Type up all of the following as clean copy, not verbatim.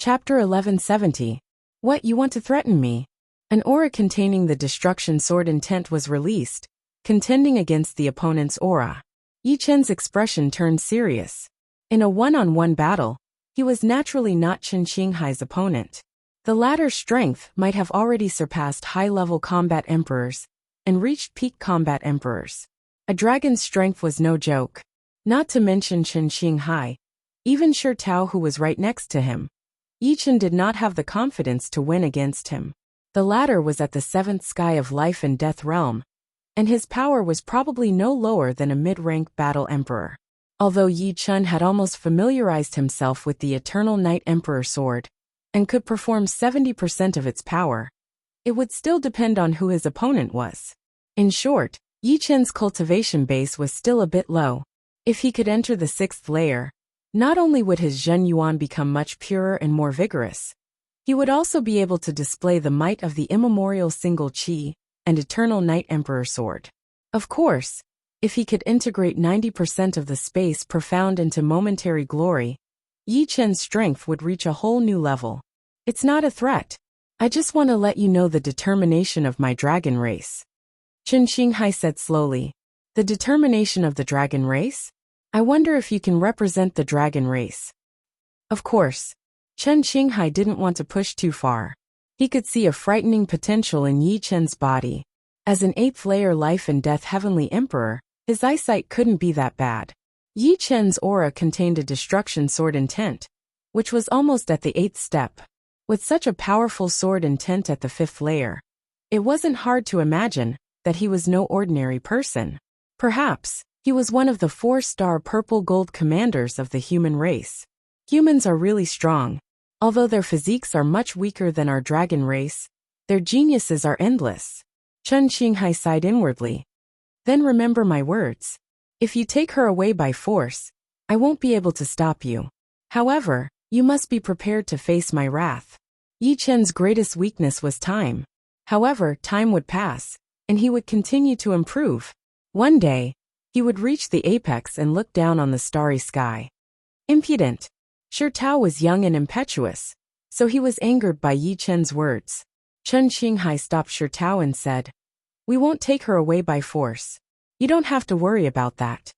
Chapter 1170. What, you want to threaten me? An aura containing the destruction sword intent was released, contending against the opponent's aura. Yi Chen's expression turned serious. In a one-on-one battle, he was naturally not Chen Qinghai's opponent. The latter's strength might have already surpassed high-level combat emperors and reached peak combat emperors. A dragon's strength was no joke. Not to mention Chen Qinghai, even Shi Tao, who was right next to him. Yi Chen did not have the confidence to win against him. The latter was at the seventh sky of life and death realm, and his power was probably no lower than a mid-rank battle emperor. Although Yi Chen had almost familiarized himself with the Eternal Night Emperor sword, and could perform 70% of its power, it would still depend on who his opponent was. In short, Yi Chen's cultivation base was still a bit low. If he could enter the sixth layer, not only would his Zhen Yuan become much purer and more vigorous, he would also be able to display the might of the immemorial single Qi and Eternal Night Emperor sword. Of course, if he could integrate 90% of the space profound into momentary glory, Yi Chen's strength would reach a whole new level. It's not a threat. I just want to let you know the determination of my dragon race. Chen Qinghai said slowly. The determination of the dragon race? I wonder if you can represent the dragon race. Of course. Chen Qinghai didn't want to push too far. He could see a frightening potential in Yi Chen's body. As an 8th layer life and death heavenly emperor, his eyesight couldn't be that bad. Yi Chen's aura contained a destruction sword intent, which was almost at the 8th step. With such a powerful sword intent at the 5th layer, it wasn't hard to imagine that he was no ordinary person. Perhaps, he was one of the 4-star purple gold commanders of the human race. Humans are really strong. Although their physiques are much weaker than our dragon race, their geniuses are endless. Chen Qinghai sighed inwardly. Then remember my words. If you take her away by force, I won't be able to stop you. However, you must be prepared to face my wrath. Yi Chen's greatest weakness was time. However, time would pass, and he would continue to improve. One day, he would reach the apex and look down on the starry sky. Impudent. Shi Tao was young and impetuous, so he was angered by Yi Chen's words. Chen Qinghai stopped Shi Tao and said, "We won't take her away by force. You don't have to worry about that."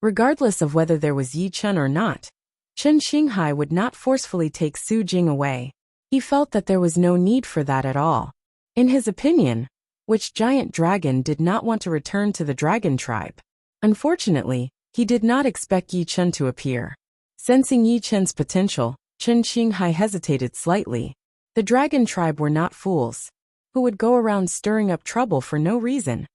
Regardless of whether there was Yi Chen or not, Chen Qinghai would not forcefully take Su Jing away. He felt that there was no need for that at all. In his opinion, which giant dragon did not want to return to the dragon tribe? Unfortunately, he did not expect Yi Chen to appear. Sensing Yi Chen's potential, Chen Qinghai hesitated slightly. The dragon tribe were not fools, who would go around stirring up trouble for no reason.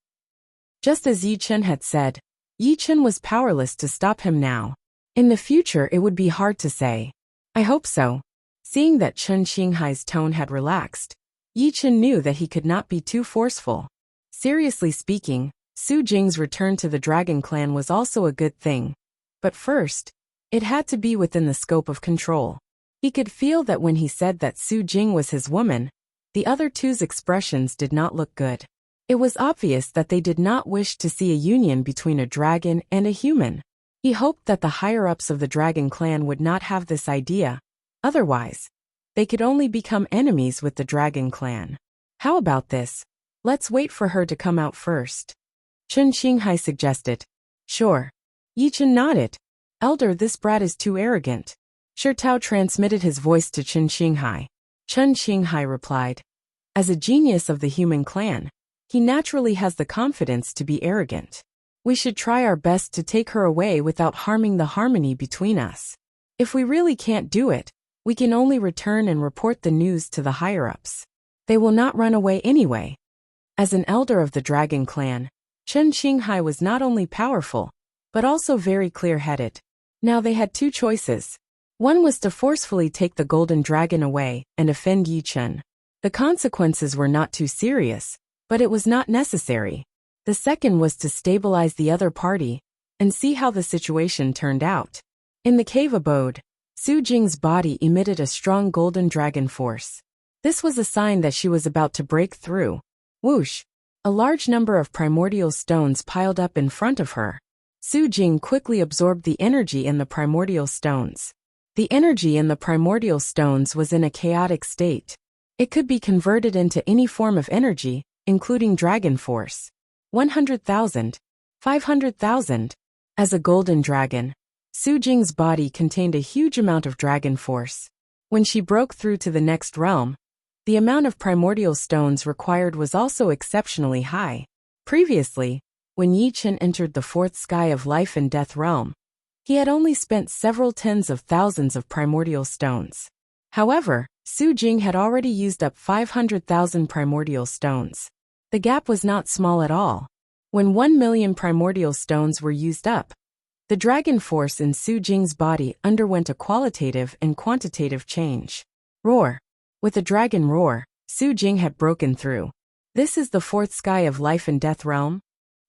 Just as Yi Chen had said, Yi Chen was powerless to stop him now. In the future it would be hard to say. I hope so. Seeing that Chen Qinghai's tone had relaxed, Yi Chen knew that he could not be too forceful. Seriously speaking, Su Jing's return to the dragon clan was also a good thing. But first, it had to be within the scope of control. He could feel that when he said that Su Jing was his woman, the other two's expressions did not look good. It was obvious that they did not wish to see a union between a dragon and a human. He hoped that the higher-ups of the dragon clan would not have this idea. Otherwise, they could only become enemies with the dragon clan. How about this? Let's wait for her to come out first. Chen Qinghai suggested. Sure. Yi Chen nodded. Elder, this brat is too arrogant. Shi Tao transmitted his voice to Chen Qinghai. Chen Qinghai replied. As a genius of the human clan, he naturally has the confidence to be arrogant. We should try our best to take her away without harming the harmony between us. If we really can't do it, we can only return and report the news to the higher-ups. They will not run away anyway. As an elder of the dragon clan, Chen Qinghai was not only powerful, but also very clear-headed. Now they had two choices. One was to forcefully take the golden dragon away and offend Yi Chen. The consequences were not too serious, but it was not necessary. The second was to stabilize the other party and see how the situation turned out. In the cave abode, Su Jing's body emitted a strong golden dragon force. This was a sign that she was about to break through. Whoosh! A large number of primordial stones piled up in front of her. Su Jing quickly absorbed the energy in the primordial stones. The energy in the primordial stones was in a chaotic state. It could be converted into any form of energy, including dragon force. 100,000. 500,000. As a golden dragon, Su Jing's body contained a huge amount of dragon force. When she broke through to the next realm, the amount of primordial stones required was also exceptionally high. Previously, when Yi Chen entered the fourth sky of life and death realm, he had only spent several tens of thousands of primordial stones. However, Su Jing had already used up 500,000 primordial stones. The gap was not small at all. When 1 million primordial stones were used up, the dragon force in Su Jing's body underwent a qualitative and quantitative change. Roar. With a dragon roar, Su Jing had broken through. This is the fourth sky of life and death realm.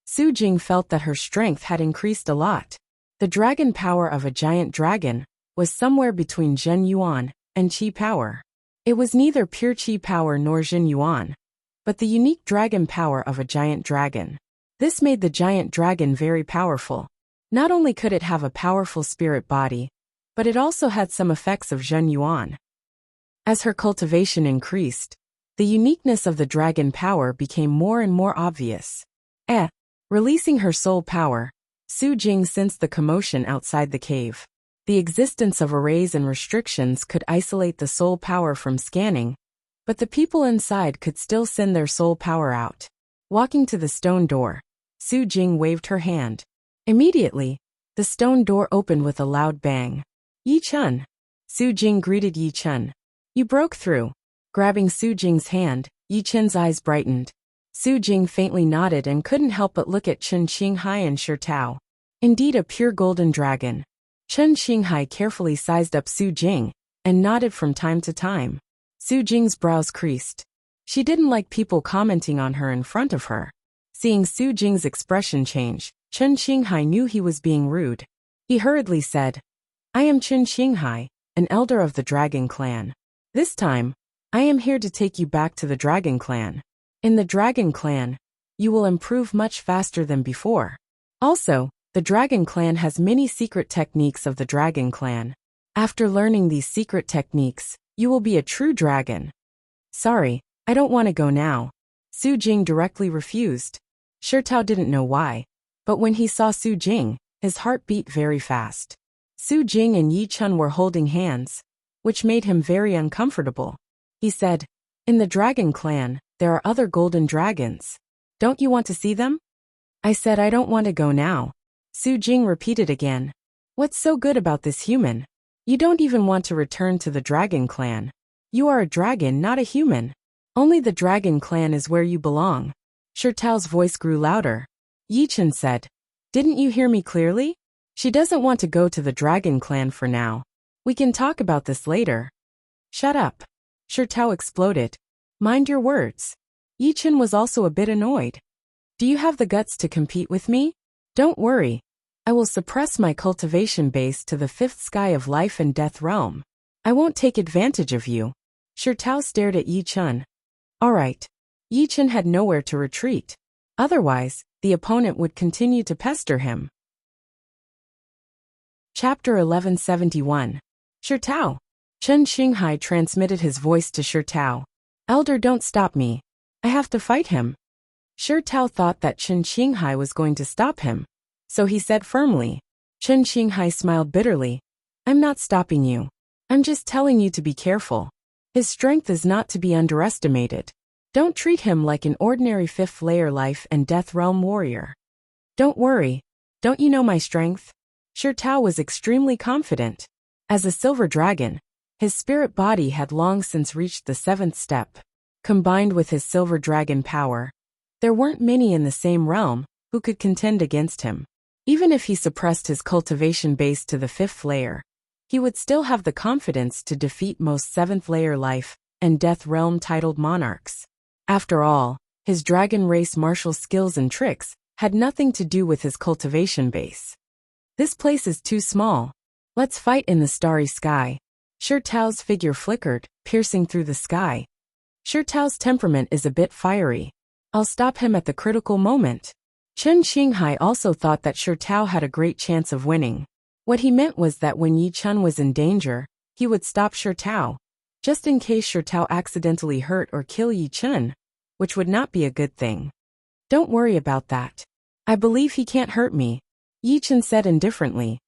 Su Jing felt that her strength had increased a lot. The dragon power of a giant dragon was somewhere between Zhen Yuan and Qi power. It was neither pure Qi power nor Zhen Yuan, but the unique dragon power of a giant dragon. This made the giant dragon very powerful. Not only could it have a powerful spirit body, but it also had some effects of Zhen Yuan. As her cultivation increased, the uniqueness of the dragon power became more and more obvious. Releasing her soul power, Su Jing sensed the commotion outside the cave. The existence of arrays and restrictions could isolate the soul power from scanning, but the people inside could still send their soul power out. Walking to the stone door, Su Jing waved her hand. Immediately, the stone door opened with a loud bang. Yi Chen. Su Jing greeted Yi Chen. You broke through. Grabbing Su Jing's hand, Yi Chen's eyes brightened. Su Jing faintly nodded and couldn't help but look at Chen Qinghai and Shi Tao. Indeed a pure golden dragon. Chen Qinghai carefully sized up Su Jing and nodded from time to time. Su Jing's brows creased. She didn't like people commenting on her in front of her. Seeing Su Jing's expression change, Chen Qinghai knew he was being rude. He hurriedly said, I am Chen Qinghai, an elder of the Dragon Clan. This time, I am here to take you back to the Dragon Clan. In the Dragon Clan, you will improve much faster than before. Also, the Dragon Clan has many secret techniques of the Dragon Clan. After learning these secret techniques, you will be a true dragon. Sorry, I don't want to go now. Su Jing directly refused. Shi Tao didn't know why, but when he saw Su Jing, his heart beat very fast. Su Jing and Yi Chen were holding hands, which made him very uncomfortable. He said, in the Dragon Clan, there are other golden dragons. Don't you want to see them? I said I don't want to go now. Su Jing repeated again. What's so good about this human? You don't even want to return to the Dragon Clan. You are a dragon, not a human. Only the Dragon Clan is where you belong. Shi Tao's voice grew louder. Yi Chen said, didn't you hear me clearly? She doesn't want to go to the Dragon Clan for now. We can talk about this later. Shut up. Shi Tao exploded. Mind your words. Yi Chen was also a bit annoyed. Do you have the guts to compete with me? Don't worry. I will suppress my cultivation base to the fifth sky of life and death realm. I won't take advantage of you. Shi Tao stared at Yi Chen. All right. Yi Chen had nowhere to retreat. Otherwise, the opponent would continue to pester him. Chapter 1171. Shi Tao. Chen Qinghai transmitted his voice to Shi Tao. Elder, don't stop me. I have to fight him. Shi Tao thought that Chen Qinghai was going to stop him, so he said firmly. Chen Qinghai smiled bitterly. I'm not stopping you. I'm just telling you to be careful. His strength is not to be underestimated. Don't treat him like an ordinary fifth layer life and death realm warrior. Don't worry. Don't you know my strength? Shi Tao was extremely confident. As a silver dragon, his spirit body had long since reached the seventh step. Combined with his silver dragon power, there weren't many in the same realm who could contend against him. Even if he suppressed his cultivation base to the fifth layer, he would still have the confidence to defeat most seventh layer life and death realm titled monarchs. After all, his dragon race martial skills and tricks had nothing to do with his cultivation base. This place is too small. Let's fight in the starry sky. Shi Tao's figure flickered, piercing through the sky. Shi Tao's temperament is a bit fiery. I'll stop him at the critical moment. Chen Qinghai also thought that Shi Tao had a great chance of winning. What he meant was that when Yi Chen was in danger, he would stop Shi Tao, just in case Shi Tao accidentally hurt or kill Yi Chen, which would not be a good thing. Don't worry about that. I believe he can't hurt me, Yi Chen said indifferently.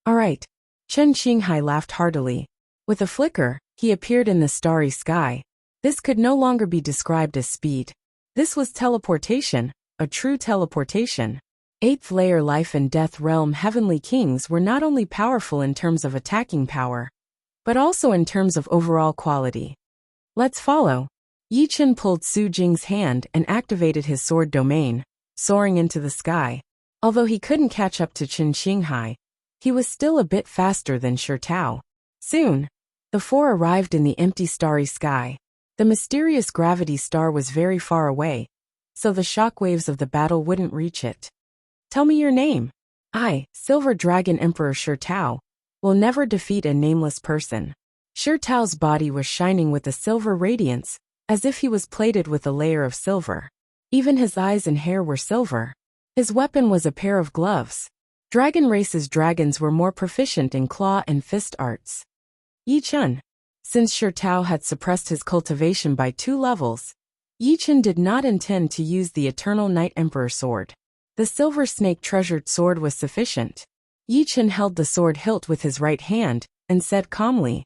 All right. Chen Qinghai laughed heartily. With a flicker, he appeared in the starry sky. This could no longer be described as speed. This was teleportation, a true teleportation. Eighth layer life and death realm heavenly kings were not only powerful in terms of attacking power, but also in terms of overall quality. Let's follow. Yi Chen pulled Su Jing's hand and activated his sword domain, soaring into the sky. Although he couldn't catch up to Chen Qinghai, he was still a bit faster than Shi Tao. Soon, the four arrived in the empty starry sky. The mysterious gravity star was very far away, so the shockwaves of the battle wouldn't reach it. Tell me your name. I, Silver Dragon Emperor Shi Tao, will never defeat a nameless person. Shi Tao's body was shining with a silver radiance, as if he was plated with a layer of silver. Even his eyes and hair were silver. His weapon was a pair of gloves. Dragon race's dragons were more proficient in claw and fist arts. Yi Chen. Since Shi Tao had suppressed his cultivation by 2 levels, Yi Chen did not intend to use the Eternal Night Emperor sword. The silver snake treasured sword was sufficient. Yi Chen held the sword hilt with his right hand and said calmly,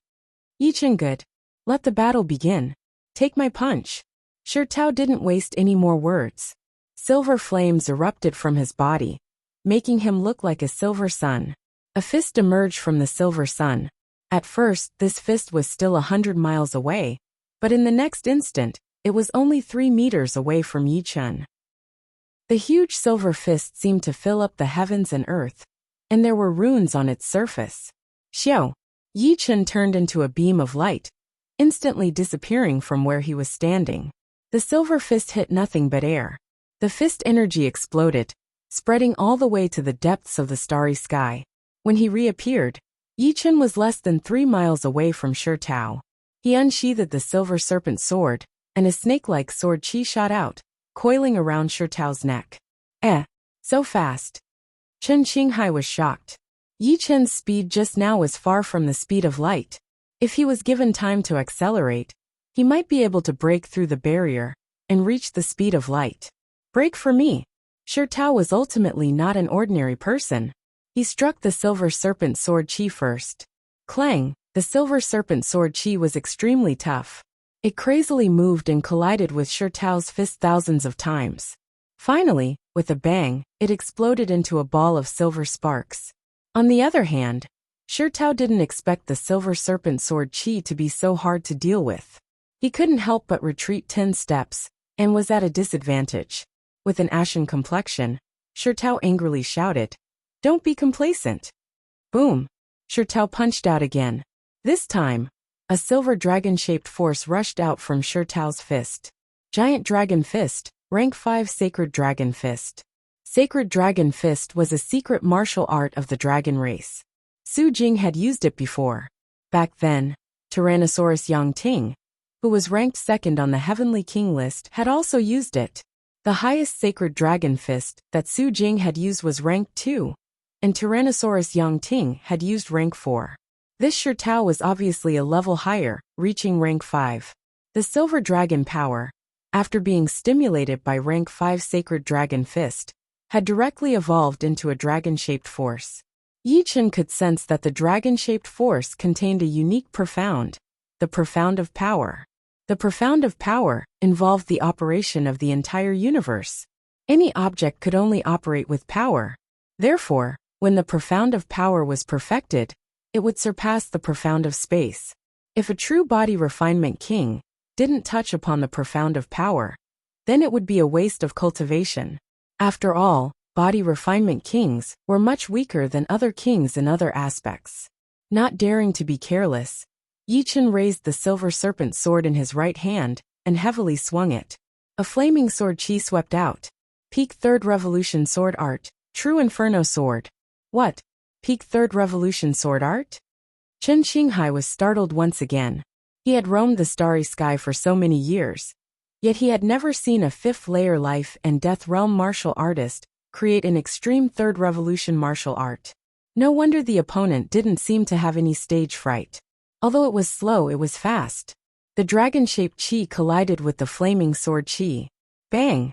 Yi Chen, good. Let the battle begin. Take my punch. Shi Tao didn't waste any more words. Silver flames erupted from his body, making him look like a silver sun. A fist emerged from the silver sun. At first, this fist was still 100 miles away, but in the next instant, it was only 3 meters away from Yi Chen. The huge silver fist seemed to fill up the heavens and earth, and there were runes on its surface. Xiao! Yi Chen turned into a beam of light, instantly disappearing from where he was standing. The silver fist hit nothing but air. The fist energy exploded, spreading all the way to the depths of the starry sky. When he reappeared, Yi Chen was less than 3 miles away from Shi Tao. He unsheathed the silver serpent sword, and a snake-like sword qi shot out, coiling around Shi Tao's neck. So fast. Chen Qinghai was shocked. Yi Chen's speed just now was far from the speed of light. If he was given time to accelerate, he might be able to break through the barrier and reach the speed of light. Break for me. Shi Tao was ultimately not an ordinary person. He struck the silver serpent sword qi first. Clang! The silver serpent sword qi was extremely tough. It crazily moved and collided with Shi Tao's fist thousands of times. Finally, with a bang, it exploded into a ball of silver sparks. On the other hand, Shi Tao didn't expect the silver serpent sword qi to be so hard to deal with. He couldn't help but retreat 10 steps, and was at a disadvantage. With an ashen complexion, Shi Tao angrily shouted, Don't be complacent. Boom! Shi Tao punched out again. This time, a silver dragon-shaped force rushed out from Shi Tao's fist. Giant Dragon Fist, Rank 5 Sacred Dragon Fist. Sacred Dragon Fist was a secret martial art of the dragon race. Su Jing had used it before. Back then, Tyrannosaurus Yangting, who was ranked 2nd on the Heavenly King list, had also used it. The highest Sacred Dragon Fist that Su Jing had used was rank 2, and Tyrannosaurus Yangting had used rank 4. This Shi Tao was obviously a level higher, reaching rank 5. The Silver Dragon power, after being stimulated by rank 5 Sacred Dragon Fist, had directly evolved into a dragon-shaped force. Yi Chen could sense that the dragon-shaped force contained a unique profound, the Profound of Power. The Profound of Power involved the operation of the entire universe. Any object could only operate with power. Therefore, when the Profound of Power was perfected, it would surpass the Profound of Space. If a true body refinement king didn't touch upon the Profound of Power, then it would be a waste of cultivation. After all, body refinement kings were much weaker than other kings in other aspects. Not daring to be careless, Yi Chen raised the silver serpent sword in his right hand and heavily swung it. A flaming sword qi swept out. Peak 3rd Revolution Sword Art, True Inferno Sword. What? Peak 3rd Revolution Sword Art? Chen Qinghai was startled once again. He had roamed the starry sky for so many years, yet he had never seen a 5th layer life and death realm martial artist create an extreme 3rd revolution martial art. No wonder the opponent didn't seem to have any stage fright. Although it was slow, it was fast. The dragon-shaped chi collided with the flaming sword chi. Bang!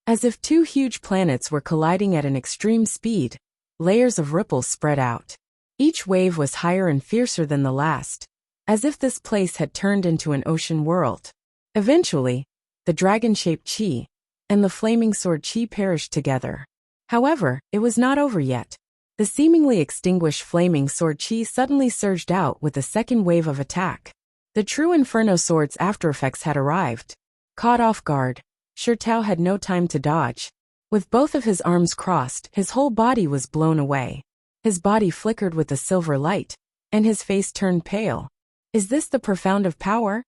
As if two huge planets were colliding at an extreme speed, layers of ripples spread out. Each wave was higher and fiercer than the last, as if this place had turned into an ocean world. Eventually, the dragon-shaped chi and the flaming sword chi perished together. However, it was not over yet. The seemingly extinguished flaming sword chi suddenly surged out with a second wave of attack. The true Inferno sword's aftereffects had arrived. Caught off guard, Shirtao had no time to dodge. With both of his arms crossed, his whole body was blown away. His body flickered with the silver light, and his face turned pale. Is this the profound of power?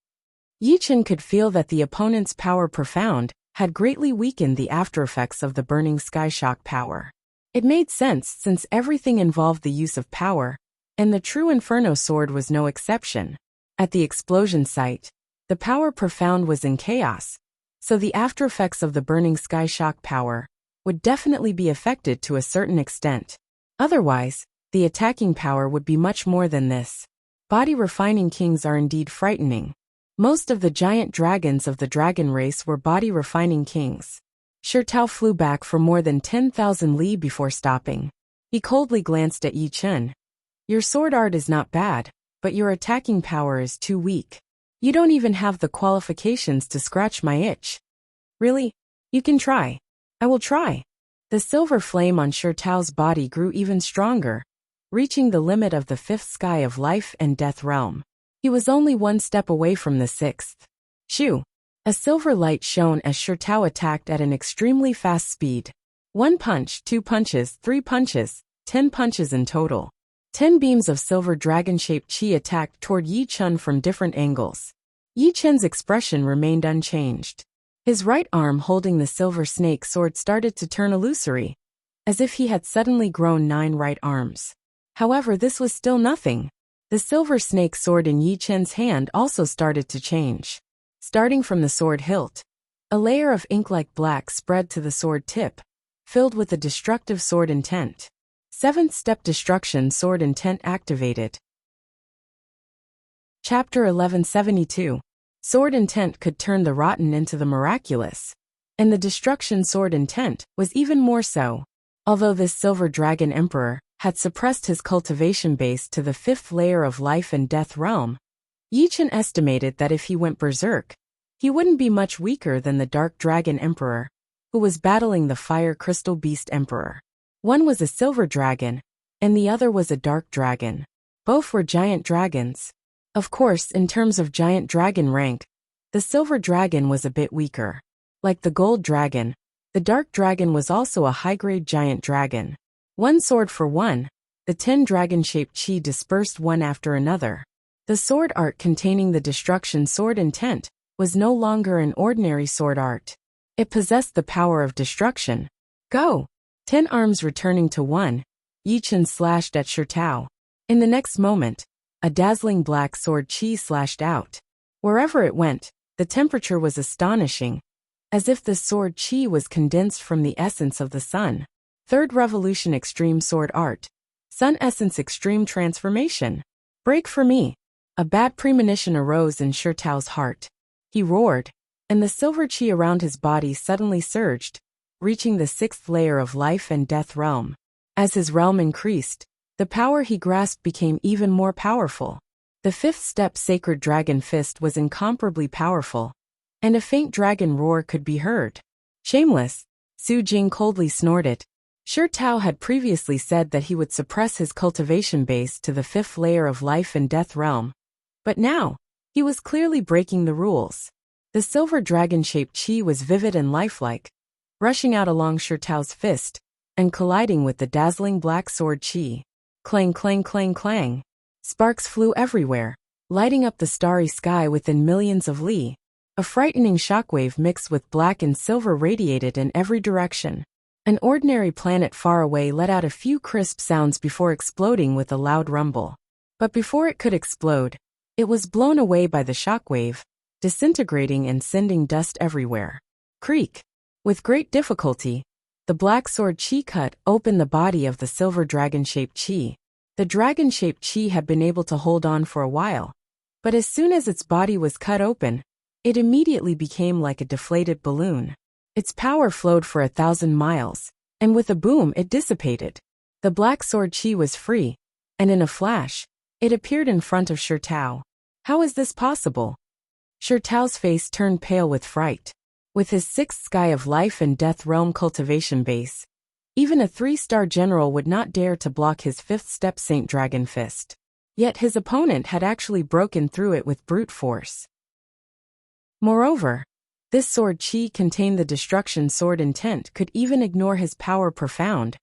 Yi Chen could feel that the opponent's power profound had greatly weakened the aftereffects of the burning sky shock power. It made sense since everything involved the use of power, and the true Inferno sword was no exception. At the explosion site, the power profound was in chaos, so the aftereffects of the burning sky shock power would definitely be affected to a certain extent. Otherwise, the attacking power would be much more than this. Body refining kings are indeed frightening. Most of the giant dragons of the dragon race were body refining kings. Shirtao flew back for more than 10,000 li before stopping. He coldly glanced at Yi Chen. Your sword art is not bad, but your attacking power is too weak. You don't even have the qualifications to scratch my itch. Really? You can try. I will try. The silver flame on Shirtao's body grew even stronger, reaching the limit of the fifth sky of life and death realm. He was only one step away from the sixth. Shoo! A silver light shone as Shirtao attacked at an extremely fast speed. 1 punch, 2 punches, 3 punches, 10 punches in total. 10 beams of silver dragon-shaped chi attacked toward Yi Chen from different angles. Yi Chen's expression remained unchanged. His right arm holding the silver snake sword started to turn illusory, as if he had suddenly grown 9 right arms. However, this was still nothing. The silver snake sword in Yi Chen's hand also started to change. Starting from the sword hilt, a layer of ink-like black spread to the sword tip, filled with the destructive sword intent. 7th step destruction sword intent activated. Chapter 1172. Sword intent could turn the rotten into the miraculous. And the destruction sword intent was even more so. Although this silver dragon emperor had suppressed his cultivation base to the 5th layer of life and death realm, Yi Chen estimated that if he went berserk, he wouldn't be much weaker than the dark dragon emperor, who was battling the fire crystal beast emperor. One was a silver dragon, and the other was a dark dragon. Both were giant dragons. Of course, in terms of giant dragon rank, the silver dragon was a bit weaker. Like the gold dragon, the dark dragon was also a high-grade giant dragon. One sword for one, the 10 dragon-shaped chi dispersed one after another. The sword art containing the destruction sword intent was no longer an ordinary sword art. It possessed the power of destruction. Go! 10 arms returning to 1, Yi Chen slashed at Shirtao. In the next moment, a dazzling black sword chi slashed out. Wherever it went, the temperature was astonishing, as if the sword chi was condensed from the essence of the sun. 3rd Revolution Extreme Sword Art. Sun Essence Extreme Transformation. Break for me. A bad premonition arose in Shirtao's heart. He roared, and the silver chi around his body suddenly surged, reaching the 6th layer of life and death realm. As his realm increased, the power he grasped became even more powerful. The 5th step Sacred Dragon Fist was incomparably powerful, and a faint dragon roar could be heard. Shameless, Su Jing coldly snorted. Shirtao had previously said that he would suppress his cultivation base to the 5th layer of life and death realm. But now, he was clearly breaking the rules. The silver dragon-shaped chi was vivid and lifelike, rushing out along Shirtao's fist, and colliding with the dazzling black sword chi. Clang, clang, clang, clang. Sparks flew everywhere, lighting up the starry sky within millions of li. A frightening shockwave mixed with black and silver radiated in every direction. An ordinary planet far away let out a few crisp sounds before exploding with a loud rumble. But before it could explode, it was blown away by the shockwave, disintegrating and sending dust everywhere. Creak! With great difficulty, The black sword Qi cut open the body of the silver dragon-shaped Qi. The dragon-shaped Qi had been able to hold on for a while, but as soon as its body was cut open, it immediately became like a deflated balloon. Its power flowed for 1,000 miles, and with a boom it dissipated. The black sword Qi was free, and in a flash, it appeared in front of Shi Tao. How is this possible? Shi Tao's face turned pale with fright. With his 6th sky of life and death realm cultivation base, even a 3-star general would not dare to block his 5th step Saint Dragon Fist. Yet his opponent had actually broken through it with brute force. Moreover, this sword Qi contained the destruction sword intent could even ignore his power profound,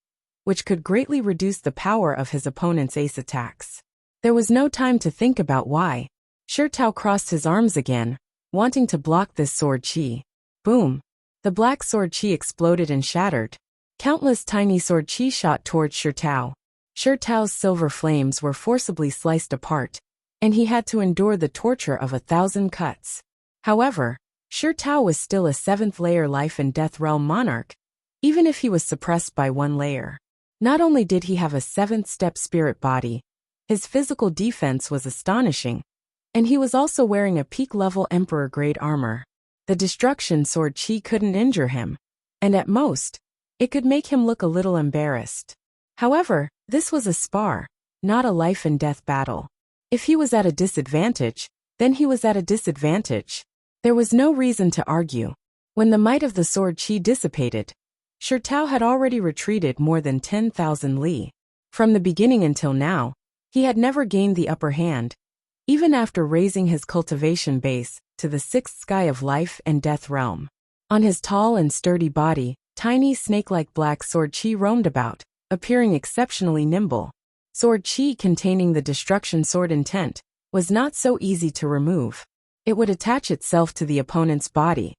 which could greatly reduce the power of his opponent's ace attacks. There was no time to think about why. Shi Tao crossed his arms again, wanting to block this sword Qi. Boom! The black sword Qi exploded and shattered. Countless tiny sword Qi shot towards Shi Tao. Shi Tao's silver flames were forcibly sliced apart, and he had to endure the torture of 1,000 cuts. However, Shi Tao was still a 7th layer life and death realm monarch, even if he was suppressed by 1 layer. Not only did he have a 7th step spirit body, his physical defense was astonishing, and he was also wearing a peak-level Emperor-grade armor. The destruction sword Qi couldn't injure him, and at most, it could make him look a little embarrassed. However, this was a spar, not a life and death battle. If he was at a disadvantage, then he was at a disadvantage. There was no reason to argue. When the might of the sword Qi dissipated, Shi Tao had already retreated more than 10,000 li. From the beginning until now, he had never gained the upper hand, even after raising his cultivation base to the 6th sky of life and death realm. On his tall and sturdy body, tiny snake-like black sword Qi roamed about, appearing exceptionally nimble. Sword Qi containing the destruction sword intent was not so easy to remove. It would attach itself to the opponent's body,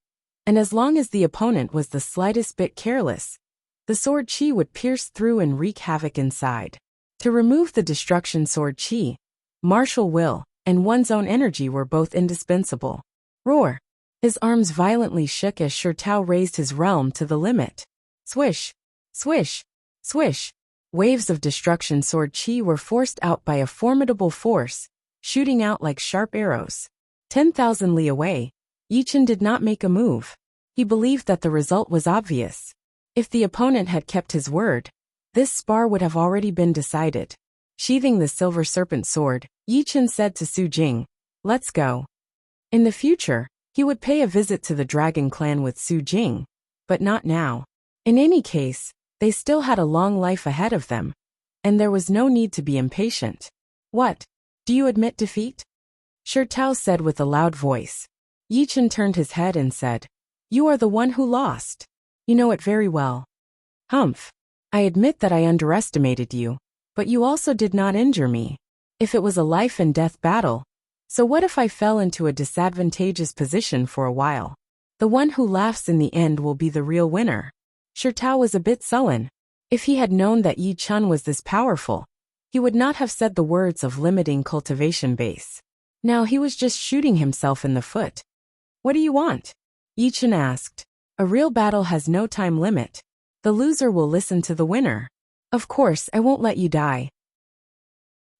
and as long as the opponent was the slightest bit careless, the sword Qi would pierce through and wreak havoc inside. To remove the destruction sword Qi, martial will and one's own energy were both indispensable. Roar! His arms violently shook as Shi Tao raised his realm to the limit. Swish! Swish! Swish! Waves of destruction sword Qi were forced out by a formidable force, shooting out like sharp arrows. 10,000 li away, Yichen did not make a move. He believed that the result was obvious. If the opponent had kept his word, this spar would have already been decided. Sheathing the silver serpent sword, Yichen said to Su Jing, "Let's go." In the future, he would pay a visit to the dragon clan with Su Jing, but not now. In any case, they still had a long life ahead of them, and there was no need to be impatient. "What? Do you admit defeat?" Shi Tao said with a loud voice. Yichen turned his head and said, "You are the one who lost. You know it very well." "Humph. I admit that I underestimated you, but you also did not injure me. If it was a life and death battle, so what if I fell into a disadvantageous position for a while? The one who laughs in the end will be the real winner." Shi Tao was a bit sullen. If he had known that Yi Chun was this powerful, he would not have said the words of limiting cultivation base. Now he was just shooting himself in the foot. "What do you want?" Yichen asked. "A real battle has no time limit. The loser will listen to the winner. Of course, I won't let you die."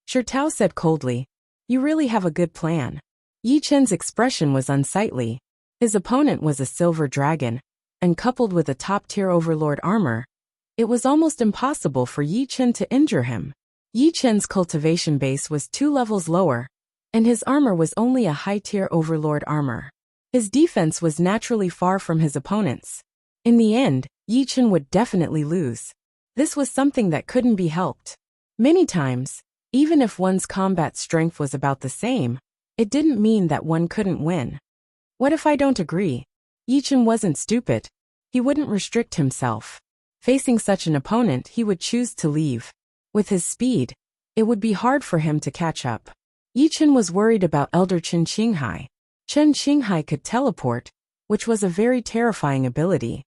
Shi Tao said coldly, "You really have a good plan." Yichen's expression was unsightly. His opponent was a silver dragon, and coupled with a top-tier overlord armor, it was almost impossible for Yichen to injure him. Yichen's cultivation base was 2 levels lower, and his armor was only a high-tier overlord armor. His defense was naturally far from his opponent's. In the end, Yichen would definitely lose. This was something that couldn't be helped. Many times, even if one's combat strength was about the same, it didn't mean that one couldn't win. What if I don't agree? Yichen wasn't stupid. He wouldn't restrict himself. Facing such an opponent, he would choose to leave. With his speed, it would be hard for him to catch up. Yichen was worried about Elder Chen Qinghai. Chen Qinghai could teleport, which was a very terrifying ability.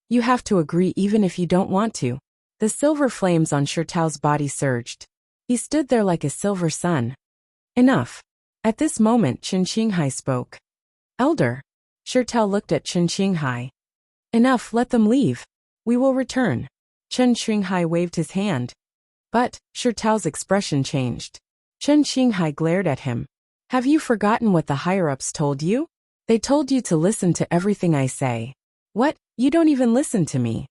You have to agree even if you don't want to. The silver flames on Shi Tao's body surged. He stood there like a silver sun. Enough. At this moment Chen Qinghai spoke. Elder. Shi Tao looked at Chen Qinghai. Enough, let them leave. We will return. Chen Qinghai waved his hand. But, Shi Tao's expression changed. Chen Qinghai glared at him. Have you forgotten what the higher-ups told you? They told you to listen to everything I say. What? You don't even listen to me.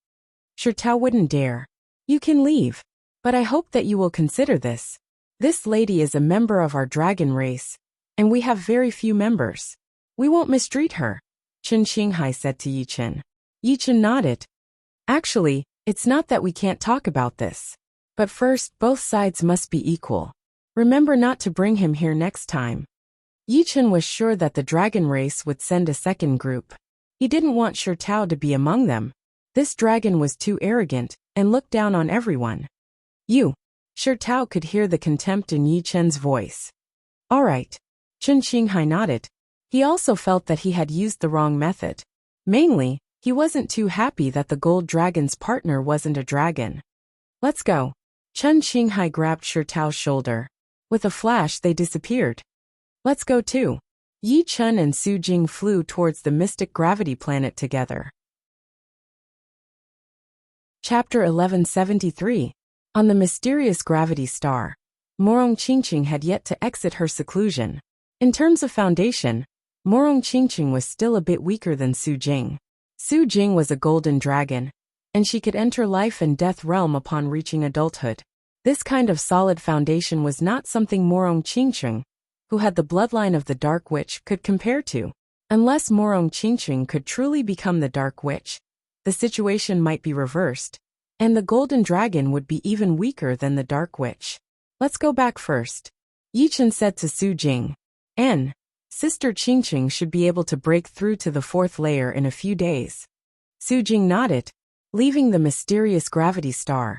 Shi Tao wouldn't dare. You can leave. But I hope that you will consider this. This lady is a member of our dragon race, and we have very few members. We won't mistreat her, Chen Qinghai said to Yi Chen. Yi Chen nodded. Actually, it's not that we can't talk about this. But first, both sides must be equal. Remember not to bring him here next time. Yi Chen was sure that the dragon race would send a second group. He didn't want Shi Tao to be among them. This dragon was too arrogant and looked down on everyone. You. Shi Tao could hear the contempt in Yi Chen's voice. All right. Chen Qinghai nodded. He also felt that he had used the wrong method. Mainly, he wasn't too happy that the gold dragon's partner wasn't a dragon. Let's go. Chen Qinghai grabbed Shi Tao's shoulder. With a flash they disappeared. Let's go too. Yi Chen and Su Jing flew towards the mystic gravity planet together. Chapter 1173. On the mysterious gravity star. Morong Qingqing had yet to exit her seclusion. In terms of foundation, Morong Qingqing was still a bit weaker than Su Jing. Su Jing was a golden dragon, and she could enter life and death realm upon reaching adulthood. This kind of solid foundation was not something Morong Qingqing, who had the bloodline of the Dark Witch, could compare to. Unless Morong Qingqing could truly become the Dark Witch, the situation might be reversed, and the golden dragon would be even weaker than the Dark Witch. Let's go back first. Yi Chen said to Su Jing. Sister Qingqing should be able to break through to the fourth layer in a few days. Su Jing nodded. Leaving the mysterious gravity star,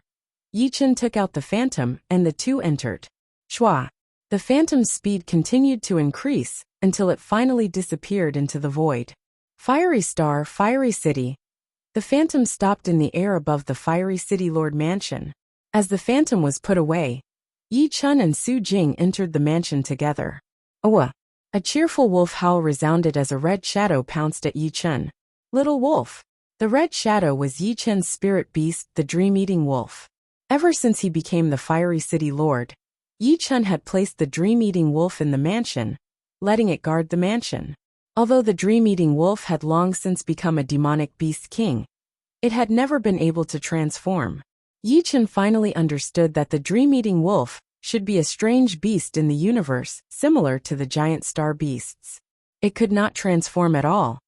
Yi Chen took out the phantom and the two entered. Shua. The phantom's speed continued to increase until it finally disappeared into the void. Fiery star, fiery city. The phantom stopped in the air above the fiery city lord mansion. As the phantom was put away, Yi Chen and Su Jing entered the mansion together. Owa! A cheerful wolf howl resounded as a red shadow pounced at Yi Chen. Little wolf. The red shadow was Yi Chen's spirit beast, the dream-eating wolf. Ever since he became the fiery city lord, Yi Chen had placed the dream-eating wolf in the mansion, letting it guard the mansion. Although the dream-eating wolf had long since become a demonic beast king, it had never been able to transform. Yi Chen finally understood that the dream-eating wolf should be a strange beast in the universe, similar to the giant star beasts. It could not transform at all,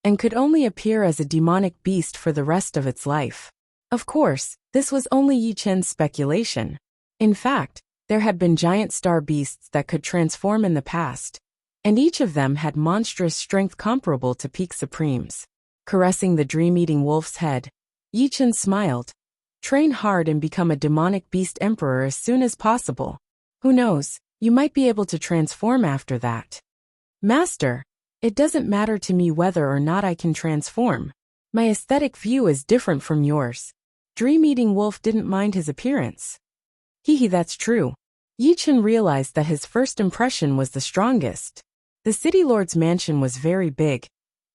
and could only appear as a demonic beast for the rest of its life. Of course, this was only Yi Chen's speculation. In fact, there had been giant star beasts that could transform in the past, and each of them had monstrous strength comparable to peak supremes. Caressing the dream-eating wolf's head, Yi Chen smiled. Train hard and become a demonic beast emperor as soon as possible. Who knows, you might be able to transform after that. Master, it doesn't matter to me whether or not I can transform. My aesthetic view is different from yours. Dream-eating wolf didn't mind his appearance. Hee, that's true. Yi Chen realized that his first impression was the strongest. The city lord's mansion was very big,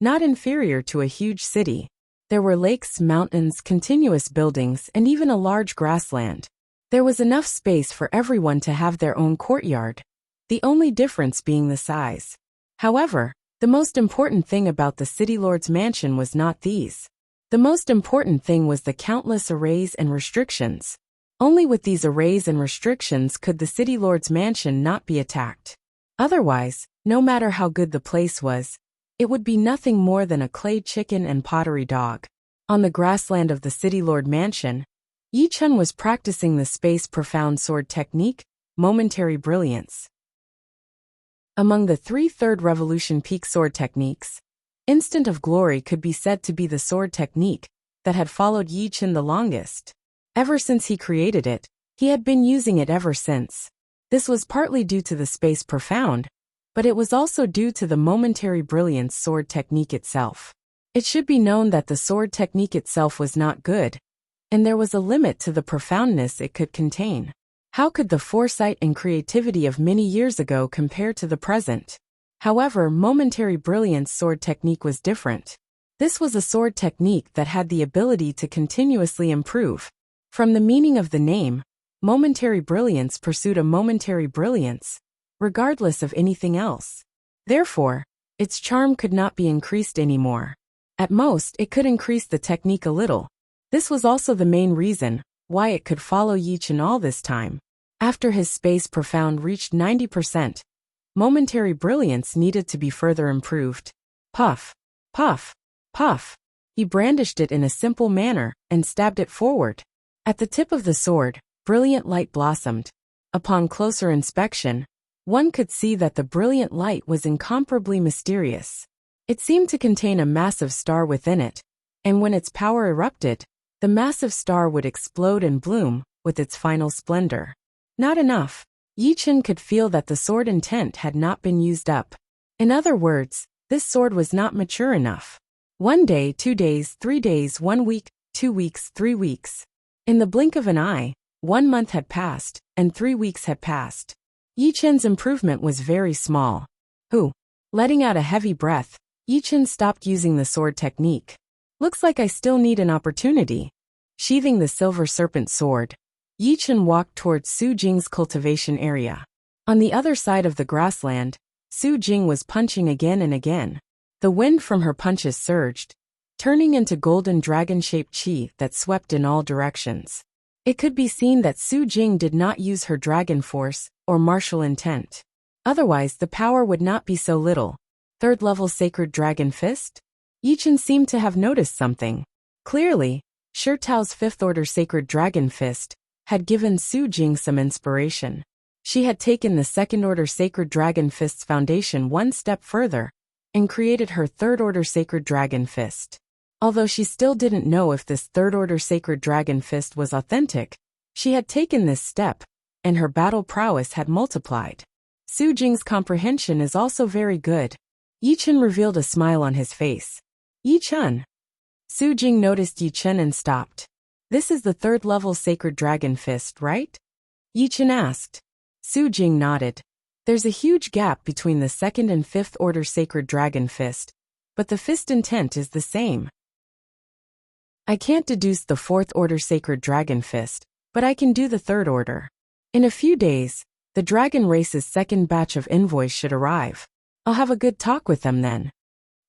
not inferior to a huge city. There were lakes, mountains, continuous buildings, and even a large grassland. There was enough space for everyone to have their own courtyard, the only difference being the size. However, the most important thing about the city lord's mansion was not these. The most important thing was the countless arrays and restrictions. Only with these arrays and restrictions could the city lord's mansion not be attacked. Otherwise, no matter how good the place was, it would be nothing more than a clay chicken and pottery dog. On the grassland of the city lord mansion, Yi Chen was practicing the space profound sword technique, momentary brilliance. Among the 3 third revolution peak sword techniques, instant of glory could be said to be the sword technique that had followed Yi Chen the longest. Ever since he created it, he had been using it ever since. This was partly due to the space profound, but it was also due to the momentary brilliance sword technique itself. It should be known that the sword technique itself was not good, and there was a limit to the profoundness it could contain. How could the foresight and creativity of many years ago compare to the present? However, momentary brilliance sword technique was different. This was a sword technique that had the ability to continuously improve. From the meaning of the name, momentary brilliance pursued a momentary brilliance, regardless of anything else. Therefore, its charm could not be increased anymore. At most, it could increase the technique a little. This was also the main reason why it could follow Yi Chen all this time. After his space profound reached 90%, momentary brilliance needed to be further improved. Puff, puff, puff. He brandished it in a simple manner and stabbed it forward. At the tip of the sword, brilliant light blossomed. Upon closer inspection, one could see that the brilliant light was incomparably mysterious. It seemed to contain a massive star within it, and when its power erupted, the massive star would explode and bloom with its final splendor. Not enough. Yi Chen could feel that the sword intent had not been used up. In other words, this sword was not mature enough. 1 day, 2 days, 3 days, 1 week, 2 weeks, 3 weeks. In the blink of an eye, 1 month had passed, and 3 weeks had passed. Yi Chen's improvement was very small. Letting out a heavy breath, Yi Chen stopped using the sword technique. Looks like I still need an opportunity. Sheathing the silver serpent sword, Yi Chen walked towards Su Jing's cultivation area. On the other side of the grassland, Su Jing was punching again and again. The wind from her punches surged, turning into golden dragon-shaped qi that swept in all directions. It could be seen that Su Jing did not use her dragon force or martial intent. Otherwise, the power would not be so little. 3rd level Sacred Dragon Fist? Yi Chen seemed to have noticed something. Clearly, Shi Tao's 5th order Sacred Dragon Fist had given Su Jing some inspiration. She had taken the 2nd order Sacred Dragon Fist's foundation one step further and created her 3rd order Sacred Dragon Fist. Although she still didn't know if this 3rd order Sacred Dragon Fist was authentic, she had taken this step, and her battle prowess had multiplied. Su Jing's comprehension is also very good. Yi Chen revealed a smile on his face. Yi Chen. Su Jing noticed Yi Chen and stopped. This is the 3rd level Sacred Dragon Fist, right? Yi Chen asked. Su Jing nodded. There's a huge gap between the 2nd and 5th order Sacred Dragon Fist, but the fist intent is the same. I can't deduce the 4th order Sacred Dragon Fist, but I can do the 3rd order. In a few days, the dragon race's 2nd batch of envoys should arrive. I'll have a good talk with them then.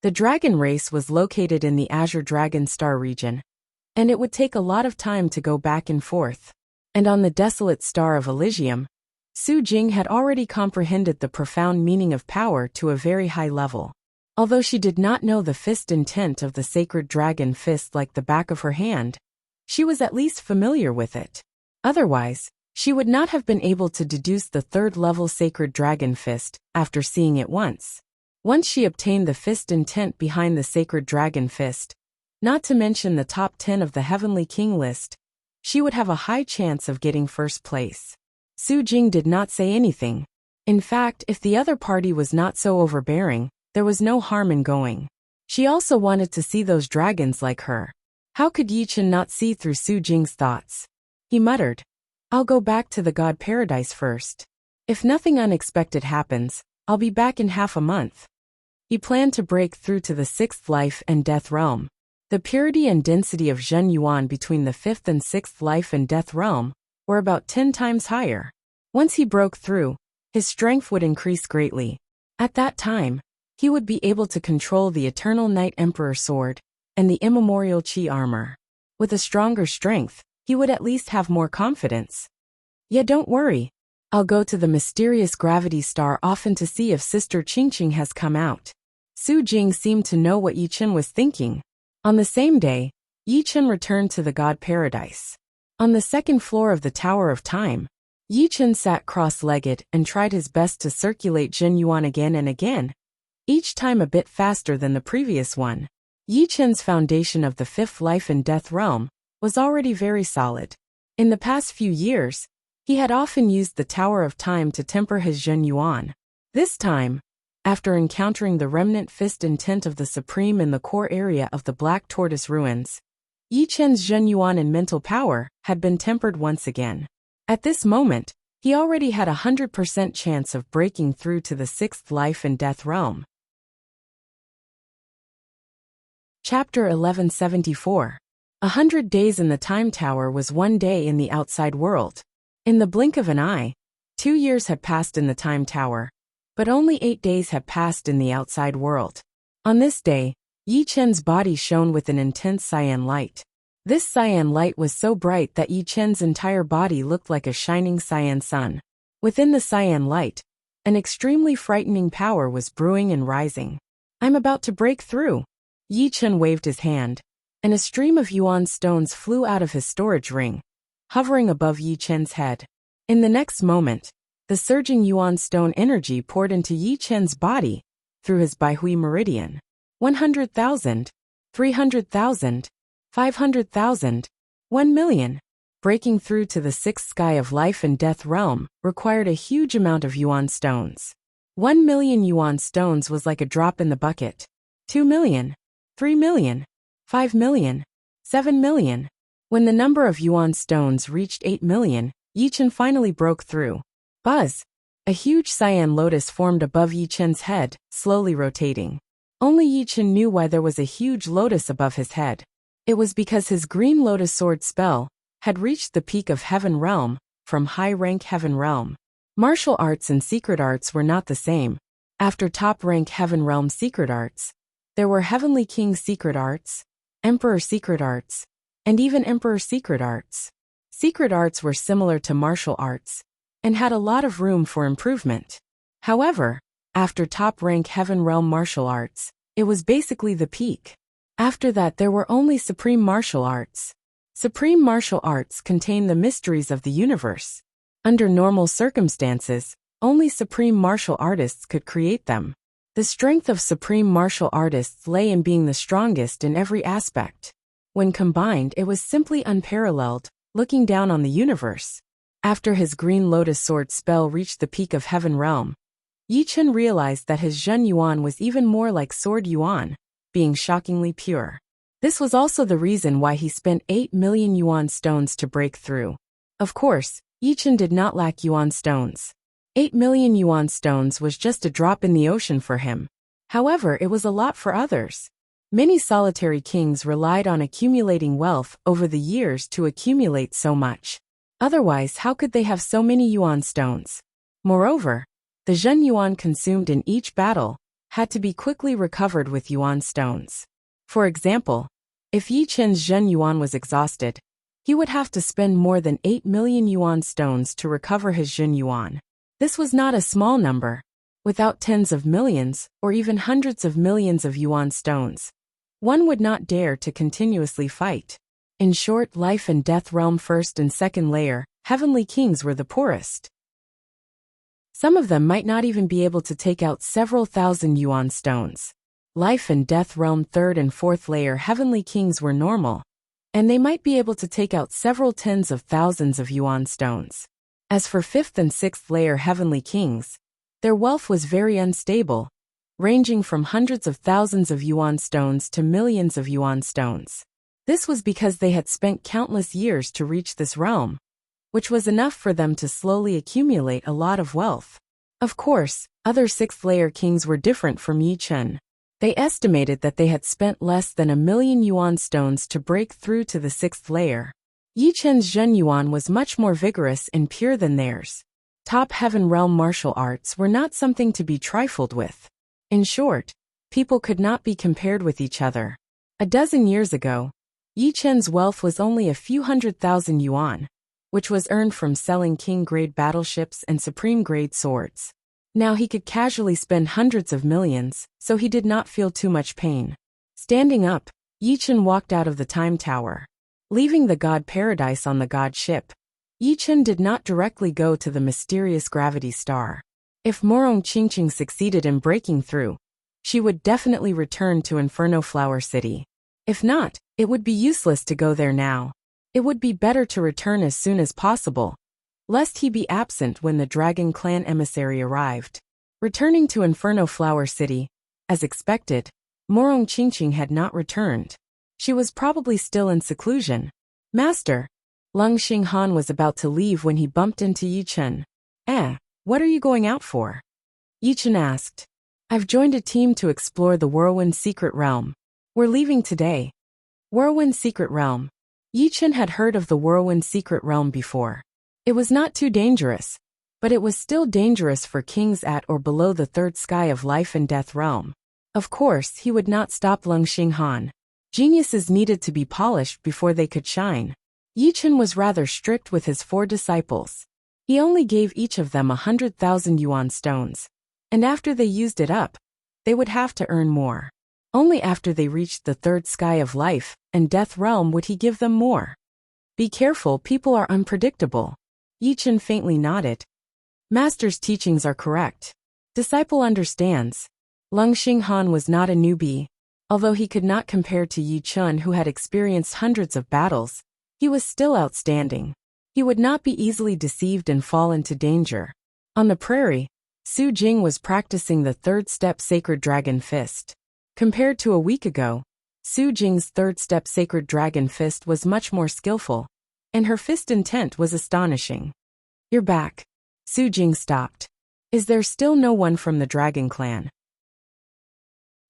The dragon race was located in the Azure Dragon Star region, and it would take a lot of time to go back and forth. And on the desolate star of Elysium, Su Jing had already comprehended the profound meaning of power to a very high level. Although she did not know the fist intent of the Sacred Dragon Fist like the back of her hand, she was at least familiar with it. Otherwise, she would not have been able to deduce the 3rd level Sacred Dragon Fist after seeing it once. Once she obtained the fist intent behind the Sacred Dragon Fist, not to mention the top 10 of the Heavenly King list, she would have a high chance of getting 1st place. Su Jing did not say anything. In fact, if the other party was not so overbearing, there was no harm in going. She also wanted to see those dragons like her. How could Yi Chen not see through Su Jing's thoughts? He muttered, I'll go back to the God Paradise first. If nothing unexpected happens, I'll be back in half a month. He planned to break through to the 6th life and death realm. The purity and density of Zhen Yuan between the 5th and 6th life and death realm were about 10 times higher. Once he broke through, his strength would increase greatly. At that time, he would be able to control the Eternal Night Emperor sword and the immemorial Qi armor. With a stronger strength, he would at least have more confidence. Yeah, don't worry. I'll go to the mysterious gravity star often to see if Sister Qingqing has come out. Su Jing seemed to know what Yi Chen was thinking. On the same day, Yi Chen returned to the God Paradise. On the 2nd floor of the Tower of Time, Yi Chen sat cross-legged and tried his best to circulate Zhen Yuan again and again, each time a bit faster than the previous one. Yi Chen's foundation of the 5th life and death realm was already very solid. In the past few years, he had often used the Tower of Time to temper his Zhen Yuan. This time, after encountering the remnant fist intent of the Supreme in the core area of the Black Tortoise Ruins, Yi Chen's Zhen Yuan and mental power had been tempered once again. At this moment, he already had a 100% chance of breaking through to the 6th life and death realm. Chapter 1174. 100 days in the Time Tower was 1 day in the outside world. In the blink of an eye, 2 years had passed in the Time Tower, but only 8 days had passed in the outside world. On this day, Yi Chen's body shone with an intense cyan light. This cyan light was so bright that Yi Chen's entire body looked like a shining cyan sun. Within the cyan light, an extremely frightening power was brewing and rising. "I'm about to break through." Yi Chen waved his hand, and a stream of yuan stones flew out of his storage ring, hovering above Yi Chen's head. In the next moment, the surging yuan stone energy poured into Yi Chen's body through his Baihui meridian. 100,000, 300,000, 500,000, 1,000,000. Breaking through to the sixth sky of life and death realm required a huge amount of yuan stones. 1,000,000 yuan stones was like a drop in the bucket. 2,000,000, 3,000,000, 5,000,000, 7,000,000. When the number of yuan stones reached 8,000,000, Yi Chen finally broke through. Buzz! A huge cyan lotus formed above Yi Chen's head, slowly rotating. Only Yi Chen knew why there was a huge lotus above his head. It was because his green lotus sword spell had reached the peak of Heaven Realm, from high-rank Heaven Realm. Martial arts and secret arts were not the same. After top-rank Heaven Realm secret arts, there were Heavenly King secret arts, Emperor secret arts, and even Emperor secret arts. Secret arts were similar to martial arts, and had a lot of room for improvement. However, after top-rank Heaven Realm martial arts, it was basically the peak. After that there were only Supreme Martial Arts. Supreme Martial Arts contain the mysteries of the universe. Under normal circumstances, only Supreme Martial Artists could create them. The strength of Supreme Martial Artists lay in being the strongest in every aspect. When combined, it was simply unparalleled, looking down on the universe. After his Green Lotus Sword spell reached the peak of Heaven Realm, Yi Chen realized that his Zhen Yuan was even more like Sword Yuan, being shockingly pure. This was also the reason why he spent 8,000,000 yuan stones to break through. Of course, Yi Chen did not lack yuan stones. 8,000,000 yuan stones was just a drop in the ocean for him. However, it was a lot for others. Many solitary kings relied on accumulating wealth over the years to accumulate so much. Otherwise, how could they have so many yuan stones? Moreover, the Zhen Yuan consumed in each battle had to be quickly recovered with yuan stones. For example, if Yi Chen's Zhen Yuan was exhausted, he would have to spend more than 8,000,000 yuan stones to recover his Zhen Yuan. This was not a small number. Without tens of millions, or even hundreds of millions of yuan stones, one would not dare to continuously fight. In short, life and death realm first and second layer, heavenly kings were the poorest. Some of them might not even be able to take out several thousand yuan stones. Life and death realm third and fourth layer heavenly kings were normal, and they might be able to take out several tens of thousands of yuan stones. As for fifth and sixth layer heavenly kings, their wealth was very unstable, ranging from hundreds of thousands of yuan stones to millions of yuan stones. This was because they had spent countless years to reach this realm, which was enough for them to slowly accumulate a lot of wealth. Of course, other sixth-layer kings were different from Yi Chen. They estimated that they had spent less than 1,000,000 yuan stones to break through to the sixth layer. Yi Chen's Zhen Yuan was much more vigorous and pure than theirs. Top Heaven Realm martial arts were not something to be trifled with. In short, people could not be compared with each other. A dozen years ago, Yi Chen's wealth was only a few 100,000 yuan, which was earned from selling king-grade battleships and supreme-grade swords. Now he could casually spend hundreds of millions, so he did not feel too much pain. Standing up, Yi Chen walked out of the Time Tower. Leaving the God Paradise on the God ship, Yi Chen did not directly go to the mysterious gravity star. If Morong Qingqing succeeded in breaking through, she would definitely return to Inferno Flower City. If not, it would be useless to go there now. It would be better to return as soon as possible, lest he be absent when the Dragon Clan emissary arrived. Returning to Inferno Flower City, as expected, Morong Qingqing had not returned. She was probably still in seclusion. Master, Lung Xinghan was about to leave when he bumped into Yi Chen. What are you going out for? Yi Chen asked. I've joined a team to explore the Whirlwind Secret Realm. We're leaving today. Whirlwind Secret Realm. Yi Chen had heard of the Whirlwind Secret Realm before. It was not too dangerous, but it was still dangerous for kings at or below the third sky of life and death realm. Of course, he would not stop Lung Xinghan. Geniuses needed to be polished before they could shine. Yi Chen was rather strict with his 4 disciples. He only gave each of them 100,000 yuan stones. And after they used it up, they would have to earn more. Only after they reached the third sky of life and death realm would he give them more. Be careful, people are unpredictable. Yi Chen faintly nodded. Master's teachings are correct. Disciple understands. Lung Xinghan was not a newbie. Although he could not compare to Yi Chen, who had experienced hundreds of battles, he was still outstanding. He would not be easily deceived and fall into danger. On the prairie, Su Jing was practicing the third step Sacred Dragon Fist. Compared to a week ago, Su Jing's third step Sacred Dragon Fist was much more skillful, and her fist intent was astonishing. You're back. Su Jing stopped. Is there still no one from the Dragon Clan?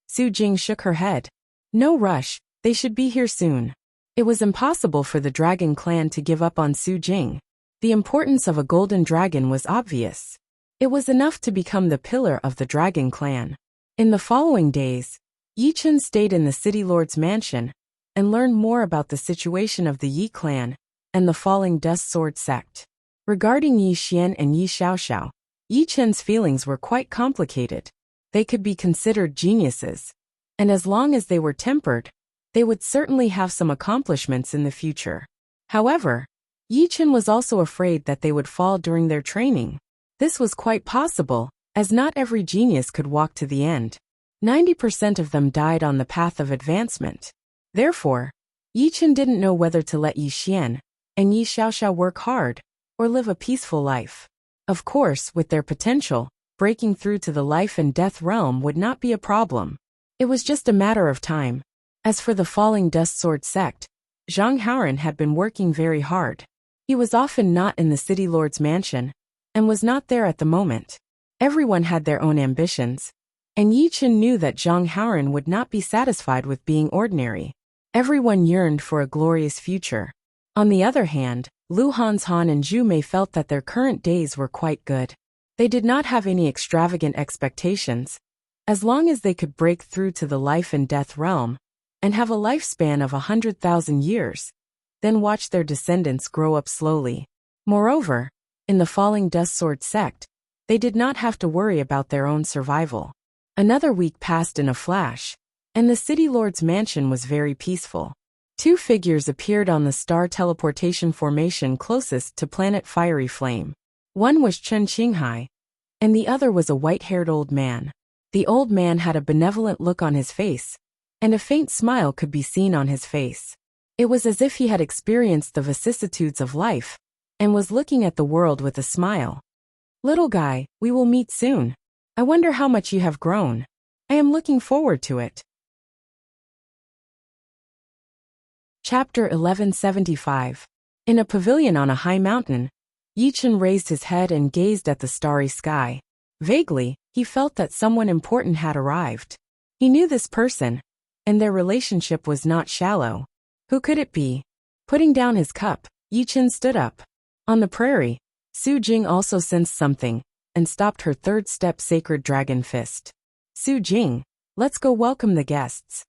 Su Jing shook her head. No rush, they should be here soon. It was impossible for the Dragon Clan to give up on Su Jing. The importance of a golden dragon was obvious. It was enough to become the pillar of the Dragon Clan. In the following days, Yi Chen stayed in the City Lord's mansion and learned more about the situation of the Yi clan and the Falling Dust Sword sect. Regarding Yi Xian and Yi Xiaoxiao, Yi Chen's feelings were quite complicated. They could be considered geniuses, and as long as they were tempered, they would certainly have some accomplishments in the future. However, Yi Chen was also afraid that they would fall during their training. This was quite possible, as not every genius could walk to the end. 90% of them died on the path of advancement. Therefore, Yi Chen didn't know whether to let Yi Xian and Yi Xiaoxiao work hard or live a peaceful life. Of course, with their potential, breaking through to the life and death realm would not be a problem. It was just a matter of time. As for the Falling Dust Sword sect, Zhang Haoran had been working very hard. He was often not in the City Lord's mansion, and was not there at the moment. Everyone had their own ambitions, and Yi Chen knew that Zhang Haoran would not be satisfied with being ordinary. Everyone yearned for a glorious future. On the other hand, Lu Hanshan and Zhu Mei felt that their current days were quite good. They did not have any extravagant expectations, as long as they could break through to the life and death realm, and have a lifespan of 100,000 years, then watch their descendants grow up slowly. Moreover, in the Falling Dust Sword sect, they did not have to worry about their own survival. Another week passed in a flash, and the City Lord's mansion was very peaceful. 2 figures appeared on the star teleportation formation closest to planet Fiery Flame. One was Chen Qinghai, and the other was a white-haired old man. The old man had a benevolent look on his face, and a faint smile could be seen on his face. It was as if he had experienced the vicissitudes of life, and was looking at the world with a smile. Little guy, we will meet soon. I wonder how much you have grown. I am looking forward to it. Chapter 1175. In a pavilion on a high mountain, Yi Chen raised his head and gazed at the starry sky. Vaguely, he felt that someone important had arrived. He knew this person, and their relationship was not shallow. Who could it be? Putting down his cup, Yi Chen stood up. On the prairie, Su Jing also sensed something, and stopped her third step Sacred Dragon Fist. Su Jing, let's go welcome the guests.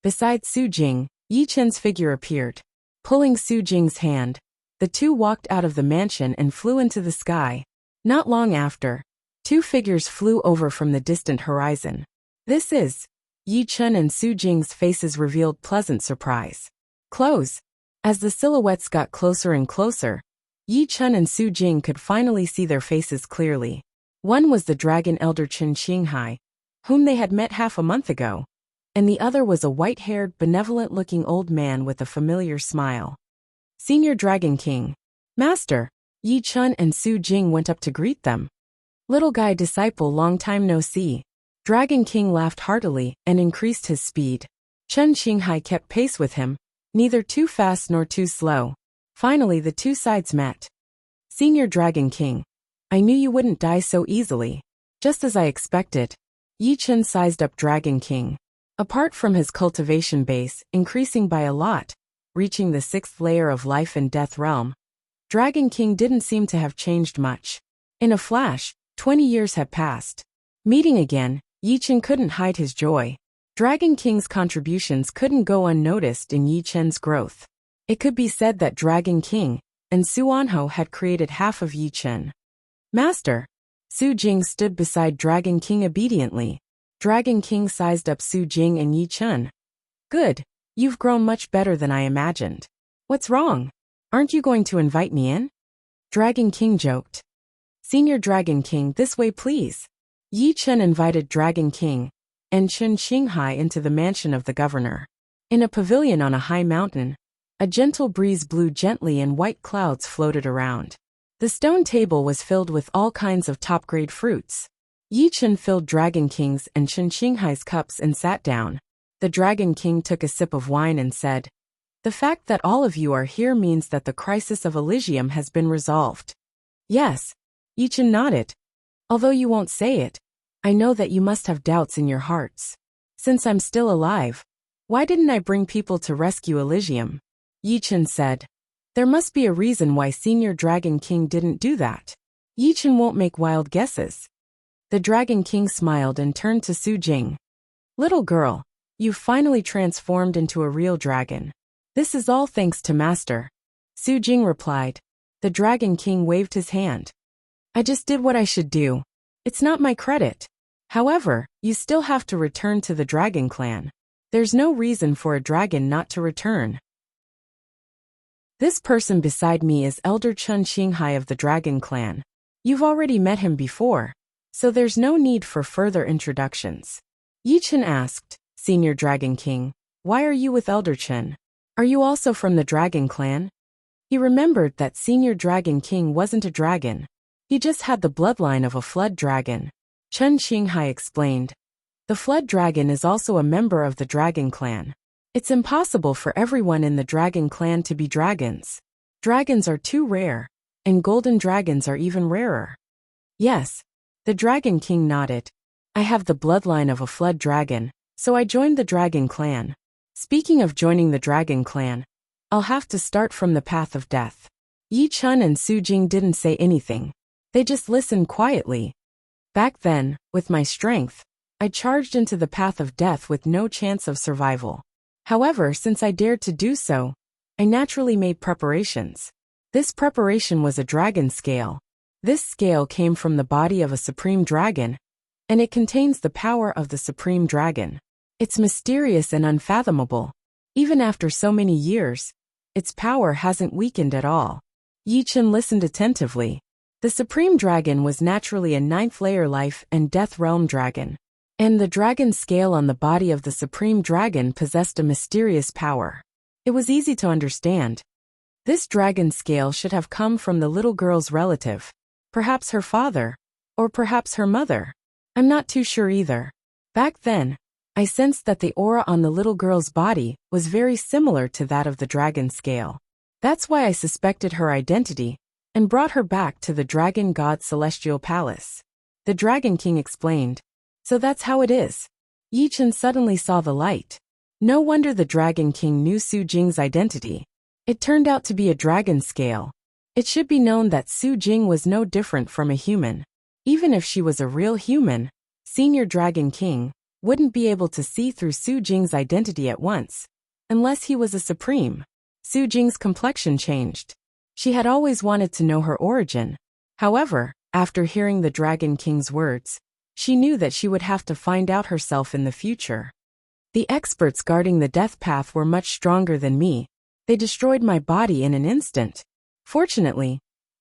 Beside Su Jing, Yi Chen's figure appeared. Pulling Su Jing's hand, the two walked out of the mansion and flew into the sky. Not long after, 2 figures flew over from the distant horizon. This is Yi Chen, and Su Jing's faces revealed pleasant surprise. Close. As the silhouettes got closer and closer, Yi Chen and Su Jing could finally see their faces clearly. One was the dragon elder Chen Qinghai, whom they had met half a month ago, and the other was a white-haired, benevolent-looking old man with a familiar smile. Senior Dragon King. Master. Yi Chen and Su Jing went up to greet them. Little guy disciple, long time no see. Dragon King laughed heartily and increased his speed. Chen Qinghai kept pace with him, neither too fast nor too slow. Finally the 2 sides met. Senior Dragon King. I knew you wouldn't die so easily. Just as I expected. Yi Chen sized up Dragon King. Apart from his cultivation base increasing by a lot, reaching the 6th layer of life and death realm, Dragon King didn't seem to have changed much. In a flash, 20 years had passed. Meeting again, Yi Chen couldn't hide his joy. Dragon King's contributions couldn't go unnoticed in Yi Chen's growth. It could be said that Dragon King and Su Anho had created half of Yi Chen. Master! Su Jing stood beside Dragon King obediently. Dragon King sized up Su Jing and Yi Chen. Good, you've grown much better than I imagined. What's wrong? Aren't you going to invite me in? Dragon King joked. Senior Dragon King, this way please. Yi Chen invited Dragon King and Chen Qinghai into the mansion of the governor. In a pavilion on a high mountain, a gentle breeze blew gently and white clouds floated around. The stone table was filled with all kinds of top-grade fruits. Yi Chen filled Dragon King's and Chen Qinghai's cups and sat down. The Dragon King took a sip of wine and said, "The fact that all of you are here means that the crisis of Elysium has been resolved." Yes, Yi Chen nodded. Although you won't say it, I know that you must have doubts in your hearts. Since I'm still alive, why didn't I bring people to rescue Elysium? Yi Chen said. There must be a reason why Senior Dragon King didn't do that. Yi Chen won't make wild guesses. The Dragon King smiled and turned to Su Jing. Little girl, you've finally transformed into a real dragon. This is all thanks to Master. Su Jing replied. The Dragon King waved his hand. I just did what I should do. It's not my credit. However, you still have to return to the Dragon Clan. There's no reason for a dragon not to return. This person beside me is Elder Chen Qinghai of the Dragon Clan. You've already met him before, so there's no need for further introductions. Yi Chen asked, Senior Dragon King, why are you with Elder Chen? Are you also from the Dragon Clan? He remembered that Senior Dragon King wasn't a dragon. He just had the bloodline of a flood dragon. Chen Qinghai explained. The flood dragon is also a member of the Dragon Clan. It's impossible for everyone in the Dragon Clan to be dragons. Dragons are too rare, and golden dragons are even rarer. Yes, the Dragon King nodded. I have the bloodline of a flood dragon, so I joined the Dragon Clan. Speaking of joining the Dragon Clan, I'll have to start from the path of death. Yi Chen and Su Jing didn't say anything. They just listened quietly. Back then, with my strength, I charged into the path of death with no chance of survival. However, since I dared to do so, I naturally made preparations. This preparation was a dragon scale. This scale came from the body of a supreme dragon, and it contains the power of the supreme dragon. It's mysterious and unfathomable. Even after so many years, its power hasn't weakened at all. Yi Chen listened attentively. The supreme dragon was naturally a 9th layer life and death realm dragon. And the dragon scale on the body of the supreme dragon possessed a mysterious power. It was easy to understand. This dragon scale should have come from the little girl's relative. Perhaps her father, or perhaps her mother. I'm not too sure either. Back then, I sensed that the aura on the little girl's body was very similar to that of the dragon scale. That's why I suspected her identity and brought her back to the dragon god's celestial palace. The Dragon King explained. So that's how it is. Yi Chen suddenly saw the light. No wonder the Dragon King knew Su Jing's identity. It turned out to be a dragon scale. It should be known that Su Jing was no different from a human. Even if she was a real human, Senior Dragon King wouldn't be able to see through Su Jing's identity at once, unless he was a supreme. Su Jing's complexion changed. She had always wanted to know her origin. However, after hearing the Dragon King's words, she knew that she would have to find out herself in the future. The experts guarding the death path were much stronger than me. They destroyed my body in an instant. Fortunately,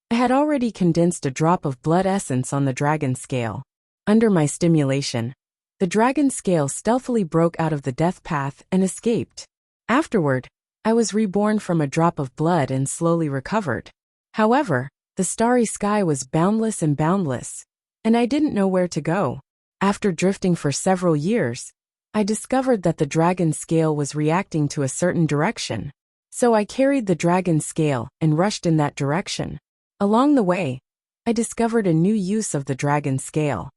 I had already condensed a drop of blood essence on the dragon scale. Under my stimulation, the dragon scale stealthily broke out of the death path and escaped. Afterward, I was reborn from a drop of blood and slowly recovered. However, the starry sky was boundless and boundless, and I didn't know where to go. After drifting for several years, I discovered that the dragon scale was reacting to a certain direction. So I carried the dragon scale and rushed in that direction. Along the way, I discovered a new use of the dragon scale.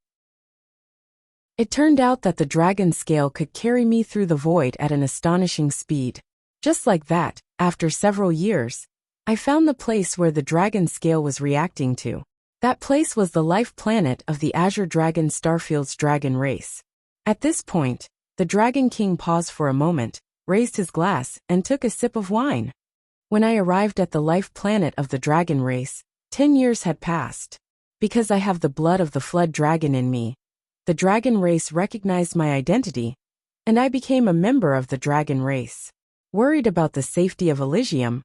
It turned out that the dragon scale could carry me through the void at an astonishing speed. Just like that, after several years, I found the place where the dragon scale was reacting to. That place was the life planet of the Azure Dragon Starfield's dragon race. At this point, the Dragon King paused for a moment, raised his glass, and took a sip of wine. When I arrived at the life planet of the dragon race, 10 years had passed. Because I have the blood of the flood dragon in me, the dragon race recognized my identity, and I became a member of the dragon race. Worried about the safety of Elysium,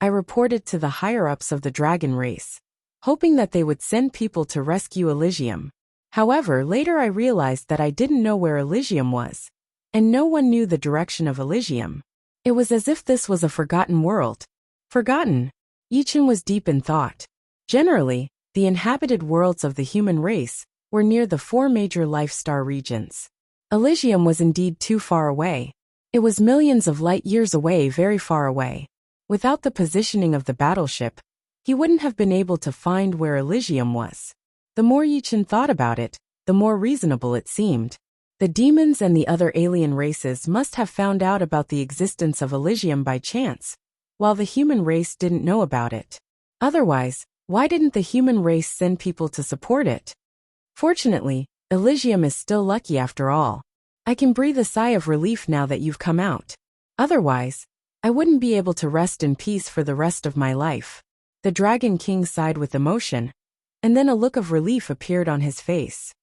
I reported to the higher-ups of the dragon race, hoping that they would send people to rescue Elysium. However, later I realized that I didn't know where Elysium was, and no one knew the direction of Elysium. It was as if this was a forgotten world. Forgotten? Yichen was deep in thought. Generally, the inhabited worlds of the human race were near the 4 major life star regions. Elysium was indeed too far away. It was millions of light years away, very far away. Without the positioning of the battleship, he wouldn't have been able to find where Elysium was. The more Yichen thought about it, the more reasonable it seemed. The demons and the other alien races must have found out about the existence of Elysium by chance, while the human race didn't know about it. Otherwise, why didn't the human race send people to support it? Fortunately, Elysium is still lucky after all. I can breathe a sigh of relief now that you've come out. Otherwise, I wouldn't be able to rest in peace for the rest of my life. The Dragon King sighed with emotion, and then a look of relief appeared on his face.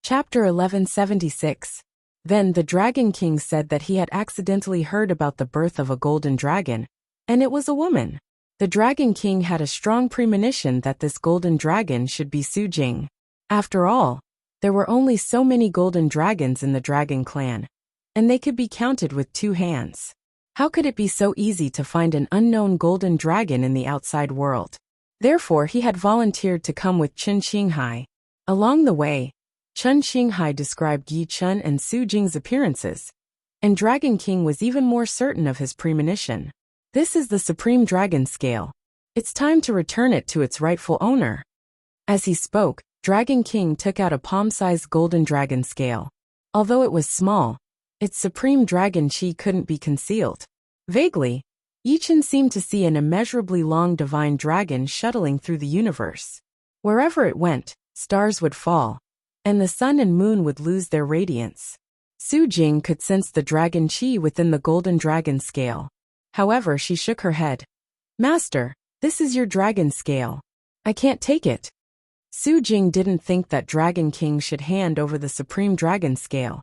Chapter 1176. Then the Dragon King said that he had accidentally heard about the birth of a golden dragon, and it was a woman. The Dragon King had a strong premonition that this golden dragon should be Su Jing. After all, there were only so many golden dragons in the dragon clan, and they could be counted with 2 hands. How could it be so easy to find an unknown golden dragon in the outside world? Therefore he had volunteered to come with Chen Qinghai. Along the way, Chen Qinghai described Yi Chen and Su Jing's appearances, and Dragon King was even more certain of his premonition. This is the Supreme Dragon Scale. It's time to return it to its rightful owner. As he spoke, Dragon King took out a palm-sized golden dragon scale. Although it was small, its supreme dragon chi couldn't be concealed. Vaguely, Yichen seemed to see an immeasurably long divine dragon shuttling through the universe. Wherever it went, stars would fall, and the sun and moon would lose their radiance. Su Jing could sense the dragon chi within the golden dragon scale. However, she shook her head. "Master, this is your dragon scale. I can't take it." Su Jing didn't think that Dragon King should hand over the supreme dragon scale,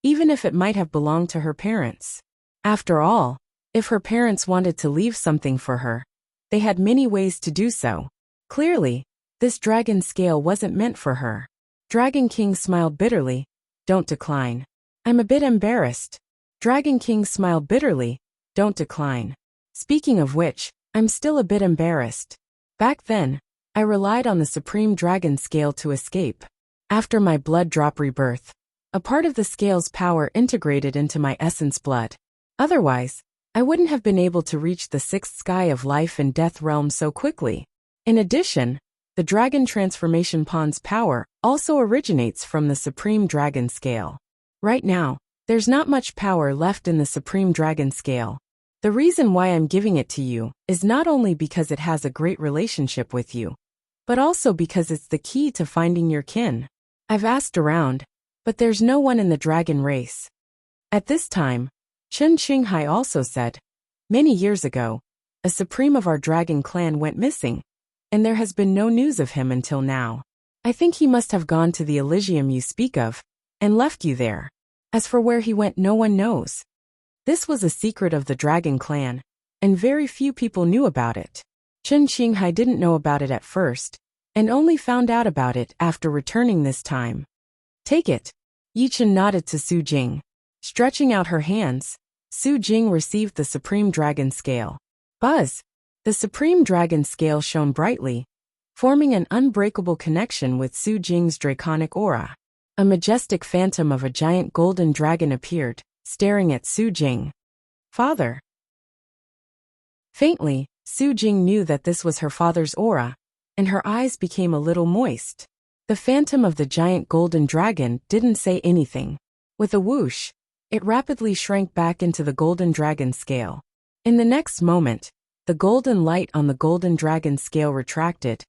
even if it might have belonged to her parents. After all, if her parents wanted to leave something for her, they had many ways to do so. Clearly, this dragon scale wasn't meant for her. Dragon King smiled bitterly. "Don't decline. I'm a bit embarrassed." Dragon King smiled bitterly. "Don't decline. Speaking of which, I'm still a bit embarrassed. Back then, I relied on the Supreme Dragon Scale to escape. After my blood drop rebirth, a part of the scale's power integrated into my essence blood. Otherwise, I wouldn't have been able to reach the 6th sky of life and death realm so quickly. In addition, the Dragon Transformation Pawn's power also originates from the Supreme Dragon Scale. Right now, there's not much power left in the Supreme Dragon Scale. The reason why I'm giving it to you is not only because it has a great relationship with you, but also because it's the key to finding your kin. I've asked around, but there's no one in the dragon race." At this time, Chen Qinghai also said, "Many years ago, a supreme of our dragon clan went missing, and there has been no news of him until now. I think he must have gone to the Elysium you speak of, and left you there. As for where he went, no one knows." This was a secret of the dragon clan, and very few people knew about it. Chen Qinghai didn't know about it at first, and only found out about it after returning this time. "Take it." Yichen nodded to Su Jing. Stretching out her hands, Su Jing received the Supreme Dragon Scale. Buzz! The Supreme Dragon Scale shone brightly, forming an unbreakable connection with Su Jing's draconic aura. A majestic phantom of a giant golden dragon appeared, staring at Su Jing. "Father." Faintly, Su Jing knew that this was her father's aura, and her eyes became a little moist. The phantom of the giant golden dragon didn't say anything. With a whoosh, it rapidly shrank back into the golden dragon scale. In the next moment, the golden light on the golden dragon scale retracted,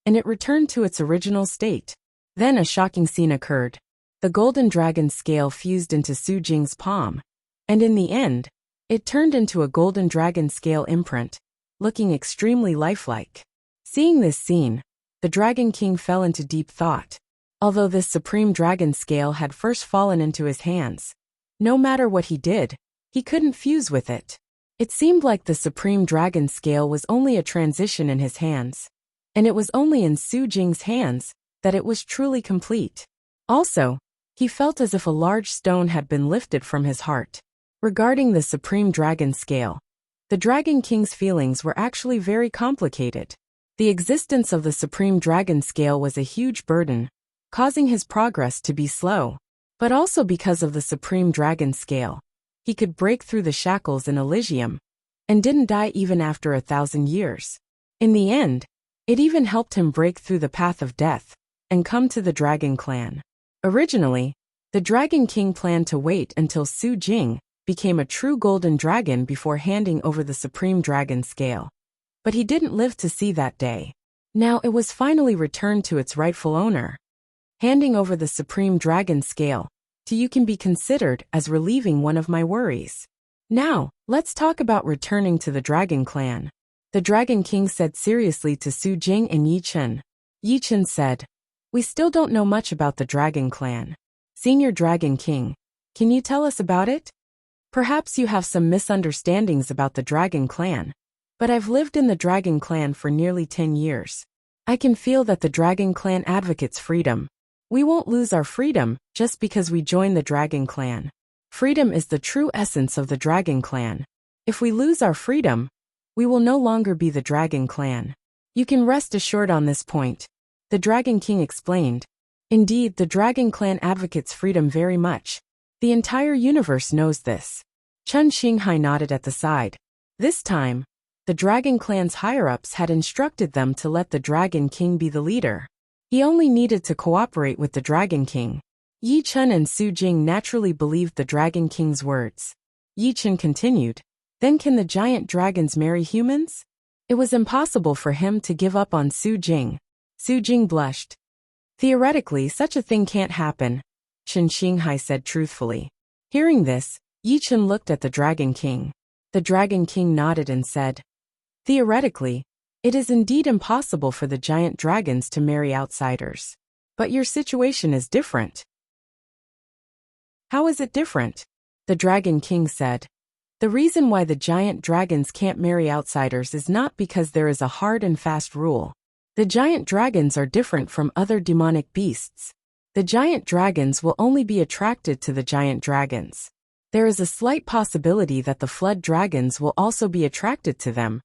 and it returned to its original state. Then a shocking scene occurred. The golden dragon scale fused into Su Jing's palm, and in the end, it turned into a golden dragon scale imprint, looking extremely lifelike. Seeing this scene, the Dragon King fell into deep thought. Although this supreme dragon scale had first fallen into his hands, no matter what he did, he couldn't fuse with it. It seemed like the supreme dragon scale was only a transition in his hands, and it was only in Su Jing's hands that it was truly complete. Also, he felt as if a large stone had been lifted from his heart. Regarding the supreme dragon scale, the Dragon King's feelings were actually very complicated. The existence of the supreme dragon scale was a huge burden, causing his progress to be slow. But also because of the supreme dragon scale, he could break through the shackles in Elysium, and didn't die even after 1,000 years. In the end, it even helped him break through the path of death, and come to the Dragon Clan. Originally, the Dragon King planned to wait until Su Jing became a true golden dragon before handing over the supreme dragon scale. But he didn't live to see that day. Now it was finally returned to its rightful owner. Handing over the supreme dragon scale to you can be considered as relieving one of my worries. Now, let's talk about returning to the Dragon Clan. The Dragon King said seriously to Su Jing and Yi Chen. Yi Chen said, "We still don't know much about the Dragon Clan. Senior Dragon King, can you tell us about it? Perhaps you have some misunderstandings about the Dragon Clan, but I've lived in the Dragon Clan for nearly 10 years. I can feel that the Dragon Clan advocates freedom. We won't lose our freedom just because we join the Dragon Clan. Freedom is the true essence of the Dragon Clan. If we lose our freedom, we will no longer be the Dragon Clan. You can rest assured on this point," the Dragon King explained. Indeed, the Dragon Clan advocates freedom very much. The entire universe knows this. Chen Xinghai nodded at the side. This time, the Dragon Clan's higher-ups had instructed them to let the Dragon King be the leader. He only needed to cooperate with the Dragon King. Yi Chen and Su Jing naturally believed the Dragon King's words. Yi Chen continued, "Then can the giant dragons marry humans?" It was impossible for him to give up on Su Jing. Su Jing blushed. "Theoretically, such a thing can't happen," Chen Xinghai said truthfully. Hearing this, Yi Chen looked at the Dragon King. The Dragon King nodded and said, "Theoretically, it is indeed impossible for the giant dragons to marry outsiders. But your situation is different." "How is it different?" the Dragon King said. "The reason why the giant dragons can't marry outsiders is not because there is a hard and fast rule. The giant dragons are different from other demonic beasts. The giant dragons will only be attracted to the giant dragons. There is a slight possibility that the flood dragons will also be attracted to them,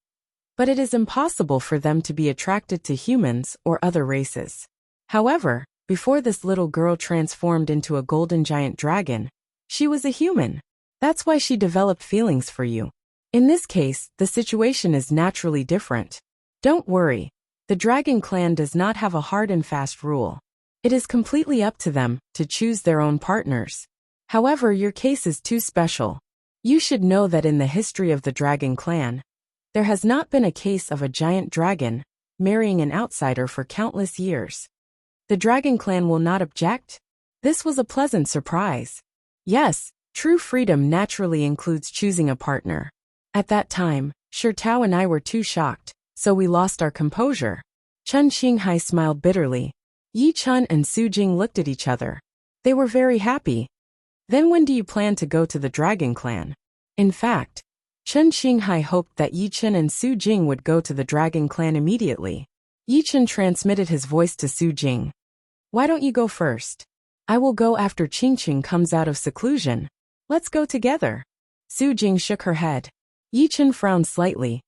but it is impossible for them to be attracted to humans or other races. However, before this little girl transformed into a golden giant dragon, she was a human. That's why she developed feelings for you. In this case, the situation is naturally different. Don't worry, the Dragon Clan does not have a hard and fast rule. It is completely up to them to choose their own partners. However, your case is too special. You should know that in the history of the Dragon Clan, there has not been a case of a giant dragon marrying an outsider for countless years. The Dragon Clan will not object? This was a pleasant surprise. Yes, true freedom naturally includes choosing a partner. At that time, Shi Tao and I were too shocked, so we lost our composure. Chen Xinghai smiled bitterly. Yi Chen and Su Jing looked at each other. They were very happy. Then when do you plan to go to the Dragon Clan? In fact, Chen Xinghai hoped that Yi Chen and Su Jing would go to the Dragon Clan immediately. Yi Chen transmitted his voice to Su Jing. "Why don't you go first? I will go after Qingqing comes out of seclusion. Let's go together." Su Jing shook her head. Yi Chen frowned slightly.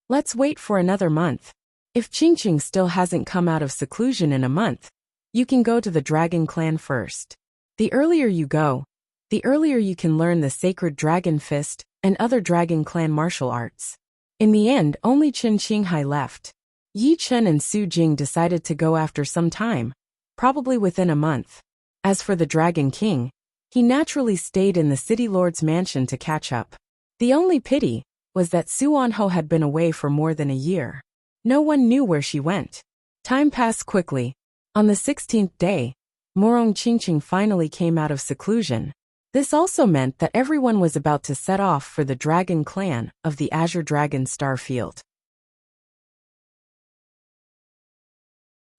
"Let's wait for another month. If Qingqing still hasn't come out of seclusion in a month, you can go to the Dragon Clan first. The earlier you go, the earlier you can learn the sacred dragon fist and other Dragon Clan martial arts." In the end, only Chen Xinghai left. Yi Chen and Su Jing decided to go after some time. probably within a month. As for the Dragon King, he naturally stayed in the city lord's mansion to catch up. The only pity was that Suanho had been away for more than a year. No one knew where she went. Time passed quickly. On the 16th day, Morong Qingqing finally came out of seclusion. This also meant that everyone was about to set off for the Dragon Clan of the Azure Dragon Star Field.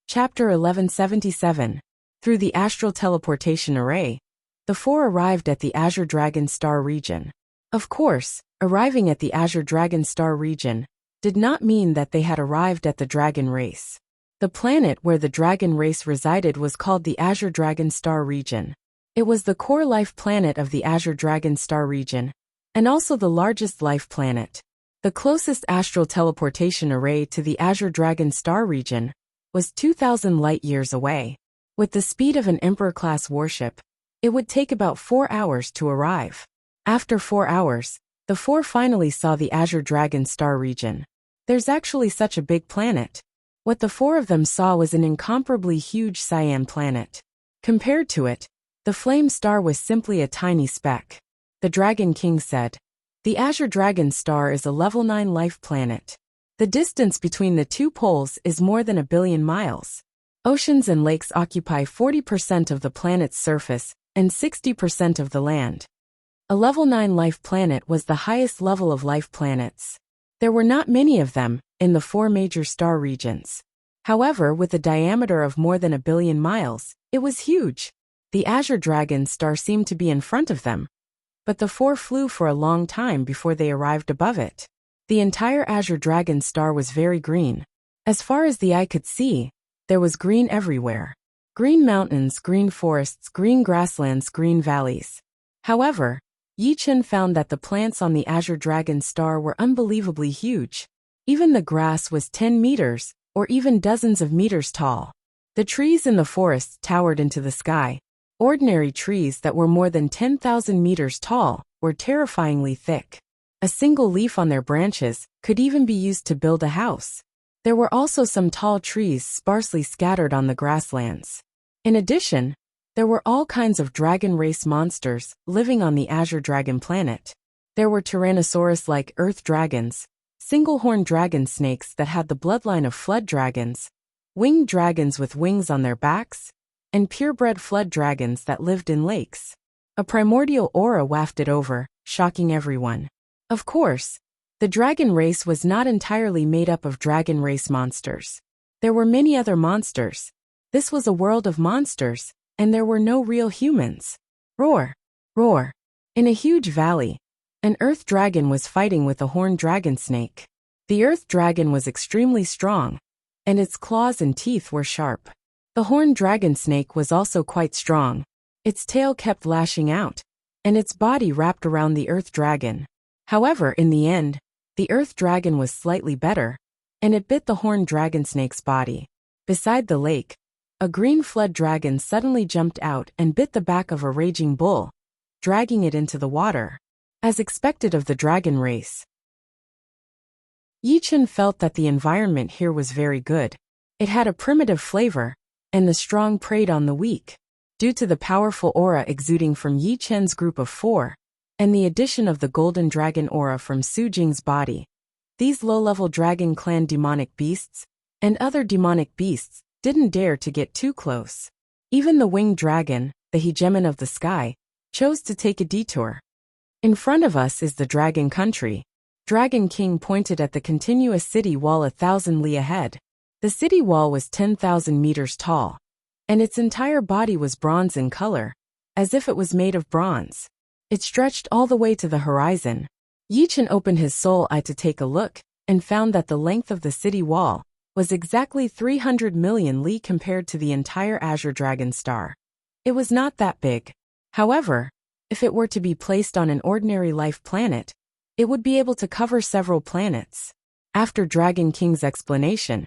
Chapter 1177. Through the Astral Teleportation Array, the four arrived at the Azure Dragon Star region. Of course, arriving at the Azure Dragon Star region did not mean that they had arrived at the Dragon Race. The planet where the Dragon Race resided was called the Azure Dragon Star region. It was the core life planet of the Azure Dragon Star region, and also the largest life planet. The closest astral teleportation array to the Azure Dragon Star region was 2,000 light-years away. With the speed of an Emperor-class warship, it would take about 4 hours to arrive. After 4 hours, the four finally saw the Azure Dragon Star region. There's actually such a big planet. What the four of them saw was an incomparably huge cyan planet. Compared to it, the flame star was simply a tiny speck. The Dragon King said, "The Azure Dragon Star is a level 9 life planet. The distance between the two poles is more than 1 billion miles. Oceans and lakes occupy 40% of the planet's surface and 60% of the land." A level 9 life planet was the highest level of life planets. There were not many of them in the 4 major star regions. However, with a diameter of more than 1 billion miles, it was huge. The Azure Dragon Star seemed to be in front of them, but the four flew for a long time before they arrived above it. The entire Azure Dragon Star was very green. As far as the eye could see, there was green everywhere. Green mountains, green forests, green grasslands, green valleys. However, Yi Chen found that the plants on the Azure Dragon Star were unbelievably huge. Even the grass was 10 meters, or even dozens of meters tall. The trees in the forests towered into the sky. Ordinary trees that were more than 10,000 meters tall were terrifyingly thick. A single leaf on their branches could even be used to build a house. There were also some tall trees sparsely scattered on the grasslands. In addition, there were all kinds of dragon race monsters living on the Azure Dragon planet. There were Tyrannosaurus-like earth dragons, single-horned dragon snakes that had the bloodline of flood dragons, winged dragons with wings on their backs, and purebred flood dragons that lived in lakes. A primordial aura wafted over, shocking everyone. Of course, the dragon race was not entirely made up of dragon race monsters. There were many other monsters. This was a world of monsters, and there were no real humans. Roar! Roar! In a huge valley, an earth dragon was fighting with a horned dragon snake. The earth dragon was extremely strong, and its claws and teeth were sharp. The horned dragon snake was also quite strong. Its tail kept lashing out, and its body wrapped around the earth dragon. However, in the end, the earth dragon was slightly better, and it bit the horned dragon snake's body. Beside the lake, a green flood dragon suddenly jumped out and bit the back of a raging bull, dragging it into the water. As expected of the dragon race, Yi Chen felt that the environment here was very good. It had a primitive flavor, and the strong preyed on the weak. Due to the powerful aura exuding from Yi Chen's group of four, and the addition of the golden dragon aura from Su Jing's body, these low-level dragon clan demonic beasts, and other demonic beasts, didn't dare to get too close. Even the winged dragon, the hegemon of the sky, chose to take a detour. In front of us is the Dragon Country. Dragon King pointed at the continuous city wall 1,000 li ahead. The city wall was 10,000 meters tall, and its entire body was bronze in color, as if it was made of bronze. It stretched all the way to the horizon. Yi Chen opened his soul eye to take a look, and found that the length of the city wall was exactly 300 million li compared to the entire Azure Dragon Star. It was not that big. However, if it were to be placed on an ordinary life planet, it would be able to cover several planets. After Dragon King's explanation,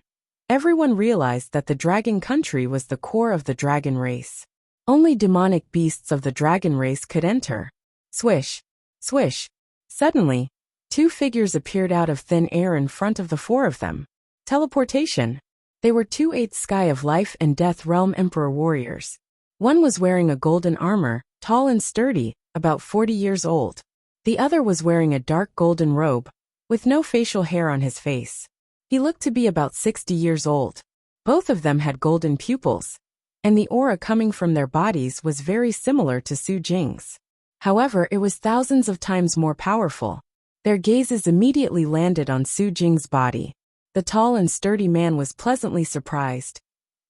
everyone realized that the Dragon Country was the core of the dragon race. Only demonic beasts of the dragon race could enter. Swish! Swish! Suddenly, two figures appeared out of thin air in front of the four of them. Teleportation. They were two eighth sky of life and death realm emperor warriors. One was wearing a golden armor, tall and sturdy, about 40 years old. The other was wearing a dark golden robe, with no facial hair on his face. He looked to be about 60 years old. Both of them had golden pupils, and the aura coming from their bodies was very similar to Su Jing's. However, it was thousands of times more powerful. Their gazes immediately landed on Su Jing's body. The tall and sturdy man was pleasantly surprised.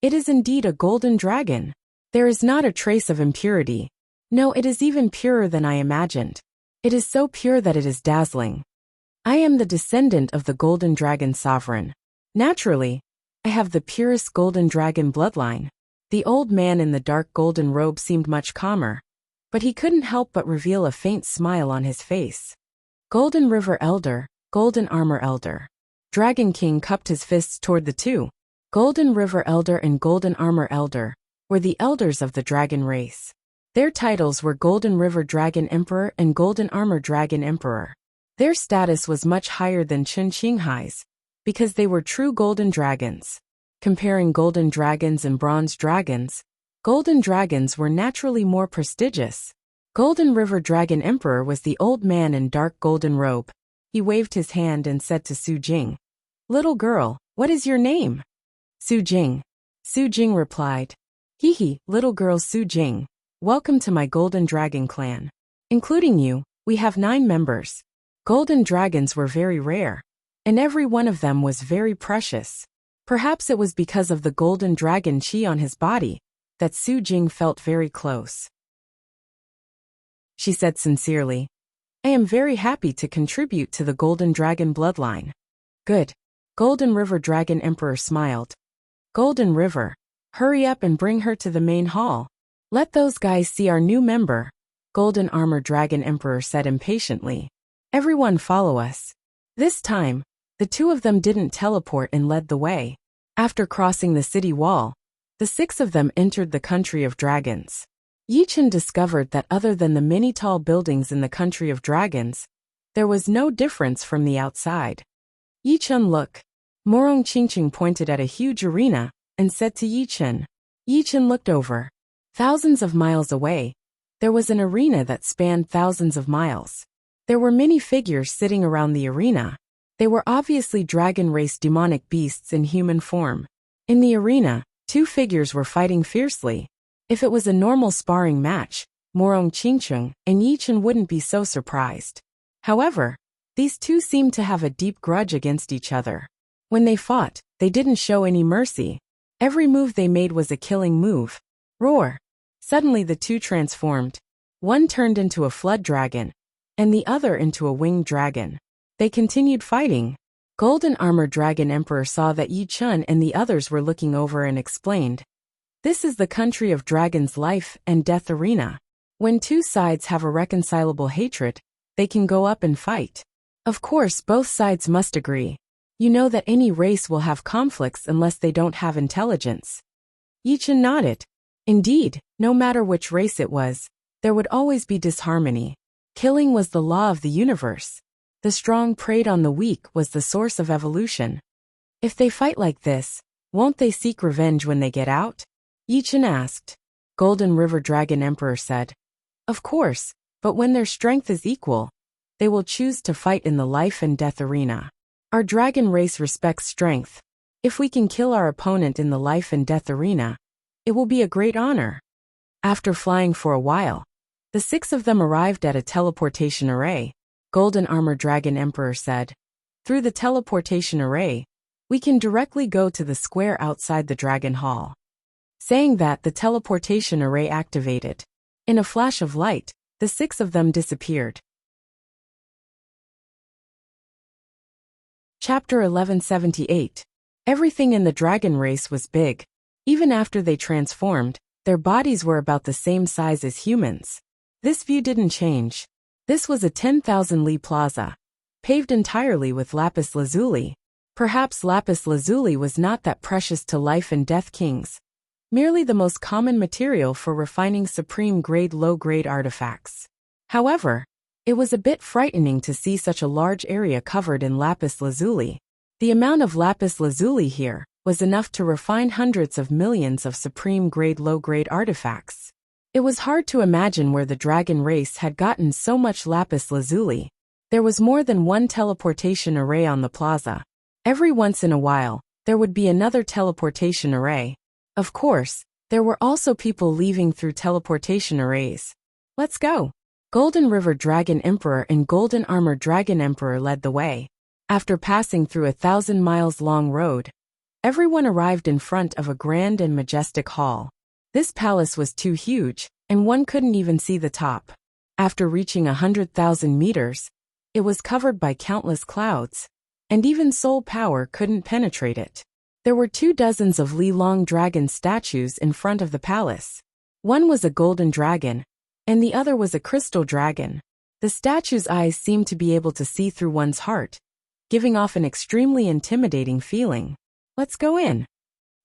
It is indeed a golden dragon. There is not a trace of impurity. No, it is even purer than I imagined. It is so pure that it is dazzling. I am the descendant of the golden dragon sovereign. Naturally, I have the purest golden dragon bloodline. The old man in the dark golden robe seemed much calmer, but he couldn't help but reveal a faint smile on his face. Golden River Elder, Golden Armor Elder. Dragon King cupped his fists toward the two. Golden River Elder and Golden Armor Elder were the elders of the dragon race. Their titles were Golden River Dragon Emperor and Golden Armor Dragon Emperor. Their status was much higher than Chen Qinghai's, because they were true golden dragons. Comparing golden dragons and bronze dragons, golden dragons were naturally more prestigious. Golden River Dragon Emperor was the old man in dark golden robe. He waved his hand and said to Su Jing, "Little girl, what is your name?" Su Jing. Su Jing replied, "Hee, little girl Su Jing. Welcome to my Golden Dragon clan. Including you, we have 9 members. Golden dragons were very rare, and every one of them was very precious. Perhaps it was because of the golden dragon chi on his body that Su Jing felt very close." She said sincerely, "I am very happy to contribute to the Golden Dragon bloodline." "Good." Golden River Dragon Emperor smiled. "Golden River, hurry up and bring her to the main hall. Let those guys see our new member," Golden Armor Dragon Emperor said impatiently. "Everyone follow us." This time, the two of them didn't teleport and led the way. After crossing the city wall, the 6 of them entered the country of dragons. Yi Chen discovered that other than the many tall buildings in the country of dragons, there was no difference from the outside. "Yi Chen, look." Morong Qingqing pointed at a huge arena and said to Yi Chen. Yi Chen looked over. Thousands of miles away, there was an arena that spanned thousands of miles. There were many figures sitting around the arena. They were obviously dragon race demonic beasts in human form. In the arena, 2 figures were fighting fiercely. If it was a normal sparring match, Morong Qingqing and Yi Chen wouldn't be so surprised. However, these two seemed to have a deep grudge against each other. When they fought, they didn't show any mercy. Every move they made was a killing move. Roar! Suddenly the two transformed. One turned into a flood dragon, and the other into a winged dragon. They continued fighting. Golden Armor Dragon Emperor saw that Yi Chen and the others were looking over and explained, "This is the country of dragons' life and death arena. When 2 sides have a reconcilable hatred, they can go up and fight. Of course, both sides must agree. You know that any race will have conflicts unless they don't have intelligence." Yi Chen nodded. Indeed, no matter which race it was, there would always be disharmony. Killing was the law of the universe. The strong preyed on the weak was the source of evolution. If they fight like this, won't they seek revenge when they get out? Yi Chen asked. Golden River Dragon Emperor said, "Of course, but when their strength is equal, they will choose to fight in the life and death arena. Our dragon race respects strength. If we can kill our opponent in the life and death arena, it will be a great honor." After flying for a while, the 6 of them arrived at a teleportation array. Golden Armor Dragon Emperor said, "Through the teleportation array, we can directly go to the square outside the Dragon Hall." Saying that, the teleportation array activated. In a flash of light, the 6 of them disappeared. Chapter 1178. Everything in the dragon race was big. Even after they transformed, their bodies were about the same size as humans. This view didn't change. This was a 10,000 li plaza, paved entirely with lapis lazuli. Perhaps lapis lazuli was not that precious to life and death kings, merely the most common material for refining supreme grade low-grade artifacts. However, it was a bit frightening to see such a large area covered in lapis lazuli. The amount of lapis lazuli here was enough to refine hundreds of millions of supreme-grade low-grade artifacts. It was hard to imagine where the dragon race had gotten so much lapis lazuli. There was more than one teleportation array on the plaza. Every once in a while, there would be another teleportation array. Of course, there were also people leaving through teleportation arrays. Let's go! Golden River Dragon Emperor and Golden Armor Dragon Emperor led the way. After passing through a 1,000-miles-long road, everyone arrived in front of a grand and majestic hall. This palace was too huge, and one couldn't even see the top. After reaching 100,000 meters, it was covered by countless clouds, and even soul power couldn't penetrate it. There were 24 of Li-Long dragon statues in front of the palace. One was a golden dragon, and the other was a crystal dragon. The statue's eyes seemed to be able to see through one's heart, giving off an extremely intimidating feeling. Let's go in.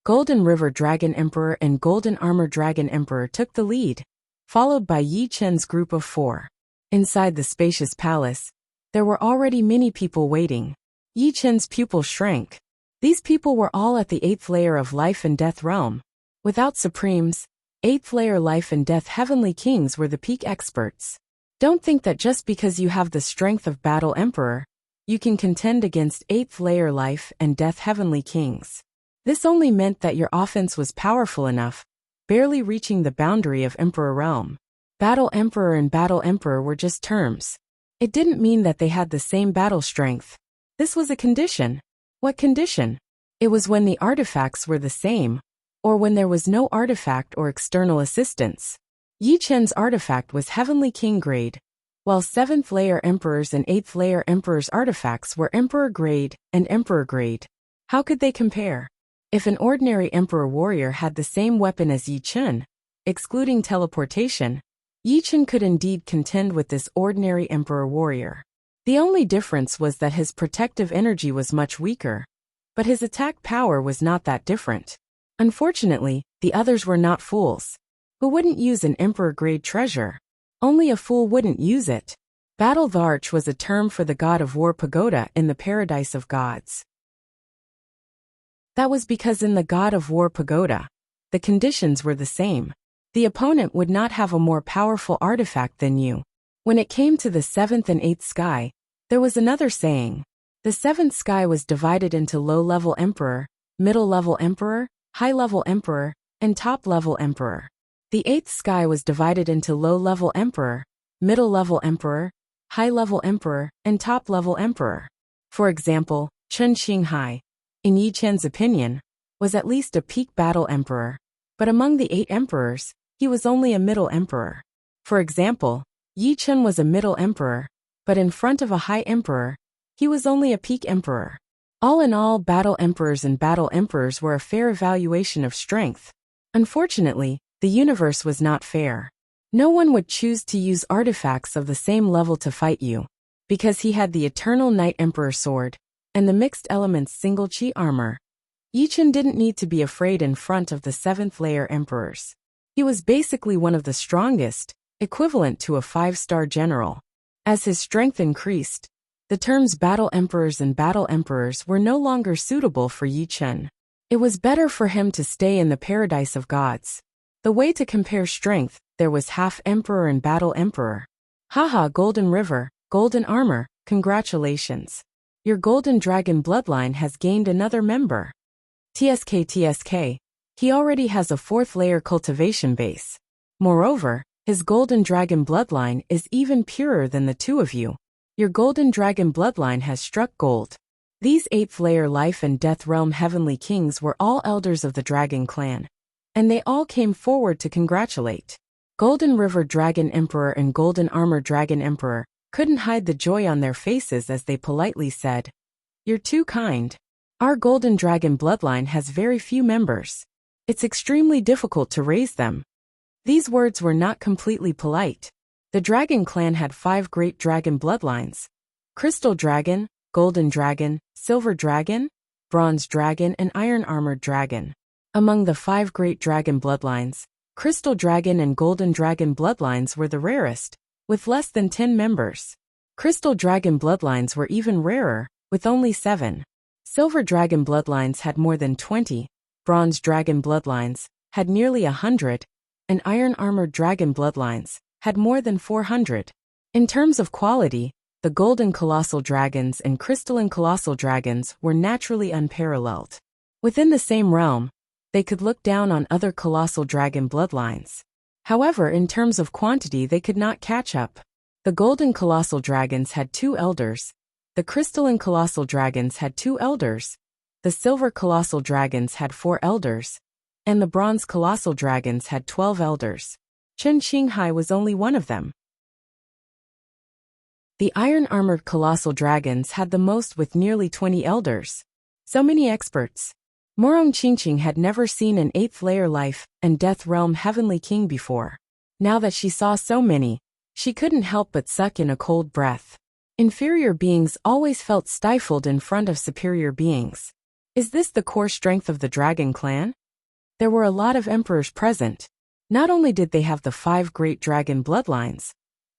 Golden River Dragon Emperor and Golden Armor Dragon Emperor took the lead, followed by Yi Chen's group of 4. Inside the spacious palace, there were already many people waiting. Yi Chen's pupil shrank. These people were all at the 8th layer of life and death realm. Without supremes, 8th layer life and death heavenly kings were the peak experts. Don't think that just because you have the strength of battle emperor, you can contend against 8th layer life and death heavenly kings. This only meant that your offense was powerful enough, barely reaching the boundary of emperor realm. Battle emperor and battle emperor were just terms. It didn't mean that they had the same battle strength. This was a condition. What condition? It was when the artifacts were the same, or when there was no artifact or external assistance. Yi Chen's artifact was heavenly king grade, while 7th layer emperors and 8th layer emperors' artifacts were emperor grade and emperor grade. How could they compare? If an ordinary emperor warrior had the same weapon as Yi Chen, excluding teleportation, Yi Chen could indeed contend with this ordinary emperor warrior. The only difference was that his protective energy was much weaker, but his attack power was not that different. Unfortunately, the others were not fools. Who wouldn't use an emperor-grade treasure? Only a fool wouldn't use it. Battle Dharch was a term for the god of war pagoda in the paradise of gods. That was because in the God of War pagoda, the conditions were the same. The opponent would not have a more powerful artifact than you. When it came to the 7th and 8th sky, there was another saying. The 7th sky was divided into low-level emperor, middle-level emperor, high-level emperor, and top-level emperor. The 8th sky was divided into low-level emperor, middle-level emperor, high-level emperor, and top-level emperor. For example, Chen Xinghai, in Yi Chen's opinion, was at least a peak battle emperor, but among the 8 emperors, he was only a middle emperor. For example, Yi Chen was a middle emperor, but in front of a high emperor, he was only a peak emperor. All in all, battle emperors and battle emperors were a fair evaluation of strength. Unfortunately, the universe was not fair. No one would choose to use artifacts of the same level to fight you, because he had the Eternal Night Emperor sword, and the mixed elements single chi armor. Yi Chen didn't need to be afraid in front of the 7th layer emperors. He was basically one of the strongest, equivalent to a 5-star general. As his strength increased, the terms battle emperors and battle emperors were no longer suitable for Yi Chen. It was better for him to stay in the paradise of gods. The way to compare strength, there was half emperor and battle emperor. Haha, Golden River, Golden Armor, congratulations. Your Golden Dragon bloodline has gained another member. TSK, he already has a 4th layer cultivation base. Moreover, his Golden Dragon bloodline is even purer than the two of you. Your Golden Dragon bloodline has struck gold. These 8th layer life and death realm heavenly kings were all elders of the Dragon clan, and they all came forward to congratulate. Golden River Dragon Emperor and Golden Armor Dragon Emperor couldn't hide the joy on their faces as they politely said, "You're too kind. Our Golden Dragon bloodline has very few members. It's extremely difficult to raise them." These words were not completely polite. The Dragon clan had 5 great dragon bloodlines: Crystal Dragon, Golden Dragon, Silver Dragon, Bronze Dragon, and Iron Armored Dragon. Among the 5 great dragon bloodlines, Crystal Dragon and Golden Dragon bloodlines were the rarest, with less than 10 members. Crystal Dragon bloodlines were even rarer, with only 7. Silver dragon bloodlines had more than 20, bronze dragon bloodlines had nearly 100, and iron-armored dragon bloodlines had more than 400. In terms of quality, the golden colossal dragons and crystalline colossal dragons were naturally unparalleled. Within the same realm, they could look down on other colossal dragon bloodlines. However, in terms of quantity, they could not catch up. The golden colossal dragons had 2 elders, the crystalline colossal dragons had 2 elders, the silver colossal dragons had 4 elders, and the bronze colossal dragons had 12 elders. Chen Qinghai was only one of them. The iron-armored colossal dragons had the most with nearly 20 elders. So many experts. Morong Qingqing had never seen an 8th-layer life and death realm heavenly king before. Now that she saw so many, she couldn't help but suck in a cold breath. Inferior beings always felt stifled in front of superior beings. Is this the core strength of the dragon clan? There were a lot of emperors present. Not only did they have the 5 great dragon bloodlines,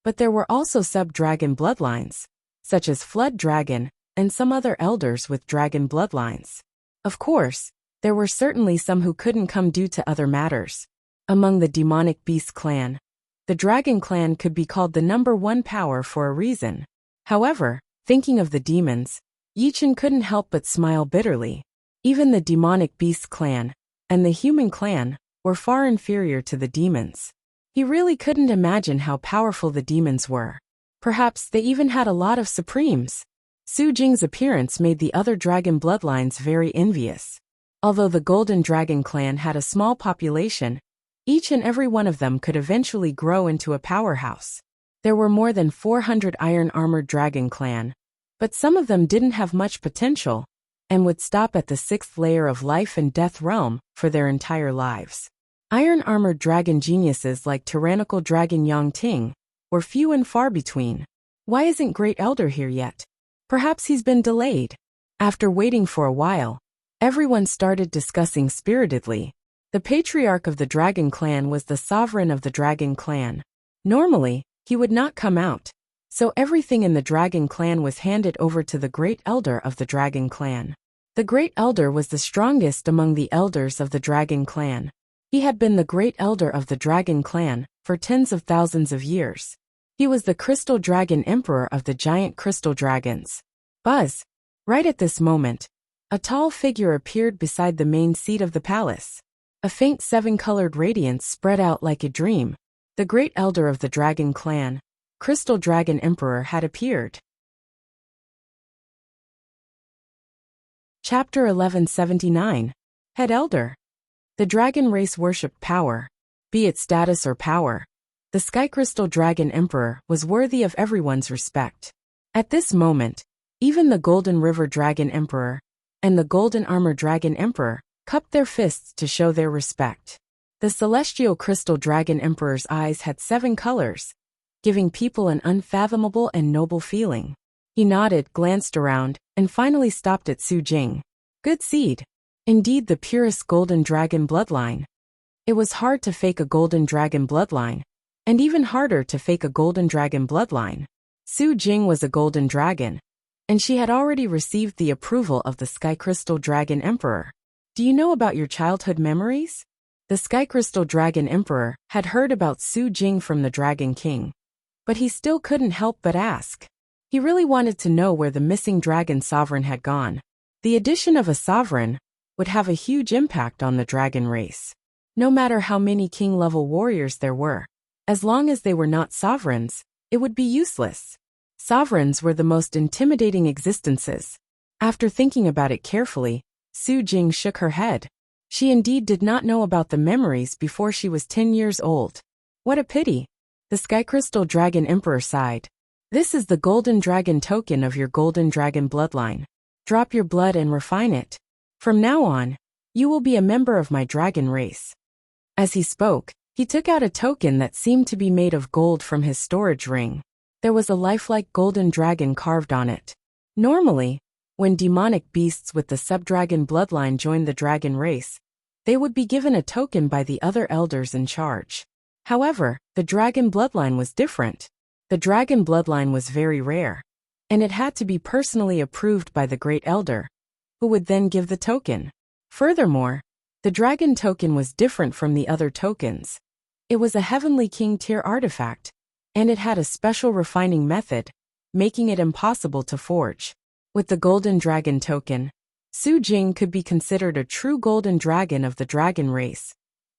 but there were also sub-dragon bloodlines, such as Flood Dragon and some other elders with dragon bloodlines. Of course, there were certainly some who couldn't come due to other matters. Among the demonic beast clan, the dragon clan could be called the #1 power for a reason. However, thinking of the demons, Yi Chen couldn't help but smile bitterly. Even the demonic beast clan and the human clan were far inferior to the demons. He really couldn't imagine how powerful the demons were. Perhaps they even had a lot of supremes. Su Jing's appearance made the other dragon bloodlines very envious. Although the Golden Dragon clan had a small population, each and every one of them could eventually grow into a powerhouse. There were more than 400 iron-armored dragon clan, but some of them didn't have much potential and would stop at the 6th layer of life and death realm for their entire lives. Iron-armored dragon geniuses like tyrannical dragon Yang Ting were few and far between. Why isn't Great Elder here yet? Perhaps he's been delayed. After waiting for a while, everyone started discussing spiritedly. The patriarch of the dragon clan was the sovereign of the dragon clan. Normally, he would not come out, so everything in the dragon clan was handed over to the great elder of the dragon clan. The great elder was the strongest among the elders of the dragon clan. He had been the great elder of the dragon clan for tens of thousands of years. He was the crystal dragon emperor of the giant crystal dragons. Buzz! Right at this moment, a tall figure appeared beside the main seat of the palace. A faint 7-colored radiance spread out like a dream. The great elder of the dragon clan, Crystal Dragon Emperor, had appeared. Chapter 1179. Head Elder. The dragon race worshipped power, be it status or power. The Sky Crystal Dragon Emperor was worthy of everyone's respect. At this moment, even the Golden River Dragon Emperor and the Golden Armor Dragon Emperor cupped their fists to show their respect. The Celestial Crystal Dragon Emperor's eyes had 7 colors, giving people an unfathomable and noble feeling. He nodded, glanced around, and finally stopped at Su Jing. Good seed. Indeed, the purest golden dragon bloodline. It was hard to fake a golden dragon bloodline, and even harder to fake a golden dragon bloodline. Su Jing was a golden dragon, and she had already received the approval of the Sky Crystal Dragon Emperor. Do you know about your childhood memories? The Sky Crystal Dragon Emperor had heard about Su Jing from the Dragon King, but he still couldn't help but ask. He really wanted to know where the missing dragon sovereign had gone. The addition of a sovereign would have a huge impact on the dragon race. No matter how many king-level warriors there were, as long as they were not sovereigns, it would be useless. Sovereigns were the most intimidating existences. After thinking about it carefully, Su Jing shook her head. She indeed did not know about the memories before she was 10 years old. What a pity. The Sky Crystal Dragon Emperor sighed. This is the golden dragon token of your golden dragon bloodline. Drop your blood and refine it. From now on, you will be a member of my dragon race. As he spoke, he took out a token that seemed to be made of gold from his storage ring. There was a lifelike golden dragon carved on it. Normally, when demonic beasts with the subdragon bloodline joined the dragon race, they would be given a token by the other elders in charge. However, the dragon bloodline was different. The dragon bloodline was very rare, and it had to be personally approved by the great elder. who would then give the token. Furthermore, the dragon token was different from the other tokens. It was a Heavenly King tier artifact, and it had a special refining method, making it impossible to forge. With the Golden Dragon token, Su Jing could be considered a true Golden Dragon of the dragon race.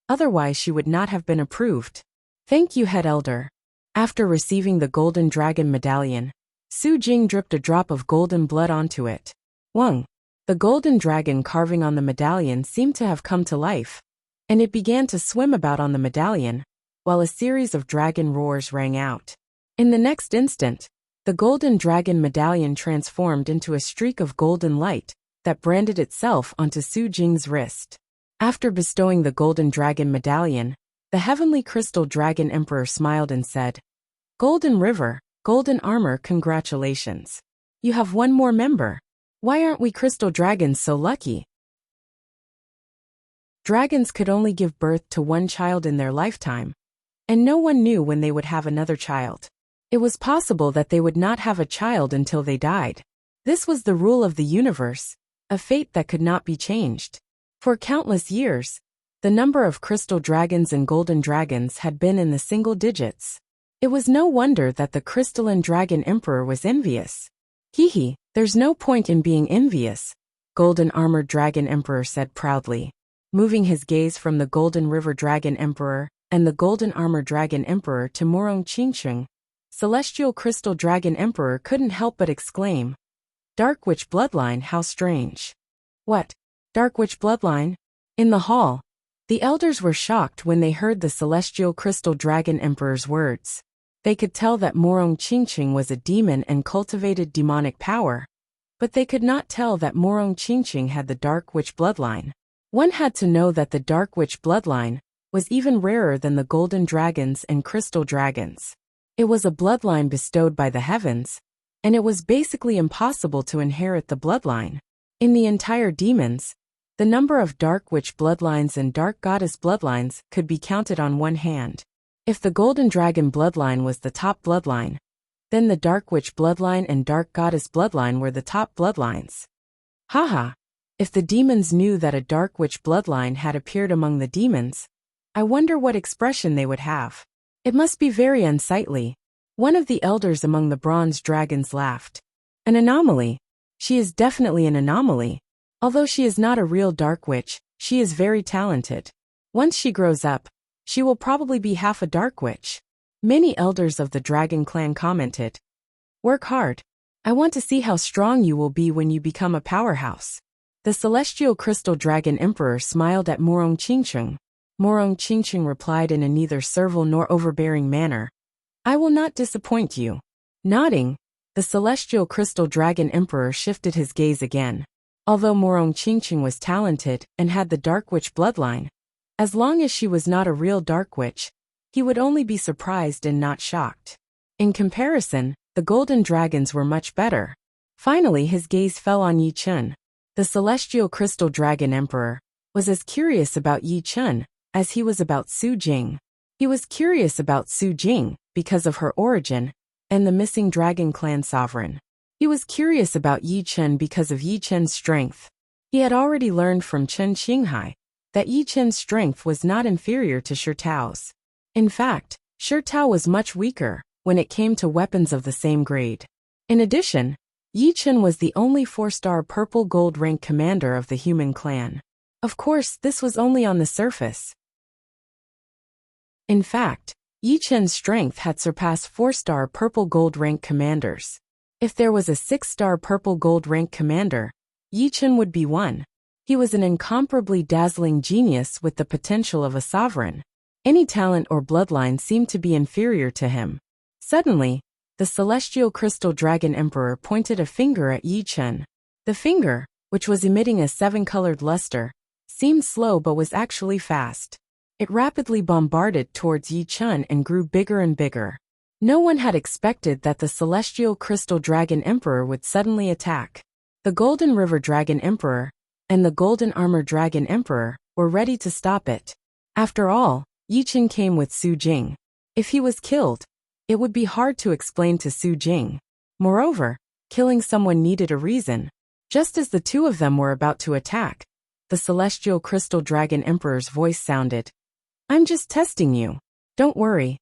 Otherwise she would not have been approved. Thank you, Head Elder. After receiving the Golden Dragon medallion, Su Jing dripped a drop of golden blood onto it. Wang. The golden dragon carving on the medallion seemed to have come to life, and it began to swim about on the medallion, while a series of dragon roars rang out. In the next instant, the Golden Dragon medallion transformed into a streak of golden light that branded itself onto Su Jing's wrist. After bestowing the Golden Dragon medallion, the Heavenly Crystal Dragon Emperor smiled and said, "Golden River, Golden Armor, congratulations. You have one more member. Why aren't we crystal dragons so lucky?" Dragons could only give birth to one child in their lifetime, and no one knew when they would have another child. It was possible that they would not have a child until they died. This was the rule of the universe, a fate that could not be changed. For countless years, the number of crystal dragons and golden dragons had been in the single digits. It was no wonder that the Crystalline Dragon Emperor was envious. "Hee, there's no point in being envious," Golden Armored Dragon Emperor said proudly, moving his gaze from the Golden River Dragon Emperor and the Golden Armored Dragon Emperor to Morong Qingsheng. Celestial Crystal Dragon Emperor couldn't help but exclaim, "Dark Witch bloodline, how strange." "What? Dark Witch bloodline?" In the hall, the elders were shocked when they heard the Celestial Crystal Dragon Emperor's words. They could tell that Morong Qingsheng was a demon and cultivated demonic power, but they could not tell that Morong Qingsheng had the Dark Witch bloodline. One had to know that the Dark Witch bloodline was even rarer than the Golden Dragons and Crystal Dragons. It was a bloodline bestowed by the heavens, and it was basically impossible to inherit the bloodline. In the entire demons, the number of Dark Witch bloodlines and Dark Goddess bloodlines could be counted on one hand. If the Golden Dragon bloodline was the top bloodline, then the Dark Witch bloodline and Dark Goddess bloodline were the top bloodlines. Haha, if the demons knew that a Dark Witch bloodline had appeared among the demons, I wonder what expression they would have. It must be very unsightly. One of the elders among the bronze dragons laughed. An anomaly. She is definitely an anomaly. Although she is not a real Dark Witch, she is very talented. Once she grows up, she will probably be half a Dark Witch. Many elders of the Dragon Clan commented, "Work hard. I want to see how strong you will be when you become a powerhouse." The Celestial Crystal Dragon Emperor smiled at Morong Qingsheng. Morong Qingsheng replied in a neither servile nor overbearing manner, "I will not disappoint you." Nodding, the Celestial Crystal Dragon Emperor shifted his gaze again. Although Morong Qingsheng was talented and had the Dark Witch bloodline, as long as she was not a real Dark Witch, he would only be surprised and not shocked. In comparison, the Golden Dragons were much better. Finally his gaze fell on Yi Chen. The Celestial Crystal Dragon Emperor was as curious about Yi Chen as he was about Su Jing. He was curious about Su Jing because of her origin and the missing Dragon Clan sovereign. He was curious about Yi Chen because of Yi Chen's strength. He had already learned from Chen Qinghai that Yi Chen's strength was not inferior to Shi Tao's. In fact, Shi Tao was much weaker when it came to weapons of the same grade. In addition, Yi Chen was the only 4-star purple gold rank commander of the human clan. Of course, this was only on the surface. In fact, Yi Chen's strength had surpassed 4-star purple gold rank commanders. If there was a 6-star purple gold rank commander, Yi Chen would be one. He was an incomparably dazzling genius with the potential of a sovereign. Any talent or bloodline seemed to be inferior to him. Suddenly, the Celestial Crystal Dragon Emperor pointed a finger at Yi Chen. The finger, which was emitting a 7-colored luster, seemed slow but was actually fast. It rapidly bombarded towards Yi Chen and grew bigger and bigger. No one had expected that the Celestial Crystal Dragon Emperor would suddenly attack. The Golden River Dragon Emperor and the Golden Armor Dragon Emperor were ready to stop it. After all, Yi Chen came with Su Jing. If he was killed, it would be hard to explain to Su Jing. Moreover, killing someone needed a reason. Just as the two of them were about to attack, the Celestial Crystal Dragon Emperor's voice sounded. I'm just testing you. Don't worry.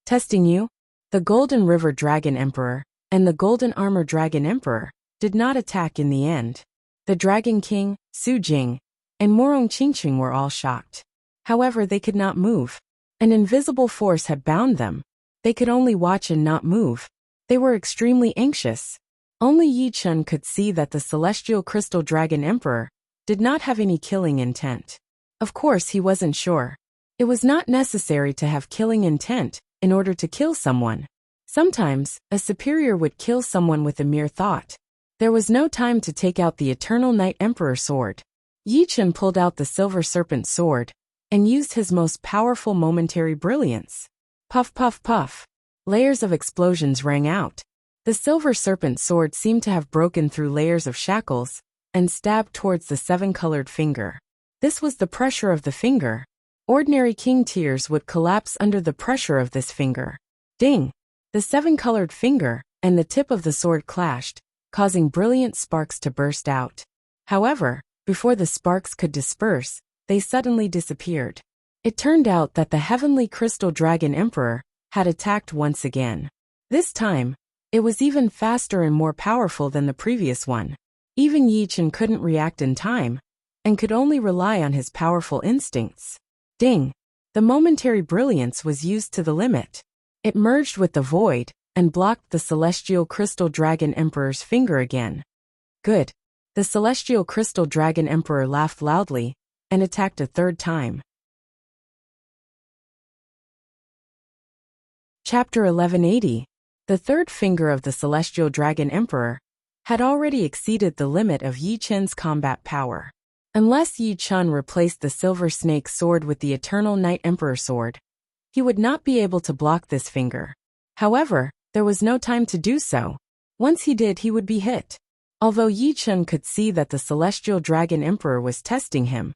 Testing you? The Golden River Dragon Emperor and the Golden Armor Dragon Emperor did not attack in the end. The Dragon King, Su Jing, and Morong Qingqing were all shocked. However, they could not move. An invisible force had bound them. They could only watch and not move. They were extremely anxious. Only Yi Chun could see that the Celestial Crystal Dragon Emperor did not have any killing intent. Of course, he wasn't sure. It was not necessary to have killing intent in order to kill someone. Sometimes, a superior would kill someone with a mere thought. There was no time to take out the Eternal Night Emperor sword. Yi Chun pulled out the Silver Serpent sword and used his most powerful momentary brilliance. Puff, puff, puff. Layers of explosions rang out. The Silver Serpent sword seemed to have broken through layers of shackles and stabbed towards the seven-colored finger. This was the pressure of the finger. Ordinary king tears would collapse under the pressure of this finger. Ding! The seven-colored finger and the tip of the sword clashed, causing brilliant sparks to burst out. However, before the sparks could disperse, they suddenly disappeared. It turned out that the Heavenly Crystal Dragon Emperor had attacked once again. This time, it was even faster and more powerful than the previous one. Even Yi Chun couldn't react in time, and could only rely on his powerful instincts. Ding! The momentary brilliance was used to the limit. It merged with the void and blocked the Celestial Crystal Dragon Emperor's finger again. Good. The Celestial Crystal Dragon Emperor laughed loudly and attacked a third time. Chapter 1180. The third finger of the Celestial Dragon Emperor had already exceeded the limit of Yi Chun's combat power. Unless Yi Chun replaced the Silver Snake sword with the Eternal Night Emperor sword, he would not be able to block this finger. However, there was no time to do so. Once he did, he would be hit. Although Yi Chun could see that the Celestial Dragon Emperor was testing him,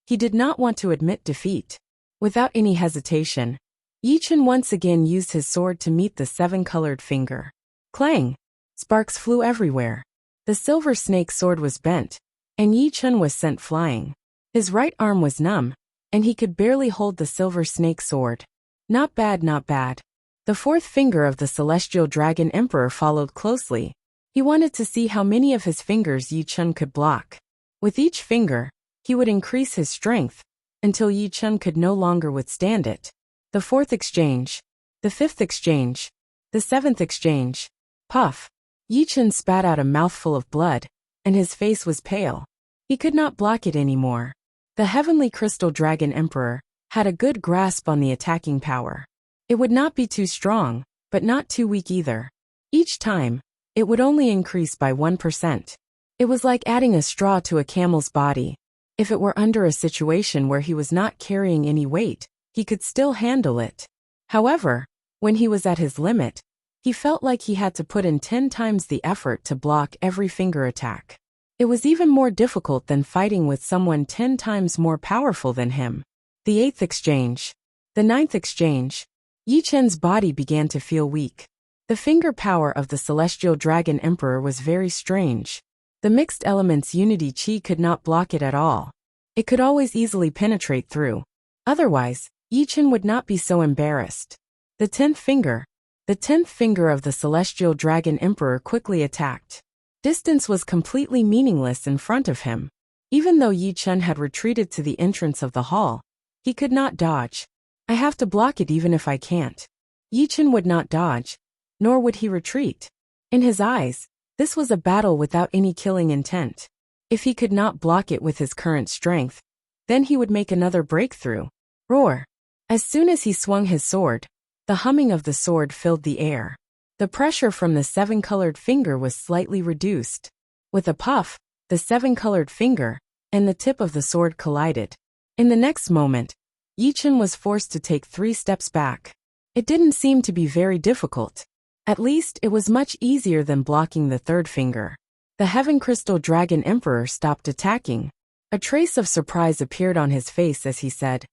he did not want to admit defeat. Without any hesitation, Yi Chun once again used his sword to meet the seven-colored finger. Clang! Sparks flew everywhere. The Silver Snake sword was bent, and Yi Chun was sent flying. His right arm was numb, and he could barely hold the Silver Snake sword. Not bad, not bad. The fourth finger of the Celestial Dragon Emperor followed closely. He wanted to see how many of his fingers Yi Chun could block. With each finger, he would increase his strength, until Yi Chun could no longer withstand it. The fourth exchange. The fifth exchange. The seventh exchange. Puff. Yi Chun spat out a mouthful of blood, and his face was pale. He could not block it anymore. The Heavenly Crystal Dragon Emperor had a good grasp on the attacking power. It would not be too strong, but not too weak either. Each time, it would only increase by 1%. It was like adding a straw to a camel's body. If it were under a situation where he was not carrying any weight, he could still handle it. However, when he was at his limit, he felt like he had to put in 10 times the effort to block every finger attack. It was even more difficult than fighting with someone 10 times more powerful than him. The eighth exchange. The ninth exchange. Yi Chun's body began to feel weak. The finger power of the Celestial Dragon Emperor was very strange. The mixed elements Unity Chi could not block it at all. It could always easily penetrate through. Otherwise, Yi Chun would not be so embarrassed. The 10th finger. The 10th finger of the Celestial Dragon Emperor quickly attacked. Distance was completely meaningless in front of him. Even though Yi Chun had retreated to the entrance of the hall, he could not dodge. I have to block it even if I can't. Yi Chun would not dodge, nor would he retreat. In his eyes, this was a battle without any killing intent. If he could not block it with his current strength, then he would make another breakthrough. Roar! As soon as he swung his sword, the humming of the sword filled the air. The pressure from the seven-colored finger was slightly reduced. With a puff, the seven-colored finger and the tip of the sword collided. In the next moment, Yi Chun was forced to take 3 steps back. It didn't seem to be very difficult. At least it was much easier than blocking the third finger. The Heaven Crystal Dragon Emperor stopped attacking. A trace of surprise appeared on his face as he said,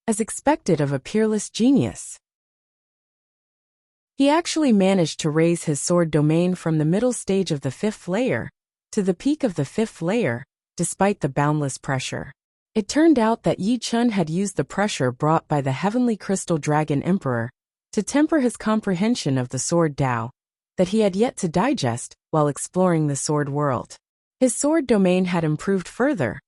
as expected of a peerless genius. He actually managed to raise his sword domain from the middle stage of the 5th layer to the peak of the 5th layer, despite the boundless pressure. It turned out that Yi Chun had used the pressure brought by the heavenly crystal dragon emperor to temper his comprehension of the sword Tao that he had yet to digest while exploring the sword world. His sword domain had improved further,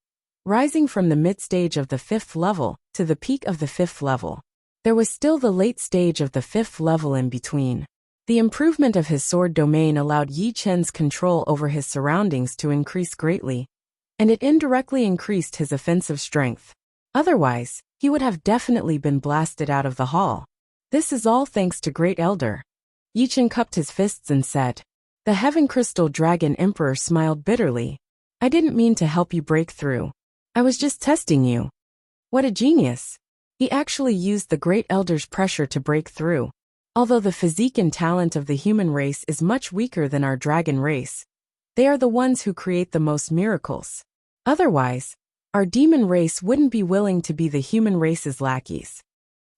rising from the mid-stage of the 5th level to the peak of the 5th level. There was still the late stage of the 5th level in between. The improvement of his sword domain allowed Yi Chen's control over his surroundings to increase greatly, and it indirectly increased his offensive strength. Otherwise, he would have definitely been blasted out of the hall. This is all thanks to Great Elder. Yi Chen cupped his fists and said. The Heaven Crystal Dragon Emperor smiled bitterly. I didn't mean to help you break through. I was just testing you. What a genius. He actually used the Great Elder's pressure to break through. Although the physique and talent of the human race is much weaker than our dragon race, they are the ones who create the most miracles. Otherwise, our demon race wouldn't be willing to be the human race's lackeys.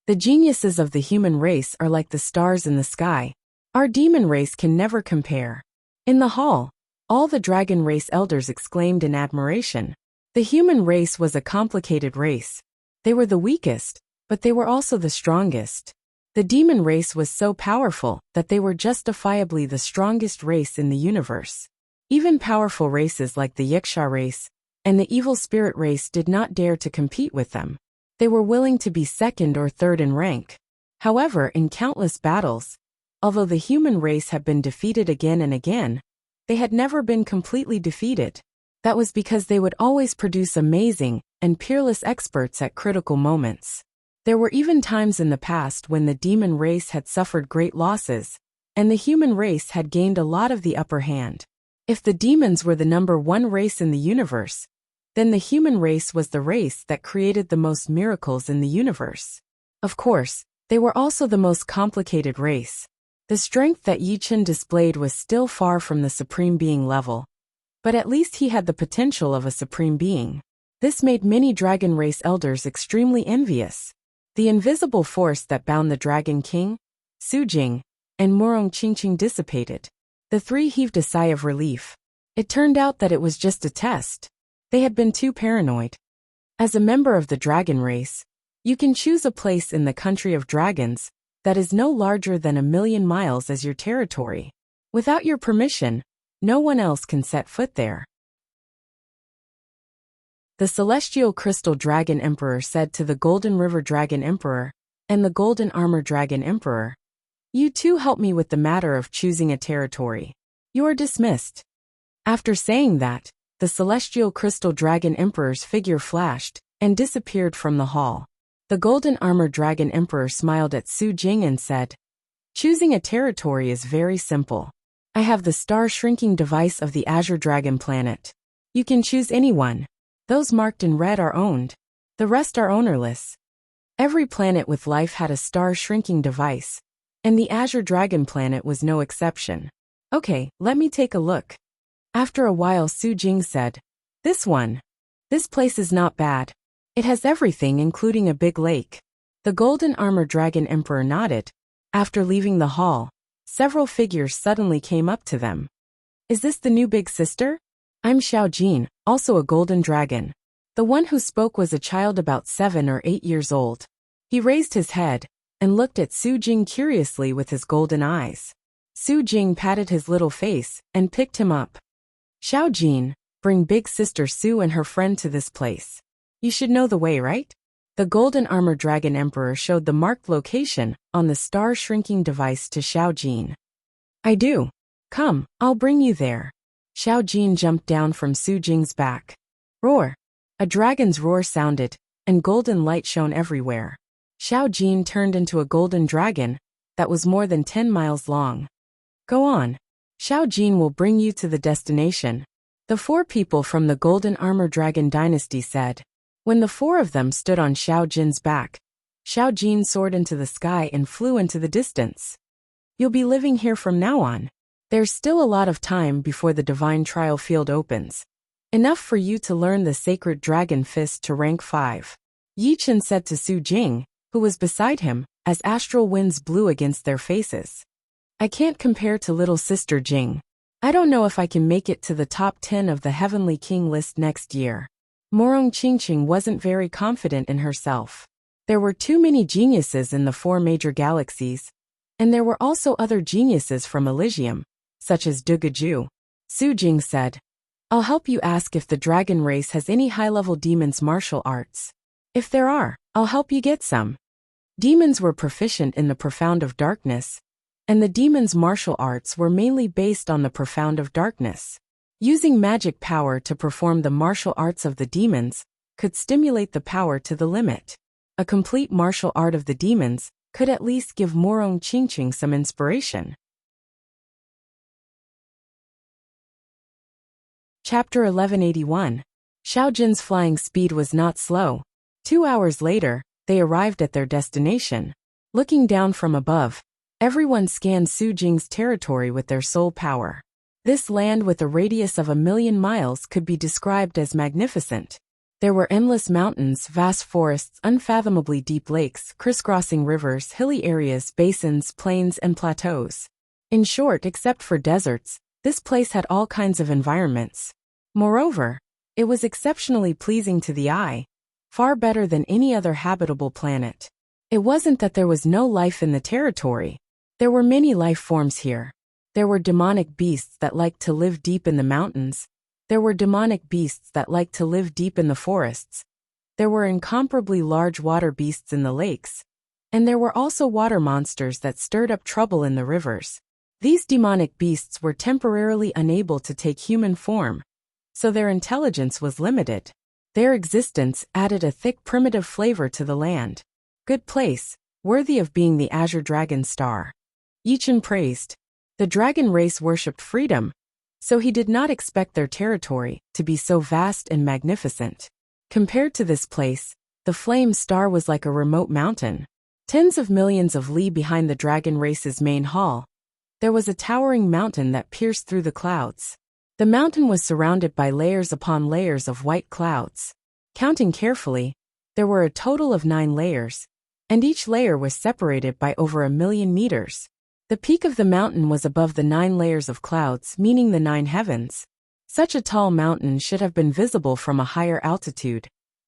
The geniuses of the human race are like the stars in the sky. Our demon race can never compare. In the hall, all the dragon race elders exclaimed in admiration. The human race was a complicated race. They were the weakest, but they were also the strongest. The demon race was so powerful that they were justifiably the strongest race in the universe. Even powerful races like the Wuxia race and the evil spirit race did not dare to compete with them. They were willing to be second or third in rank. However, in countless battles, although the human race had been defeated again and again, they had never been completely defeated. That was because they would always produce amazing and peerless experts at critical moments. There were even times in the past when the demon race had suffered great losses, and the human race had gained a lot of the upper hand. If the demons were the #1 race in the universe, then the human race was the race that created the most miracles in the universe. Of course, they were also the most complicated race. The strength that Yi Chen displayed was still far from the Supreme Being level, but at least he had the potential of a Supreme Being. This made many Dragon Race elders extremely envious. The invisible force that bound the Dragon King, Su Jing, and Murong Qingqing dissipated. The three heaved a sigh of relief. It turned out that it was just a test. They had been too paranoid. As a member of the Dragon Race, you can choose a place in the country of dragons that is no larger than 1,000,000 miles as your territory. Without your permission, no one else can set foot there. The Celestial Crystal Dragon Emperor said to the Golden River Dragon Emperor and the Golden Armor Dragon Emperor, "You two help me with the matter of choosing a territory. You are dismissed." After saying that, the Celestial Crystal Dragon Emperor's figure flashed and disappeared from the hall. The Golden Armor Dragon Emperor smiled at Su Jing and said, "Choosing a territory is very simple. I have the star shrinking device of the Azure Dragon planet. You can choose anyone. Those marked in red are owned. The rest are ownerless." Every planet with life had a star shrinking device, and the Azure Dragon planet was no exception. "Okay, let me take a look." After a while Su Jing said, "This one. This place is not bad. It has everything including a big lake." The Golden Armor Dragon Emperor nodded. After leaving the hall, several figures suddenly came up to them. "Is this the new big sister? I'm Xiao Jin, also a golden dragon." The one who spoke was a child about 7 or 8 years old. He raised his head and looked at Su Jing curiously with his golden eyes. Su Jing patted his little face and picked him up. "Xiao Jin, bring big sister Su and her friend to this place. You should know the way, right?" The Golden Armor Dragon Emperor showed the marked location on the star shrinking device to Xiao Jin. "I do. Come, I'll bring you there." Xiao Jin jumped down from Su Jing's back. Roar! A dragon's roar sounded, and golden light shone everywhere. Xiao Jin turned into a golden dragon that was more than 10 miles long. "Go on. Xiao Jin will bring you to the destination," the 4 people from the Golden Armor Dragon dynasty said. When the 4 of them stood on Xiao Jin's back, Xiao Jin soared into the sky and flew into the distance. "You'll be living here from now on. There's still a lot of time before the divine trial field opens. Enough for you to learn the sacred dragon fist to rank 5. Yi Chen said to Su Jing, who was beside him, as astral winds blew against their faces. "I can't compare to little sister Jing. I don't know if I can make it to the top 10 of the Heavenly King list next year. Morong Qingqing wasn't very confident in herself. There were too many geniuses in the 4 major galaxies, and there were also other geniuses from Elysium, such as Dugaju. Su Jing said, I'll help you ask if the dragon race has any high-level demons martial arts. If there are, I'll help you get some. Demons were proficient in the profound of darkness, and the demons' martial arts were mainly based on the profound of darkness. Using magic power to perform the martial arts of the demons could stimulate the power to the limit. A complete martial art of the demons could at least give Morong Qingqing some inspiration. Chapter 1181. Xiao Jin's flying speed was not slow. 2 hours later, they arrived at their destination. Looking down from above, everyone scanned Su Jing's territory with their soul power. This land with a radius of 1,000,000 miles could be described as magnificent. There were endless mountains, vast forests, unfathomably deep lakes, crisscrossing rivers, hilly areas, basins, plains, and plateaus. In short, except for deserts, this place had all kinds of environments. Moreover, it was exceptionally pleasing to the eye, far better than any other habitable planet. It wasn't that there was no life in the territory. There were many life forms here. There were demonic beasts that liked to live deep in the mountains. There were demonic beasts that liked to live deep in the forests. There were incomparably large water beasts in the lakes. And there were also water monsters that stirred up trouble in the rivers. These demonic beasts were temporarily unable to take human form, so their intelligence was limited. Their existence added a thick primitive flavor to the land. Good place, worthy of being the Azure Dragon Star. Yichen praised. The dragon race worshipped freedom, so he did not expect their territory to be so vast and magnificent. Compared to this place, the Flame Star was like a remote mountain. Tens of millions of li behind the dragon race's main hall, there was a towering mountain that pierced through the clouds. The mountain was surrounded by layers upon layers of white clouds. Counting carefully, there were a total of 9 layers, and each layer was separated by over 1,000,000 meters. The peak of the mountain was above the 9 layers of clouds, meaning the 9 heavens. Such a tall mountain should have been visible from a higher altitude,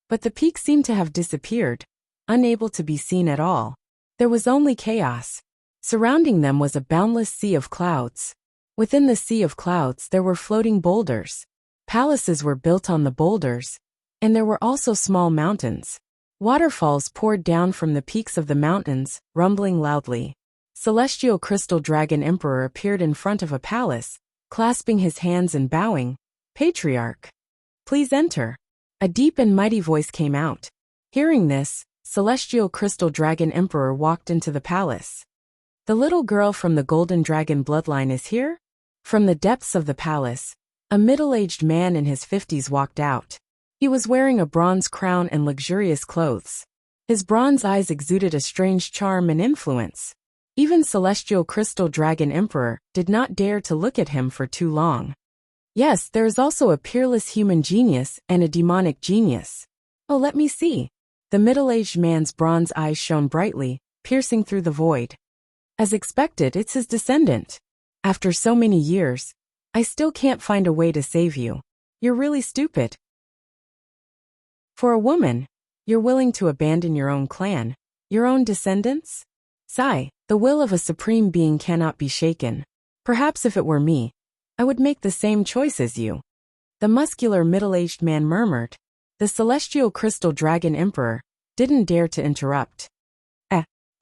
but the peak seemed to have disappeared, unable to be seen at all. There was only chaos. Surrounding them was a boundless sea of clouds. Within the sea of clouds there were floating boulders. Palaces were built on the boulders, and there were also small mountains. Waterfalls poured down from the peaks of the mountains, rumbling loudly. Celestial Crystal Dragon Emperor appeared in front of a palace, clasping his hands and bowing. Patriarch, please enter. A deep and mighty voice came out. Hearing this, Celestial Crystal Dragon Emperor walked into the palace. The little girl from the Golden Dragon bloodline is here? From the depths of the palace, a middle-aged man in his 50s walked out. He was wearing a bronze crown and luxurious clothes. His bronze eyes exuded a strange charm and influence. Even Celestial Crystal Dragon Emperor did not dare to look at him for too long. Yes, there is also a peerless human genius and a demonic genius. Oh, let me see. The middle-aged man's bronze eyes shone brightly, piercing through the void. As expected, it's his descendant. After so many years, I still can't find a way to save you. You're really stupid. For a woman, you're willing to abandon your own clan, your own descendants? Sigh, the will of a supreme being cannot be shaken. Perhaps if it were me, I would make the same choice as you. The muscular middle-aged man murmured. The Celestial Crystal Dragon Emperor didn't dare to interrupt.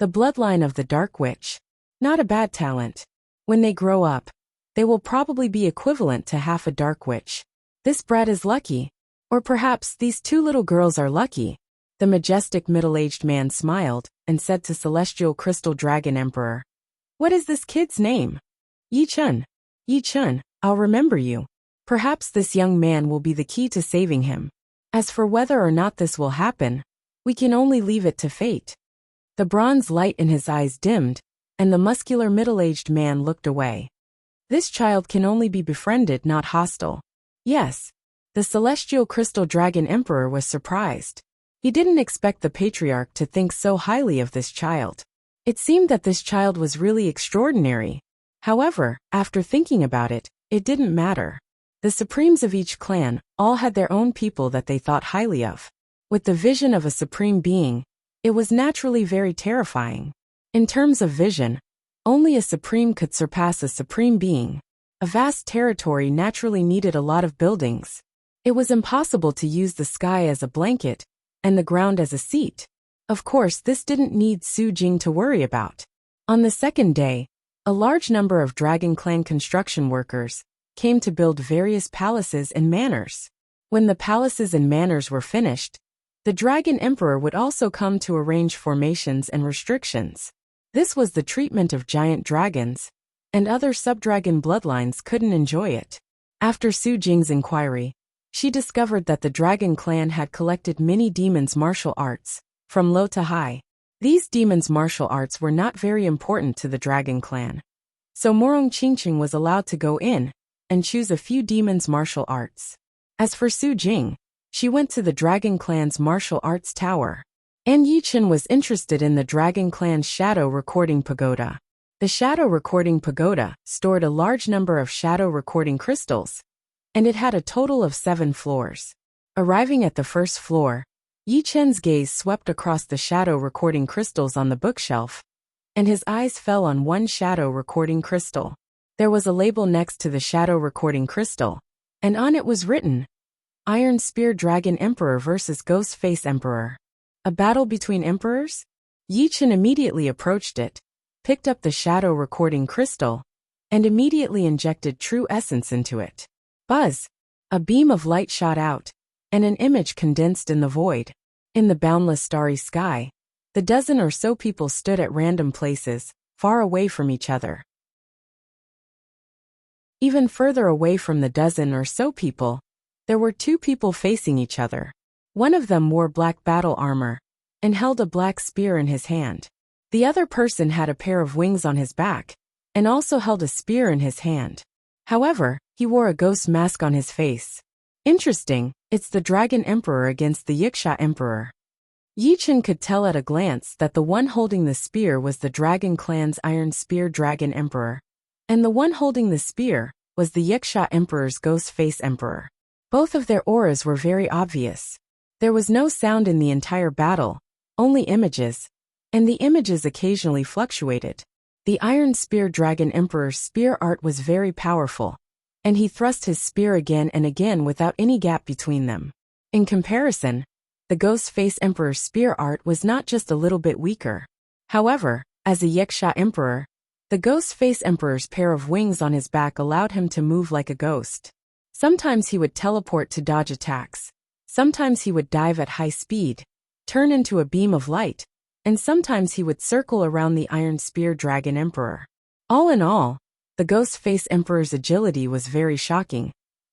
The bloodline of the Dark Witch. Not a bad talent. When they grow up, they will probably be equivalent to half a Dark Witch. This brat is lucky. Or perhaps these 2 little girls are lucky. The majestic middle-aged man smiled and said to Celestial Crystal Dragon Emperor, "What is this kid's name?" Yichen. Yichen, I'll remember you. Perhaps this young man will be the key to saving him. As for whether or not this will happen, we can only leave it to fate. The bronze light in his eyes dimmed, and the muscular middle-aged man looked away. This child can only be befriended, not hostile. Yes. The Celestial Crystal Dragon Emperor was surprised. He didn't expect the Patriarch to think so highly of this child. It seemed that this child was really extraordinary. However, after thinking about it, It didn't matter. The supremes of each clan all had their own people that they thought highly of. With the vision of a supreme being, it was naturally very terrifying. In terms of vision, only a supreme could surpass a supreme being. A vast territory naturally needed a lot of buildings. It was impossible to use the sky as a blanket and the ground as a seat. Of course, this didn't need Su Jing to worry about. On the second day, a large number of Dragon Clan construction workers came to build various palaces and manors. When the palaces and manors were finished, the Dragon Emperor would also come to arrange formations and restrictions. This was the treatment of giant dragons, and other sub-dragon bloodlines couldn't enjoy it. After Su Jing's inquiry, she discovered that the Dragon Clan had collected many demons' martial arts, from low to high. These demons' martial arts were not very important to the Dragon Clan. So Morong Qingqing was allowed to go in and choose a few demons' martial arts. As for Su Jing, she went to the Dragon Clan's martial arts tower. And Yichen was interested in the Dragon Clan's shadow recording pagoda. The shadow recording pagoda stored a large number of shadow recording crystals, and it had a total of 7 floors. Arriving at the first floor, Yichen's gaze swept across the shadow recording crystals on the bookshelf, and his eyes fell on one shadow recording crystal. There was a label next to the shadow recording crystal, and on it was written, Iron Spear Dragon Emperor vs. Ghost Face Emperor. A battle between emperors? Yichen immediately approached it, picked up the shadow recording crystal, and immediately injected true essence into it. Buzz! A beam of light shot out, and an image condensed in the void. In the boundless starry sky, the dozen or so people stood at random places, far away from each other. Even further away from the dozen or so people, there were 2 people facing each other. One of them wore black battle armor and held a black spear in his hand. The other person had a pair of wings on his back and also held a spear in his hand. However, he wore a ghost mask on his face. Interesting, it's the Dragon Emperor against the Wuxia Emperor. Yichen could tell at a glance that the one holding the spear was the Dragon Clan's Iron Spear Dragon Emperor, and the one holding the spear was the Wuxia Emperor's Ghost Face Emperor. Both of their auras were very obvious. There was no sound in the entire battle, only images, and the images occasionally fluctuated. The Iron Spear Dragon Emperor's spear art was very powerful, and he thrust his spear again and again without any gap between them. In comparison, the Ghost Face Emperor's spear art was not just a little bit weaker. However, as a Wuxia Emperor, the Ghost Face Emperor's pair of wings on his back allowed him to move like a ghost. Sometimes he would teleport to dodge attacks, sometimes he would dive at high speed, turn into a beam of light, and sometimes he would circle around the Iron Spear Dragon Emperor. All in all, the Ghost Face Emperor's agility was very shocking,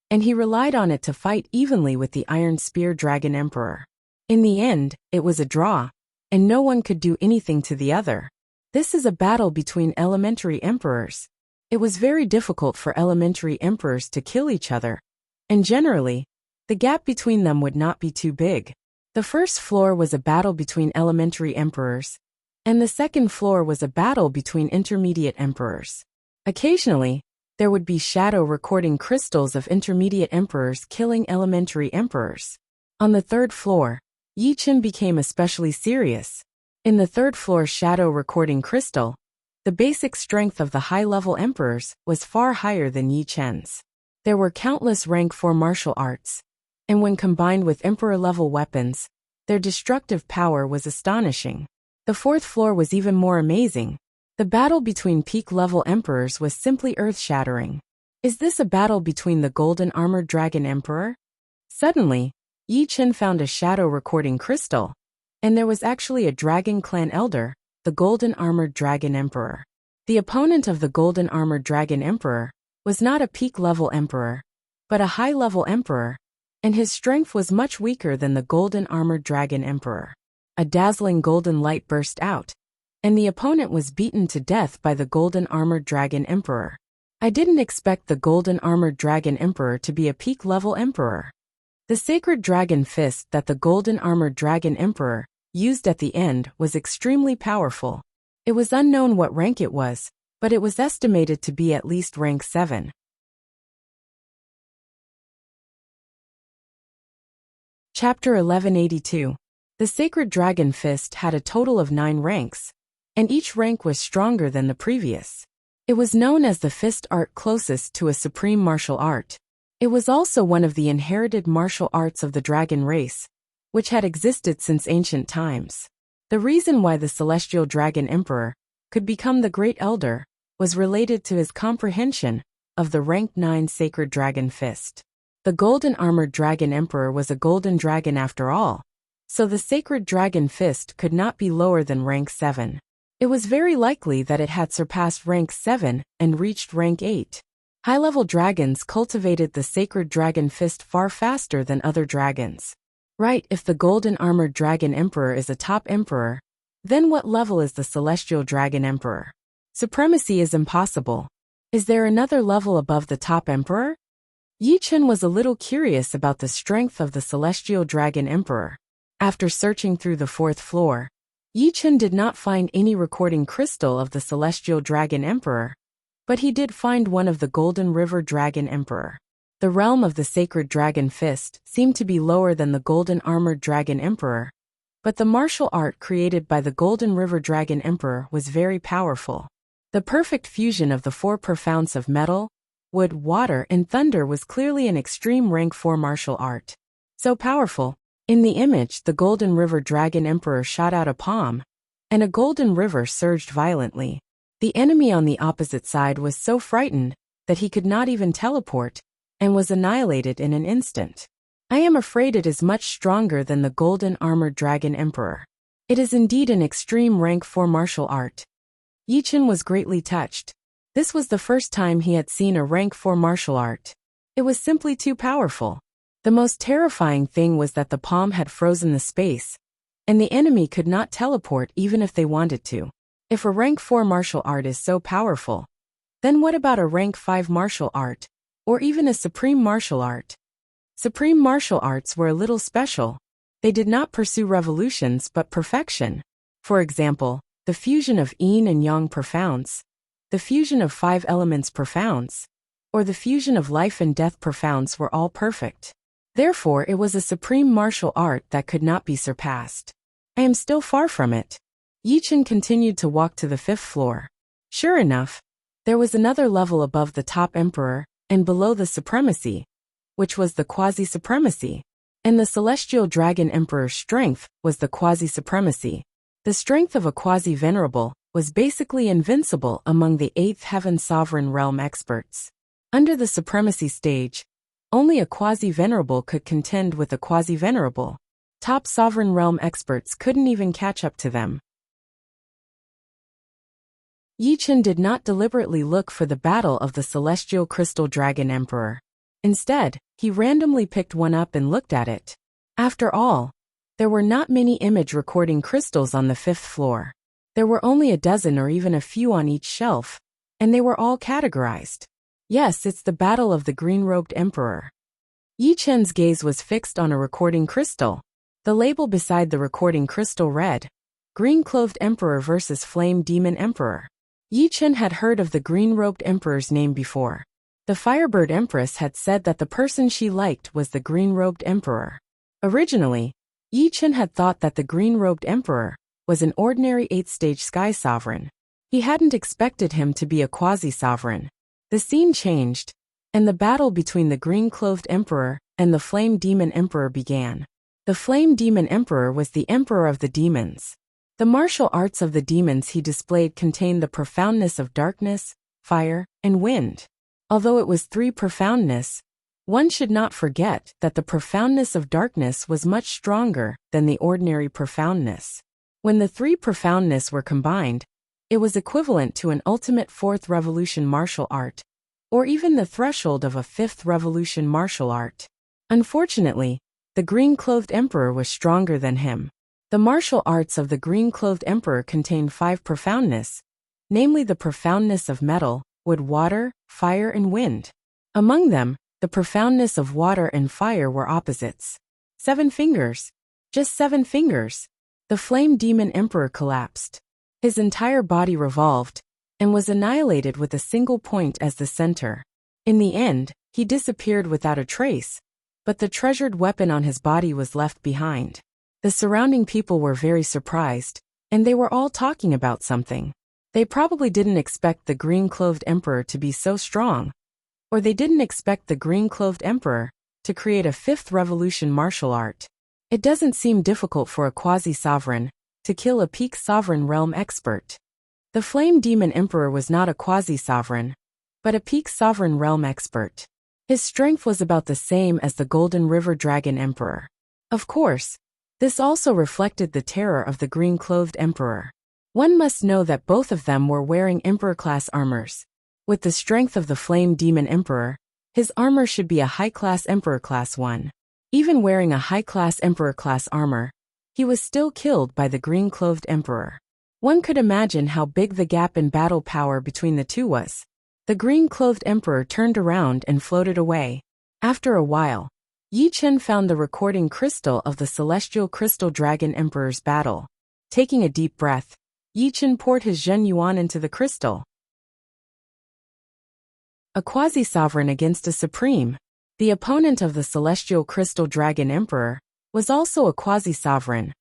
and he relied on it to fight evenly with the Iron Spear Dragon Emperor. In the end, it was a draw, and no one could do anything to the other. This is a battle between elementary emperors. It was very difficult for elementary emperors to kill each other, and generally, the gap between them would not be too big. The first floor was a battle between elementary emperors, and the second floor was a battle between intermediate emperors. Occasionally, there would be shadow recording crystals of intermediate emperors killing elementary emperors. On the third floor, Yichen became especially serious. In the third floor shadow recording crystal, the basic strength of the high-level emperors was far higher than Yichen's. There were countless rank 4 martial arts, and when combined with emperor-level weapons, their destructive power was astonishing. The fourth floor was even more amazing. The battle between peak-level emperors was simply earth-shattering. Is this a battle between the golden-armored dragon emperor? Suddenly, Yichen found a shadow recording crystal, and there was actually a Dragon Clan elder, the golden-armored dragon emperor. The opponent of the golden-armored dragon emperor was not a peak-level emperor, but a high-level emperor, and his strength was much weaker than the golden-armored dragon emperor. A dazzling golden light burst out, and the opponent was beaten to death by the golden-armored dragon emperor. I didn't expect the golden-armored dragon emperor to be a peak-level emperor. The sacred dragon fist that the golden-armored dragon emperor used at the end was extremely powerful. It was unknown what rank it was, but it was estimated to be at least rank 7. Chapter 1182. The Sacred Dragon Fist had a total of 9 ranks, and each rank was stronger than the previous. It was known as the fist art closest to a supreme martial art. It was also one of the inherited martial arts of the dragon race, which had existed since ancient times. The reason why the Celestial Dragon Emperor could become the Great Elder was related to his comprehension of the rank 9 Sacred Dragon Fist. The Golden Armored Dragon Emperor was a golden dragon after all, so the Sacred Dragon Fist could not be lower than rank 7. It was very likely that it had surpassed rank 7 and reached rank 8. High-level dragons cultivated the Sacred Dragon Fist far faster than other dragons. Right, if the Golden Armored Dragon Emperor is a top emperor, then what level is the Celestial Dragon Emperor? Supremacy is impossible. Is there another level above the top emperor? Yi Chen was a little curious about the strength of the Celestial Dragon Emperor. After searching through the 4th floor, Yi Chen did not find any recording crystal of the Celestial Dragon Emperor, but he did find one of the Golden River Dragon Emperor. The realm of the Sacred Dragon Fist seemed to be lower than the Golden Armored Dragon Emperor, but the martial art created by the Golden River Dragon Emperor was very powerful. The perfect fusion of the 4 profounds of metal, wood, water, and thunder was clearly an extreme rank 4 martial art. So powerful. In the image, the Golden River Dragon Emperor shot out a palm, and a golden river surged violently. The enemy on the opposite side was so frightened that he could not even teleport, and was annihilated in an instant. I am afraid it is much stronger than the Golden Armored Dragon Emperor. It is indeed an extreme rank 4 martial art. Yi Chen was greatly touched. This was the first time he had seen a rank 4 martial art. It was simply too powerful. The most terrifying thing was that the palm had frozen the space, and the enemy could not teleport even if they wanted to. If a rank 4 martial art is so powerful, then what about a rank 5 martial art, or even a supreme martial art? Supreme martial arts were a little special. They did not pursue revolutions but perfection. For example, the fusion of yin and yang profounds, the fusion of 5 elements profounds, or the fusion of life and death profounds were all perfect. Therefore, it was a supreme martial art that could not be surpassed. I am still far from it. Yi Chen continued to walk to the 5th floor. Sure enough, there was another level above the top emperor, and below the supremacy, which was the quasi-supremacy, and the Celestial Dragon Emperor's strength was the quasi-supremacy. The strength of a quasi-venerable was basically invincible among the 8th Heaven Sovereign Realm experts. Under the supremacy stage, only a quasi-venerable could contend with a quasi-venerable. Top Sovereign Realm experts couldn't even catch up to them. Yi Chen did not deliberately look for the battle of the Celestial Crystal Dragon Emperor. Instead, he randomly picked one up and looked at it. After all, there were not many image recording crystals on the 5th floor. There were only a dozen or even a few on each shelf, and they were all categorized. Yes, it's the battle of the green-robed emperor. Yi Chen's gaze was fixed on a recording crystal. The label beside the recording crystal read, Green-Clothed Emperor versus Flame Demon Emperor. Yi Chen had heard of the green-robed emperor's name before. The Firebird Empress had said that the person she liked was the green-robed emperor. Originally, Yi Chen had thought that the green-robed emperor was an ordinary 8th-stage sky sovereign. He hadn't expected him to be a quasi-sovereign. The scene changed, and the battle between the green-clothed emperor and the flame demon emperor began. The flame demon emperor was the emperor of the demons. The martial arts of the demons he displayed contained the profoundness of darkness, fire, and wind. Although it was 3 profoundness, one should not forget that the profoundness of darkness was much stronger than the ordinary profoundness. When the 3 profoundness were combined, it was equivalent to an ultimate 4th revolution martial art, or even the threshold of a 5th revolution martial art. Unfortunately, the green-clothed emperor was stronger than him. The martial arts of the green-clothed emperor contained 5 profoundness, namely the profoundness of metal, wood, water, fire, and wind. Among them, the profoundness of water and fire were opposites. 7 fingers. Just 7 fingers. The flame demon emperor collapsed. His entire body revolved, and was annihilated with a single point as the center. In the end, he disappeared without a trace, but the treasured weapon on his body was left behind. The surrounding people were very surprised, and they were all talking about something. They probably didn't expect the green-clothed emperor to be so strong, or they didn't expect the green-clothed emperor to create a fifth revolution martial art. It doesn't seem difficult for a quasi-sovereign to kill a peak sovereign realm expert. The Flame Demon Emperor was not a quasi-sovereign, but a peak sovereign realm expert. His strength was about the same as the Golden River Dragon Emperor. Of course, this also reflected the terror of the green-clothed emperor. One must know that both of them were wearing emperor-class armors. With the strength of the Flame Demon Emperor, his armor should be a high-class emperor-class one. Even wearing a high-class emperor-class armor, he was still killed by the green-clothed emperor. One could imagine how big the gap in battle power between the two was. The green-clothed emperor turned around and floated away. After a while, Yi Chen found the recording crystal of the celestial crystal dragon emperor's battle. Taking a deep breath, Yi Chen poured his Zhen Yuan into the crystal. A quasi-sovereign against a supreme. The opponent of the celestial crystal dragon emperor was also a quasi-sovereign,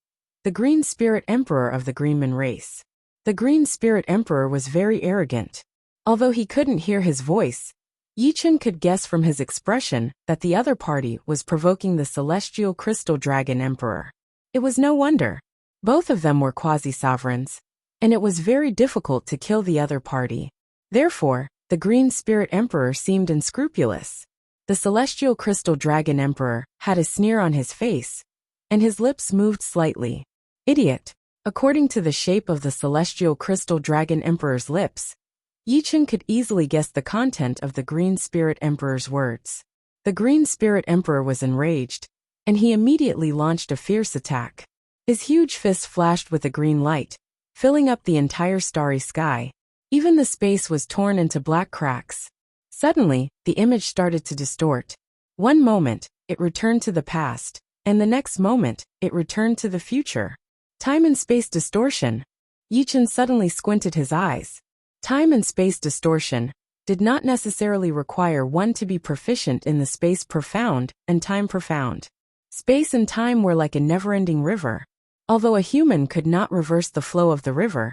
the Green Spirit Emperor of the Greenman race. The Green Spirit Emperor was very arrogant. Although he couldn't hear his voice, Yi Chen could guess from his expression that the other party was provoking the celestial crystal dragon emperor. It was no wonder. Both of them were quasi-sovereigns, and it was very difficult to kill the other party. Therefore, the Green Spirit Emperor seemed unscrupulous. The celestial crystal dragon emperor had a sneer on his face, and his lips moved slightly. Idiot! According to the shape of the celestial crystal dragon emperor's lips, Yi Chen could easily guess the content of the Green Spirit Emperor's words. The Green Spirit Emperor was enraged, and he immediately launched a fierce attack. His huge fist flashed with a green light, filling up the entire starry sky. Even the space was torn into black cracks. Suddenly, the image started to distort. One moment, it returned to the past, and the next moment, it returned to the future. Time and space distortion. Yi Chen suddenly squinted his eyes. Time and space distortion did not necessarily require one to be proficient in the space profound and time profound. Space and time were like a never-ending river. Although a human could not reverse the flow of the river,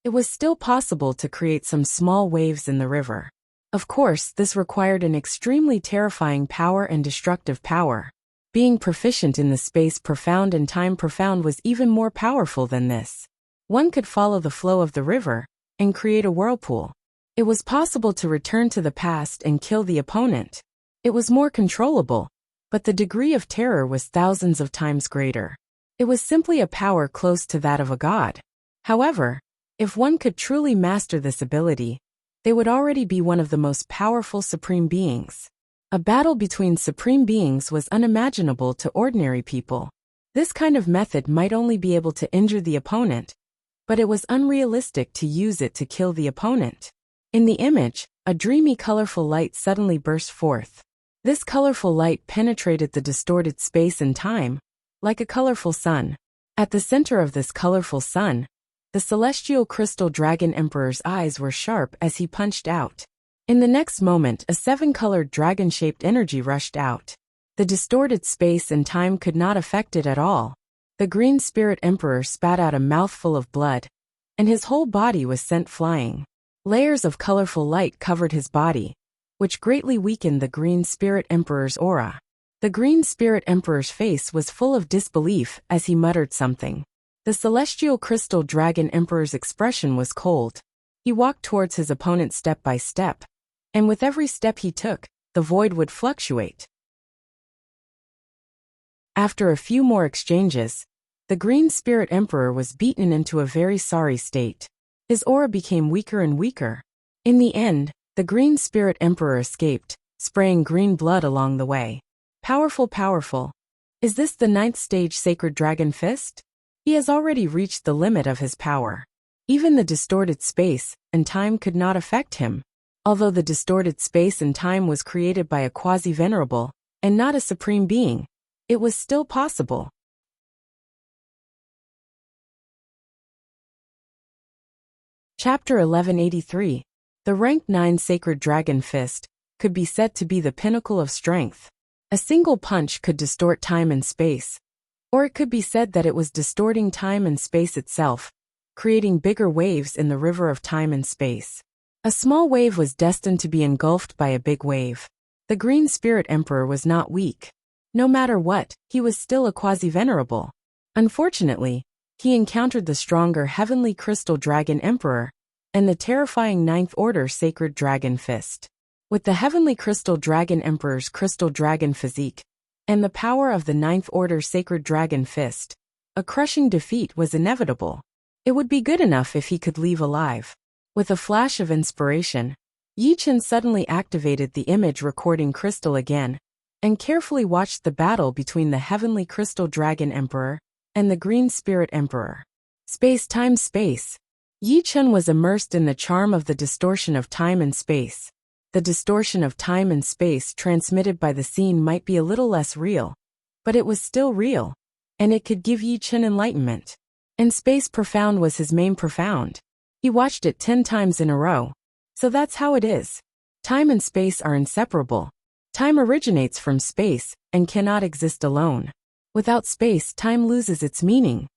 it was still possible to create some small waves in the river. Of course, this required an extremely terrifying power and destructive power. Being proficient in the space profound and time profound was even more powerful than this. One could follow the flow of the river and create a whirlpool. It was possible to return to the past and kill the opponent. It was more controllable, but the degree of terror was thousands of times greater. It was simply a power close to that of a god. However, if one could truly master this ability, they would already be one of the most powerful supreme beings. A battle between supreme beings was unimaginable to ordinary people. This kind of method might only be able to injure the opponent, but it was unrealistic to use it to kill the opponent. In the image, a dreamy colorful light suddenly burst forth. This colorful light penetrated the distorted space and time, like a colorful sun. At the center of this colorful sun, the celestial crystal dragon emperor's eyes were sharp as he punched out. In the next moment, a seven-colored dragon-shaped energy rushed out. The distorted space and time could not affect it at all. The Green Spirit Emperor spat out a mouthful of blood, and his whole body was sent flying. Layers of colorful light covered his body, which greatly weakened the Green Spirit Emperor's aura. The Green Spirit Emperor's face was full of disbelief as he muttered something. The celestial crystal dragon emperor's expression was cold. He walked towards his opponent step by step, and with every step he took, the void would fluctuate. After a few more exchanges, the Green Spirit Emperor was beaten into a very sorry state. His aura became weaker and weaker. In the end, the Green Spirit Emperor escaped, spraying green blood along the way. Powerful, powerful. Is this the 9th stage Sacred Dragon Fist? He has already reached the limit of his power. Even the distorted space and time could not affect him. Although the distorted space and time was created by a quasi-venerable and not a supreme being, it was still possible. Chapter 1183. The rank 9 Sacred Dragon Fist could be said to be the pinnacle of strength. A single punch could distort time and space, or it could be said that it was distorting time and space itself, creating bigger waves in the river of time and space. A small wave was destined to be engulfed by a big wave. The Green Spirit Emperor was not weak. No matter what, he was still a quasi-venerable. Unfortunately, he encountered the stronger Heavenly Crystal Dragon Emperor and the terrifying Ninth Order Sacred Dragon Fist. With the Heavenly Crystal Dragon Emperor's Crystal Dragon physique and the power of the Ninth Order Sacred Dragon Fist, a crushing defeat was inevitable. It would be good enough if he could leave alive. With a flash of inspiration, Yi Chen suddenly activated the image recording crystal again and carefully watched the battle between the Heavenly Crystal Dragon Emperor and the Green Spirit Emperor. Space. Yi Chen was immersed in the charm of the distortion of time and space. The distortion of time and space transmitted by the scene might be a little less real, but it was still real, and it could give Yi Chen enlightenment. And Space Profound was his main profound. He watched it 10 times in a row. So that's how it is. Time and space are inseparable. Time originates from space and cannot exist alone. Without space, time loses its meaning.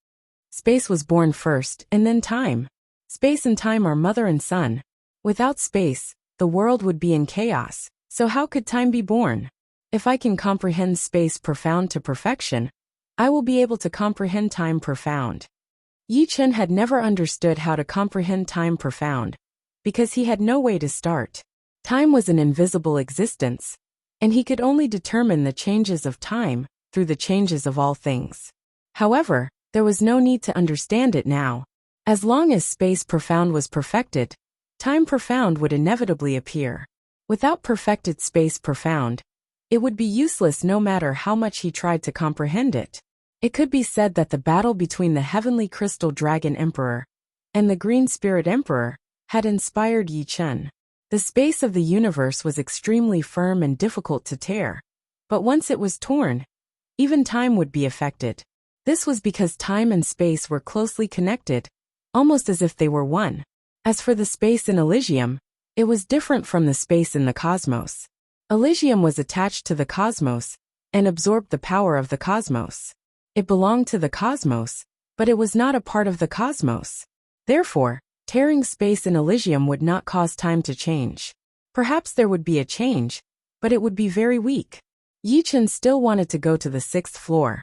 Space was born first and then time. Space and time are mother and son. Without space, the world would be in chaos. So how could time be born? If I can comprehend space profound to perfection, I will be able to comprehend time profound. Yi Chen had never understood how to comprehend time profound, because he had no way to start. Time was an invisible existence, and he could only determine the changes of time through the changes of all things. However, there was no need to understand it now. As long as space profound was perfected, time profound would inevitably appear. Without perfected space profound, it would be useless no matter how much he tried to comprehend it. It could be said that the battle between the Heavenly Crystal Dragon Emperor and the Green Spirit Emperor had inspired Yi Chen. The space of the universe was extremely firm and difficult to tear, but once it was torn, even time would be affected. This was because time and space were closely connected, almost as if they were one. As for the space in Elysium, it was different from the space in the cosmos. Elysium was attached to the cosmos and absorbed the power of the cosmos. It belonged to the cosmos, but it was not a part of the cosmos. Therefore, tearing space in Elysium would not cause time to change. Perhaps there would be a change, but it would be very weak. Yi Chen still wanted to go to the 6th floor,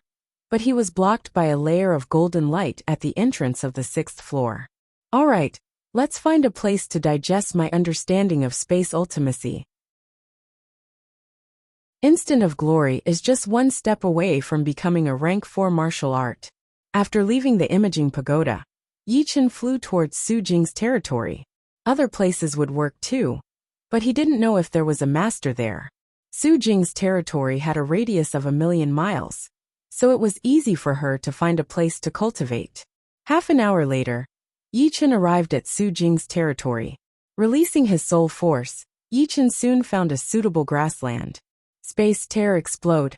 but he was blocked by a layer of golden light at the entrance of the 6th floor. All right, let's find a place to digest my understanding of space ultimacy. Instant of Glory is just one step away from becoming a rank 4 martial art. After leaving the imaging pagoda, Yi Chen flew towards Su Jing's territory. Other places would work too, but he didn't know if there was a master there. Su Jing's territory had a radius of 1,000,000 miles, so it was easy for her to find a place to cultivate. Half an hour later, Yi Chen arrived at Su Jing's territory. Releasing his soul force, Yi Chen soon found a suitable grassland. Space tear explode.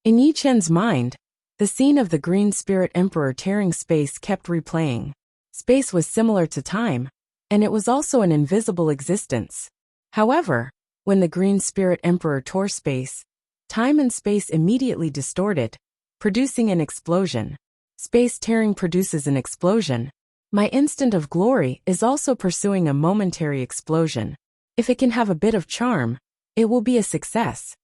In Yi Chen's mind, the scene of the Green Spirit Emperor tearing space kept replaying. Space was similar to time, and it was also an invisible existence. However, when the Green Spirit Emperor tore space, time and space immediately distorted, producing an explosion. Space tearing produces an explosion. My instant of glory is also pursuing a momentary explosion. If it can have a bit of charm, it will be a success.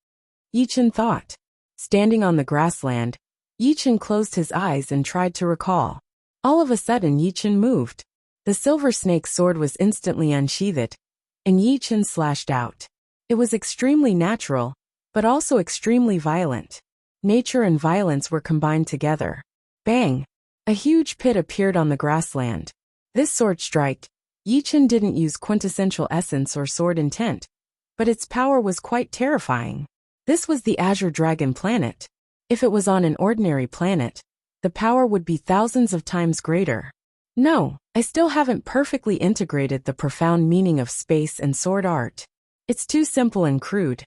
Yi Chen thought. Standing on the grassland, Yi Chen closed his eyes and tried to recall. All of a sudden Yi Chen moved. The silver snake sword was instantly unsheathed, and Yi Chen slashed out. It was extremely natural, but also extremely violent. Nature and violence were combined together. Bang! A huge pit appeared on the grassland. This sword strike, Yi Chen didn't use quintessential essence or sword intent, but its power was quite terrifying. This was the Azure Dragon planet. If it was on an ordinary planet, the power would be thousands of times greater. No, I still haven't perfectly integrated the profound meaning of space and sword art. It's too simple and crude.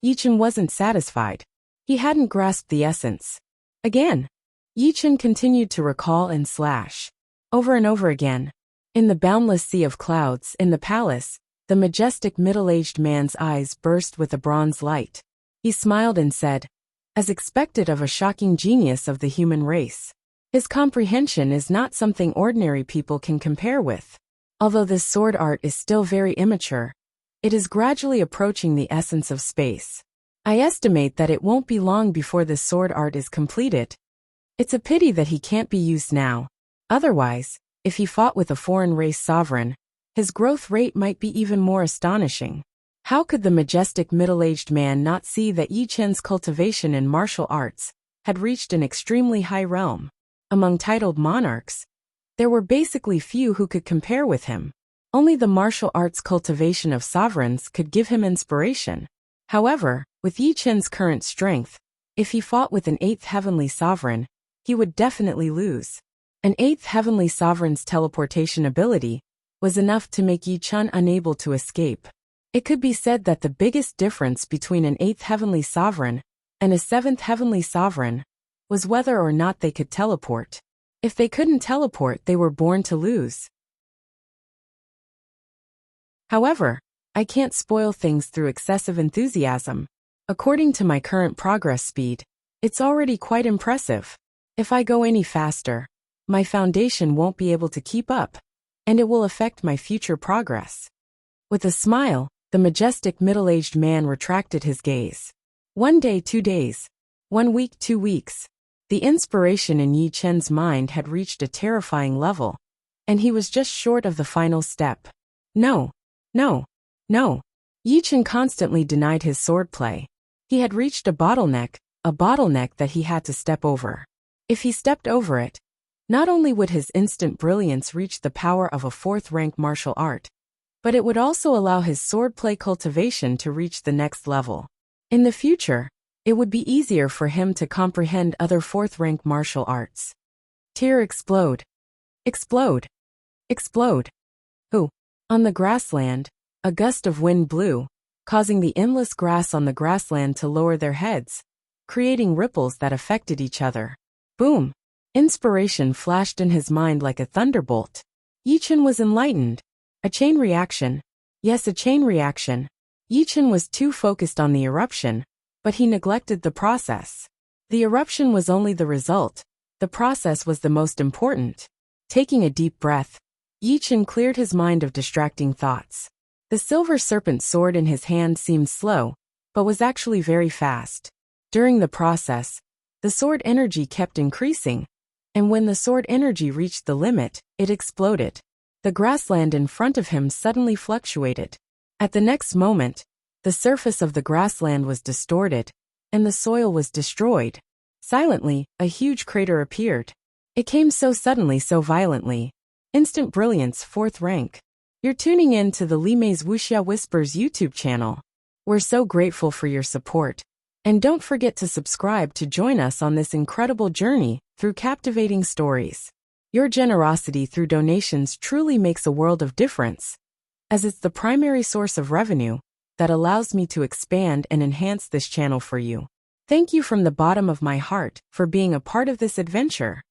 Yi Chen wasn't satisfied. He hadn't grasped the essence. Again, Yi Chen continued to recall and slash. Over and over again. In the boundless sea of clouds, in the palace, the majestic middle-aged man's eyes burst with a bronze light. He smiled and said, as expected of a shocking genius of the human race. His comprehension is not something ordinary people can compare with. Although this sword art is still very immature, it is gradually approaching the essence of space. I estimate that it won't be long before this sword art is completed. It's a pity that he can't be used now. Otherwise, if he fought with a foreign race sovereign, his growth rate might be even more astonishing. How could the majestic middle-aged man not see that Yi Chen's cultivation in martial arts had reached an extremely high realm? Among titled monarchs, there were basically few who could compare with him. Only the martial arts cultivation of sovereigns could give him inspiration. However, with Yi Chen's current strength, if he fought with an 8th heavenly sovereign, he would definitely lose. An 8th heavenly sovereign's teleportation ability was enough to make Yi Chen unable to escape. It could be said that the biggest difference between an 8th heavenly sovereign and a 7th heavenly sovereign was whether or not they could teleport. If they couldn't teleport, they were born to lose. However, I can't spoil things through excessive enthusiasm. According to my current progress speed, it's already quite impressive. If I go any faster, my foundation won't be able to keep up, and it will affect my future progress. With a smile, the majestic middle-aged man retracted his gaze. 1 day, 2 days. 1 week, 2 weeks. The inspiration in Yi Chen's mind had reached a terrifying level, and he was just short of the final step. No. Yi Chen constantly denied his swordplay. He had reached a bottleneck that he had to step over. If he stepped over it, not only would his instant brilliance reach the power of a 4th-rank martial art, but it would also allow his swordplay cultivation to reach the next level. In the future, it would be easier for him to comprehend other 4th-rank martial arts. Tear explode. Explode. Explode. Who? On the grassland, a gust of wind blew, causing the endless grass on the grassland to lower their heads, creating ripples that affected each other. Boom! Inspiration flashed in his mind like a thunderbolt. Yi Chen was enlightened. A chain reaction. Yes, a chain reaction. Yi Chen was too focused on the eruption, but he neglected the process. The eruption was only the result. The process was the most important. Taking a deep breath, Yi Chen cleared his mind of distracting thoughts. The silver serpent sword in his hand seemed slow, but was actually very fast. During the process, the sword energy kept increasing, and when the sword energy reached the limit, it exploded. The grassland in front of him suddenly fluctuated. At the next moment, the surface of the grassland was distorted, and the soil was destroyed. Silently, a huge crater appeared. It came so suddenly, so violently. Instant brilliance, 4th rank. You're tuning in to the Li Mei's Wuxia Whispers YouTube channel. We're so grateful for your support. And don't forget to subscribe to join us on this incredible journey through captivating stories. Your generosity through donations truly makes a world of difference, as it's the primary source of revenue that allows me to expand and enhance this channel for you. Thank you from the bottom of my heart for being a part of this adventure.